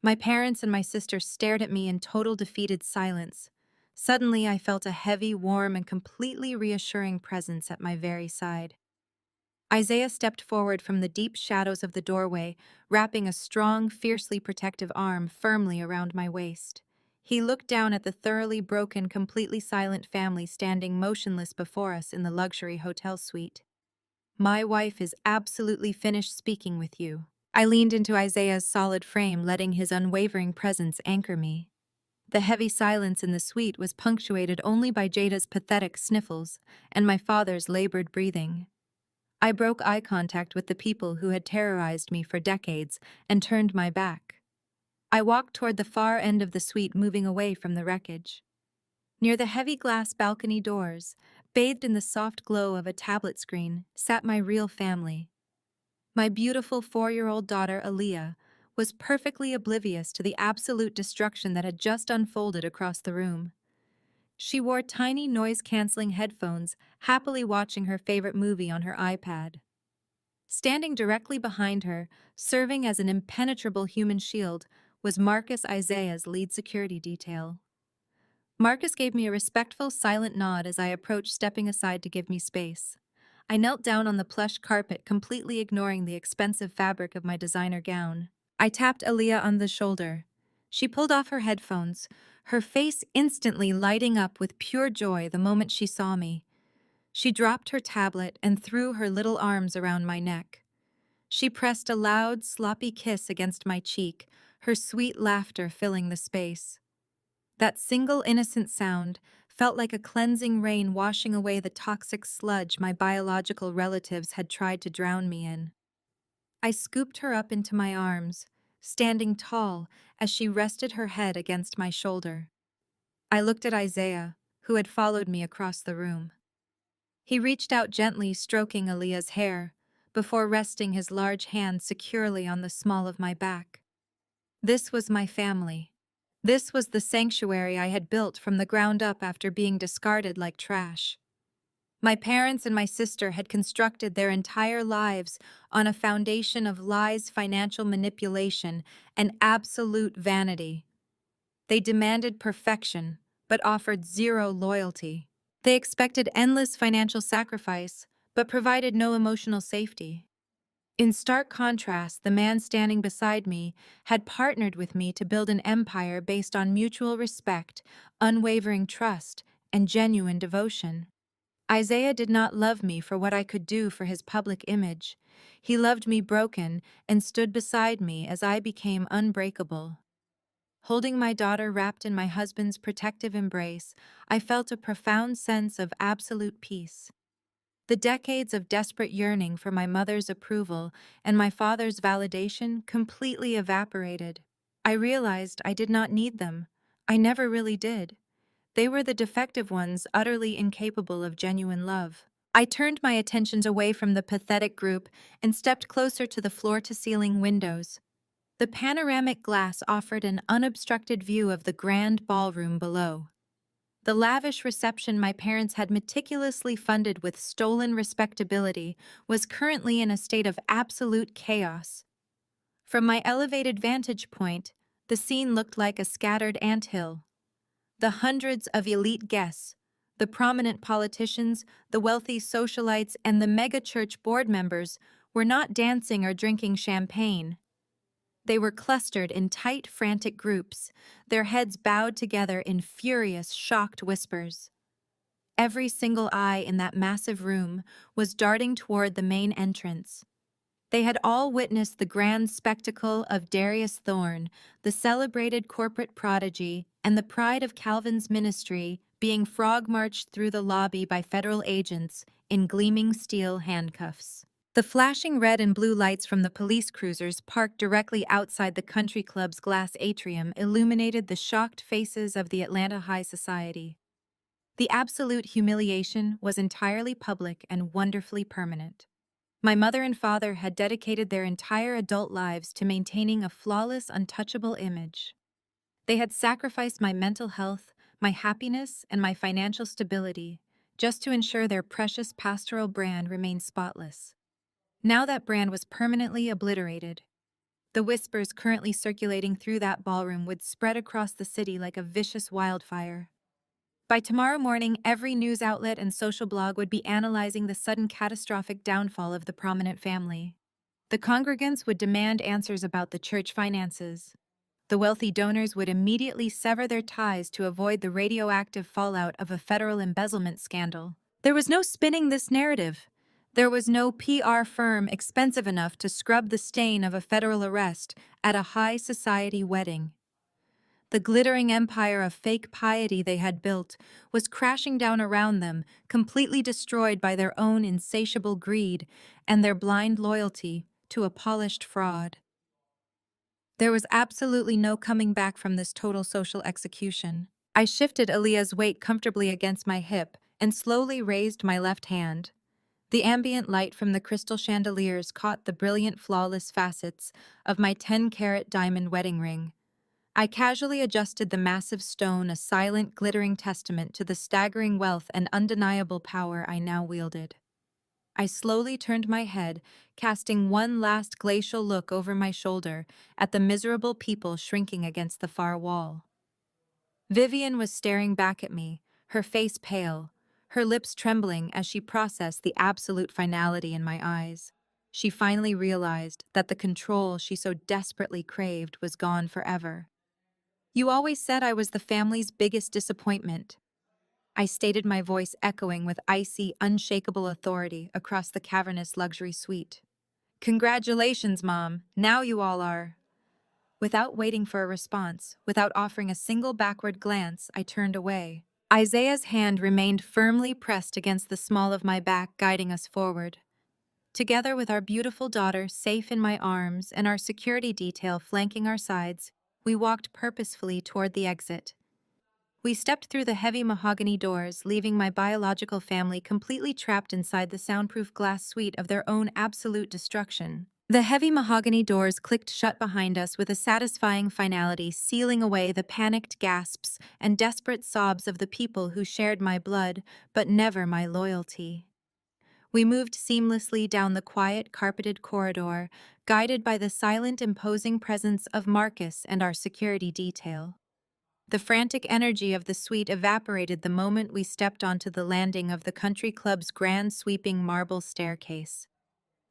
My parents and my sister stared at me in total defeated silence. Suddenly, I felt a heavy, warm, and completely reassuring presence at my very side. Isaiah stepped forward from the deep shadows of the doorway, wrapping a strong, fiercely protective arm firmly around my waist. He looked down at the thoroughly broken, completely silent family standing motionless before us in the luxury hotel suite. My wife is absolutely finished speaking with you. I leaned into Isaiah's solid frame, letting his unwavering presence anchor me. The heavy silence in the suite was punctuated only by Jada's pathetic sniffles and my father's labored breathing. I broke eye contact with the people who had terrorized me for decades and turned my back. I walked toward the far end of the suite, moving away from the wreckage. Near the heavy glass balcony doors, bathed in the soft glow of a tablet screen, sat my real family. My beautiful 4-year-old daughter, Aaliyah, was perfectly oblivious to the absolute destruction that had just unfolded across the room. She wore tiny noise-canceling headphones, happily watching her favorite movie on her iPad. Standing directly behind her, serving as an impenetrable human shield, was Marcus, Isaiah's lead security detail. Marcus gave me a respectful, silent nod as I approached, stepping aside to give me space. I knelt down on the plush carpet, completely ignoring the expensive fabric of my designer gown. I tapped Aaliyah on the shoulder. She pulled off her headphones, her face instantly lighting up with pure joy the moment she saw me. She dropped her tablet and threw her little arms around my neck. She pressed a loud, sloppy kiss against my cheek, her sweet laughter filling the space. That single innocent sound felt like a cleansing rain washing away the toxic sludge my biological relatives had tried to drown me in. I scooped her up into my arms, standing tall as she rested her head against my shoulder. I looked at Isaiah, who had followed me across the room. He reached out gently, stroking Aaliyah's hair, before resting his large hand securely on the small of my back. This was my family. This was the sanctuary I had built from the ground up after being discarded like trash. My parents and my sister had constructed their entire lives on a foundation of lies, financial manipulation, and absolute vanity. They demanded perfection, but offered zero loyalty. They expected endless financial sacrifice, but provided no emotional safety. In stark contrast, the man standing beside me had partnered with me to build an empire based on mutual respect, unwavering trust, and genuine devotion. Isaiah did not love me for what I could do for his public image. He loved me broken and stood beside me as I became unbreakable. Holding my daughter wrapped in my husband's protective embrace, I felt a profound sense of absolute peace. The decades of desperate yearning for my mother's approval and my father's validation completely evaporated. I realized I did not need them. I never really did. They were the defective ones, utterly incapable of genuine love. I turned my attentions away from the pathetic group and stepped closer to the floor-to-ceiling windows. The panoramic glass offered an unobstructed view of the grand ballroom below. The lavish reception my parents had meticulously funded with stolen respectability was currently in a state of absolute chaos. From my elevated vantage point, the scene looked like a scattered anthill. The hundreds of elite guests, the prominent politicians, the wealthy socialites, and the mega-church board members were not dancing or drinking champagne. They were clustered in tight, frantic groups, their heads bowed together in furious, shocked whispers. Every single eye in that massive room was darting toward the main entrance. They had all witnessed the grand spectacle of Darius Thorne, the celebrated corporate prodigy and the pride of Calvin's ministry, being frog-marched through the lobby by federal agents in gleaming steel handcuffs. The flashing red and blue lights from the police cruisers parked directly outside the country club's glass atrium illuminated the shocked faces of the Atlanta high society. The absolute humiliation was entirely public and wonderfully permanent. My mother and father had dedicated their entire adult lives to maintaining a flawless, untouchable image. They had sacrificed my mental health, my happiness, and my financial stability just to ensure their precious pastoral brand remained spotless. Now that brand was permanently obliterated. The whispers currently circulating through that ballroom would spread across the city like a vicious wildfire. By tomorrow morning, every news outlet and social blog would be analyzing the sudden catastrophic downfall of the prominent family. The congregants would demand answers about the church finances. The wealthy donors would immediately sever their ties to avoid the radioactive fallout of a federal embezzlement scandal. There was no spinning this narrative. There was no PR firm expensive enough to scrub the stain of a federal arrest at a high society wedding. The glittering empire of fake piety they had built was crashing down around them, completely destroyed by their own insatiable greed and their blind loyalty to a polished fraud. There was absolutely no coming back from this total social execution. I shifted Aaliyah's weight comfortably against my hip and slowly raised my left hand. The ambient light from the crystal chandeliers caught the brilliant, flawless facets of my 10-carat diamond wedding ring. I casually adjusted the massive stone, a silent, glittering testament to the staggering wealth and undeniable power I now wielded. I slowly turned my head, casting one last glacial look over my shoulder at the miserable people shrinking against the far wall. Vivian was staring back at me, her face pale, her lips trembling as she processed the absolute finality in my eyes. She finally realized that the control she so desperately craved was gone forever. "You always said I was the family's biggest disappointment," I stated, my voice echoing with icy, unshakable authority across the cavernous luxury suite. "Congratulations, Mom. Now you all are." Without waiting for a response, without offering a single backward glance, I turned away. Isaiah's hand remained firmly pressed against the small of my back, guiding us forward. Together with our beautiful daughter safe in my arms and our security detail flanking our sides, we walked purposefully toward the exit. We stepped through the heavy mahogany doors, leaving my biological family completely trapped inside the soundproof glass suite of their own absolute destruction. The heavy mahogany doors clicked shut behind us with a satisfying finality, sealing away the panicked gasps and desperate sobs of the people who shared my blood, but never my loyalty. We moved seamlessly down the quiet, carpeted corridor, guided by the silent, imposing presence of Marcus and our security detail. The frantic energy of the suite evaporated the moment we stepped onto the landing of the country club's grand sweeping marble staircase.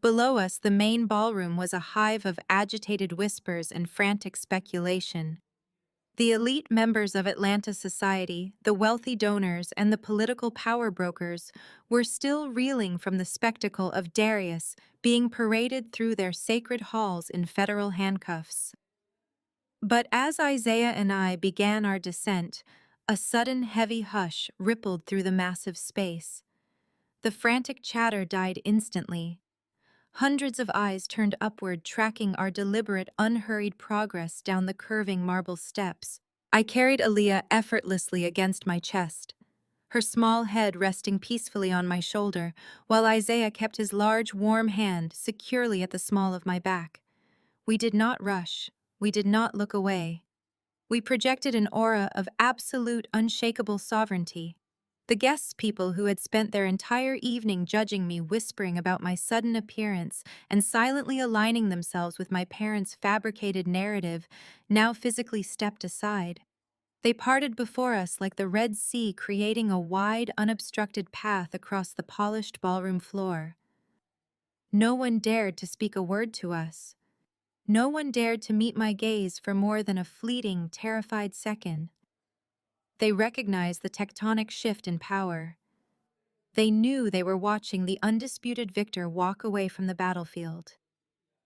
Below us, the main ballroom was a hive of agitated whispers and frantic speculation. The elite members of Atlanta society, the wealthy donors, and the political power brokers were still reeling from the spectacle of Darius being paraded through their sacred halls in federal handcuffs. But as Isaiah and I began our descent, a sudden heavy hush rippled through the massive space. The frantic chatter died instantly. Hundreds of eyes turned upward, tracking our deliberate, unhurried progress down the curving marble steps. I carried Aaliyah effortlessly against my chest, her small head resting peacefully on my shoulder, while Isaiah kept his large, warm hand securely at the small of my back. We did not rush. We did not look away. We projected an aura of absolute, unshakable sovereignty. The guests, people who had spent their entire evening judging me, whispering about my sudden appearance and silently aligning themselves with my parents' fabricated narrative, now physically stepped aside. They parted before us like the Red Sea, creating a wide, unobstructed path across the polished ballroom floor. No one dared to speak a word to us. No one dared to meet my gaze for more than a fleeting, terrified second. They recognized the tectonic shift in power. They knew they were watching the undisputed victor walk away from the battlefield.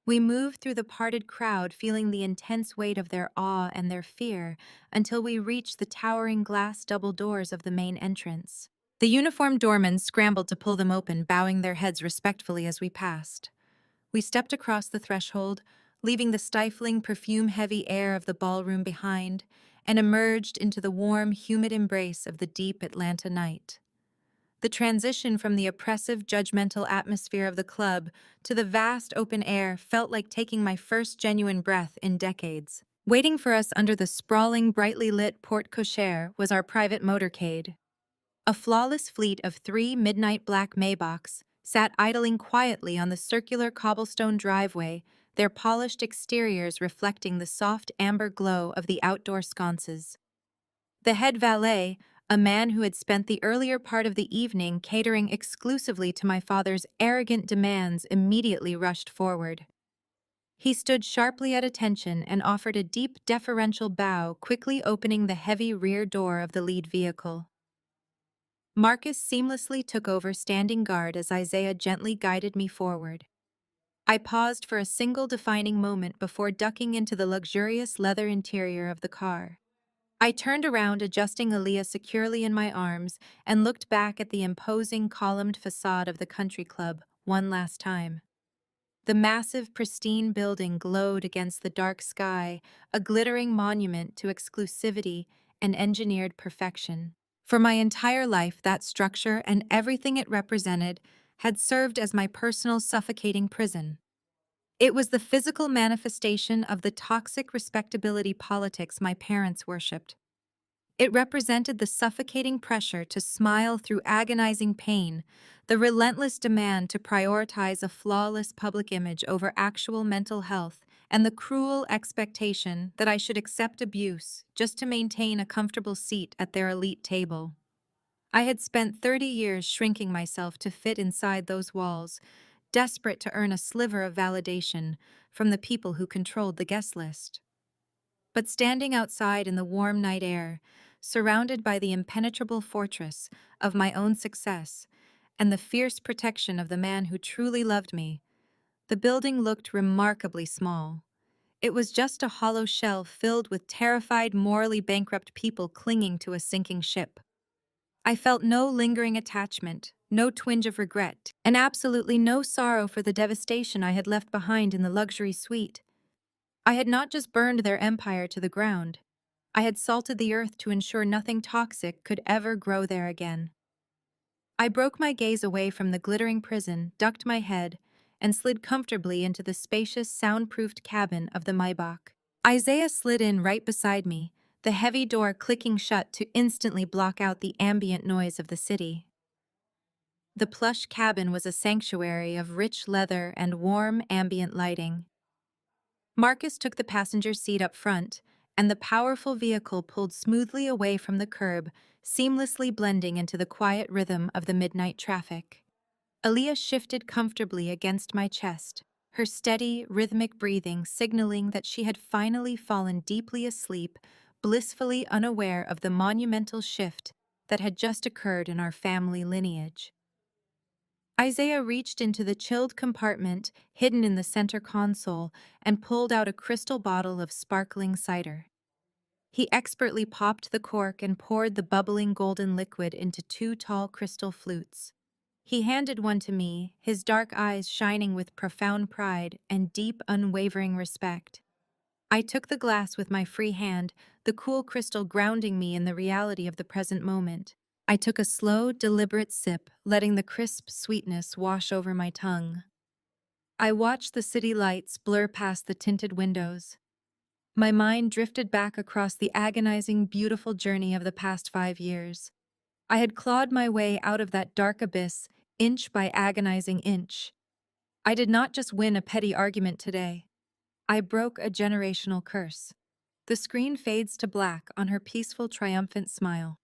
We moved through the parted crowd, feeling the intense weight of their awe and their fear, until we reached the towering glass double doors of the main entrance. The uniformed doormen scrambled to pull them open, bowing their heads respectfully as we passed. We stepped across the threshold, leaving the stifling, perfume-heavy air of the ballroom behind, and emerged into the warm, humid embrace of the deep Atlanta night. The transition from the oppressive, judgmental atmosphere of the club to the vast open air felt like taking my first genuine breath in decades. Waiting for us under the sprawling, brightly lit porte cochere was our private motorcade. A flawless fleet of 3 midnight black Maybachs sat idling quietly on the circular cobblestone driveway, their polished exteriors reflecting the soft amber glow of the outdoor sconces. The head valet, a man who had spent the earlier part of the evening catering exclusively to my father's arrogant demands, immediately rushed forward. He stood sharply at attention and offered a deep, deferential bow, quickly opening the heavy rear door of the lead vehicle. Marcus seamlessly took over standing guard as Isaiah gently guided me forward. I paused for a single defining moment before ducking into the luxurious leather interior of the car. I turned around, adjusting Aaliyah securely in my arms, and looked back at the imposing columned facade of the country club one last time. The massive, pristine building glowed against the dark sky, a glittering monument to exclusivity and engineered perfection. For my entire life, that structure and everything it represented had served as my personal suffocating prison. It was the physical manifestation of the toxic respectability politics my parents worshipped. It represented the suffocating pressure to smile through agonizing pain, the relentless demand to prioritize a flawless public image over actual mental health, and the cruel expectation that I should accept abuse just to maintain a comfortable seat at their elite table. I had spent 30 years shrinking myself to fit inside those walls, desperate to earn a sliver of validation from the people who controlled the guest list. But standing outside in the warm night air, surrounded by the impenetrable fortress of my own success and the fierce protection of the man who truly loved me, the building looked remarkably small. It was just a hollow shell filled with terrified, morally bankrupt people clinging to a sinking ship. I felt no lingering attachment, no twinge of regret, and absolutely no sorrow for the devastation I had left behind in the luxury suite. I had not just burned their empire to the ground. I had salted the earth to ensure nothing toxic could ever grow there again. I broke my gaze away from the glittering prison, ducked my head, and slid comfortably into the spacious, soundproofed cabin of the Maybach. Isaiah slid in right beside me, the heavy door clicking shut to instantly block out the ambient noise of the city. The plush cabin was a sanctuary of rich leather and warm, ambient lighting. Marcus took the passenger seat up front, and the powerful vehicle pulled smoothly away from the curb, seamlessly blending into the quiet rhythm of the midnight traffic. Aaliyah shifted comfortably against my chest, her steady, rhythmic breathing signaling that she had finally fallen deeply asleep, blissfully unaware of the monumental shift that had just occurred in our family lineage. Isaiah reached into the chilled compartment hidden in the center console and pulled out a crystal bottle of sparkling cider. He expertly popped the cork and poured the bubbling golden liquid into 2 tall crystal flutes. He handed one to me, his dark eyes shining with profound pride and deep, unwavering respect. I took the glass with my free hand, the cool crystal grounding me in the reality of the present moment. I took a slow, deliberate sip, letting the crisp sweetness wash over my tongue. I watched the city lights blur past the tinted windows. My mind drifted back across the agonizing, beautiful journey of the past 5 years. I had clawed my way out of that dark abyss, inch by agonizing inch. I did not just win a petty argument today. I broke a generational curse. The screen fades to black on her peaceful, triumphant smile.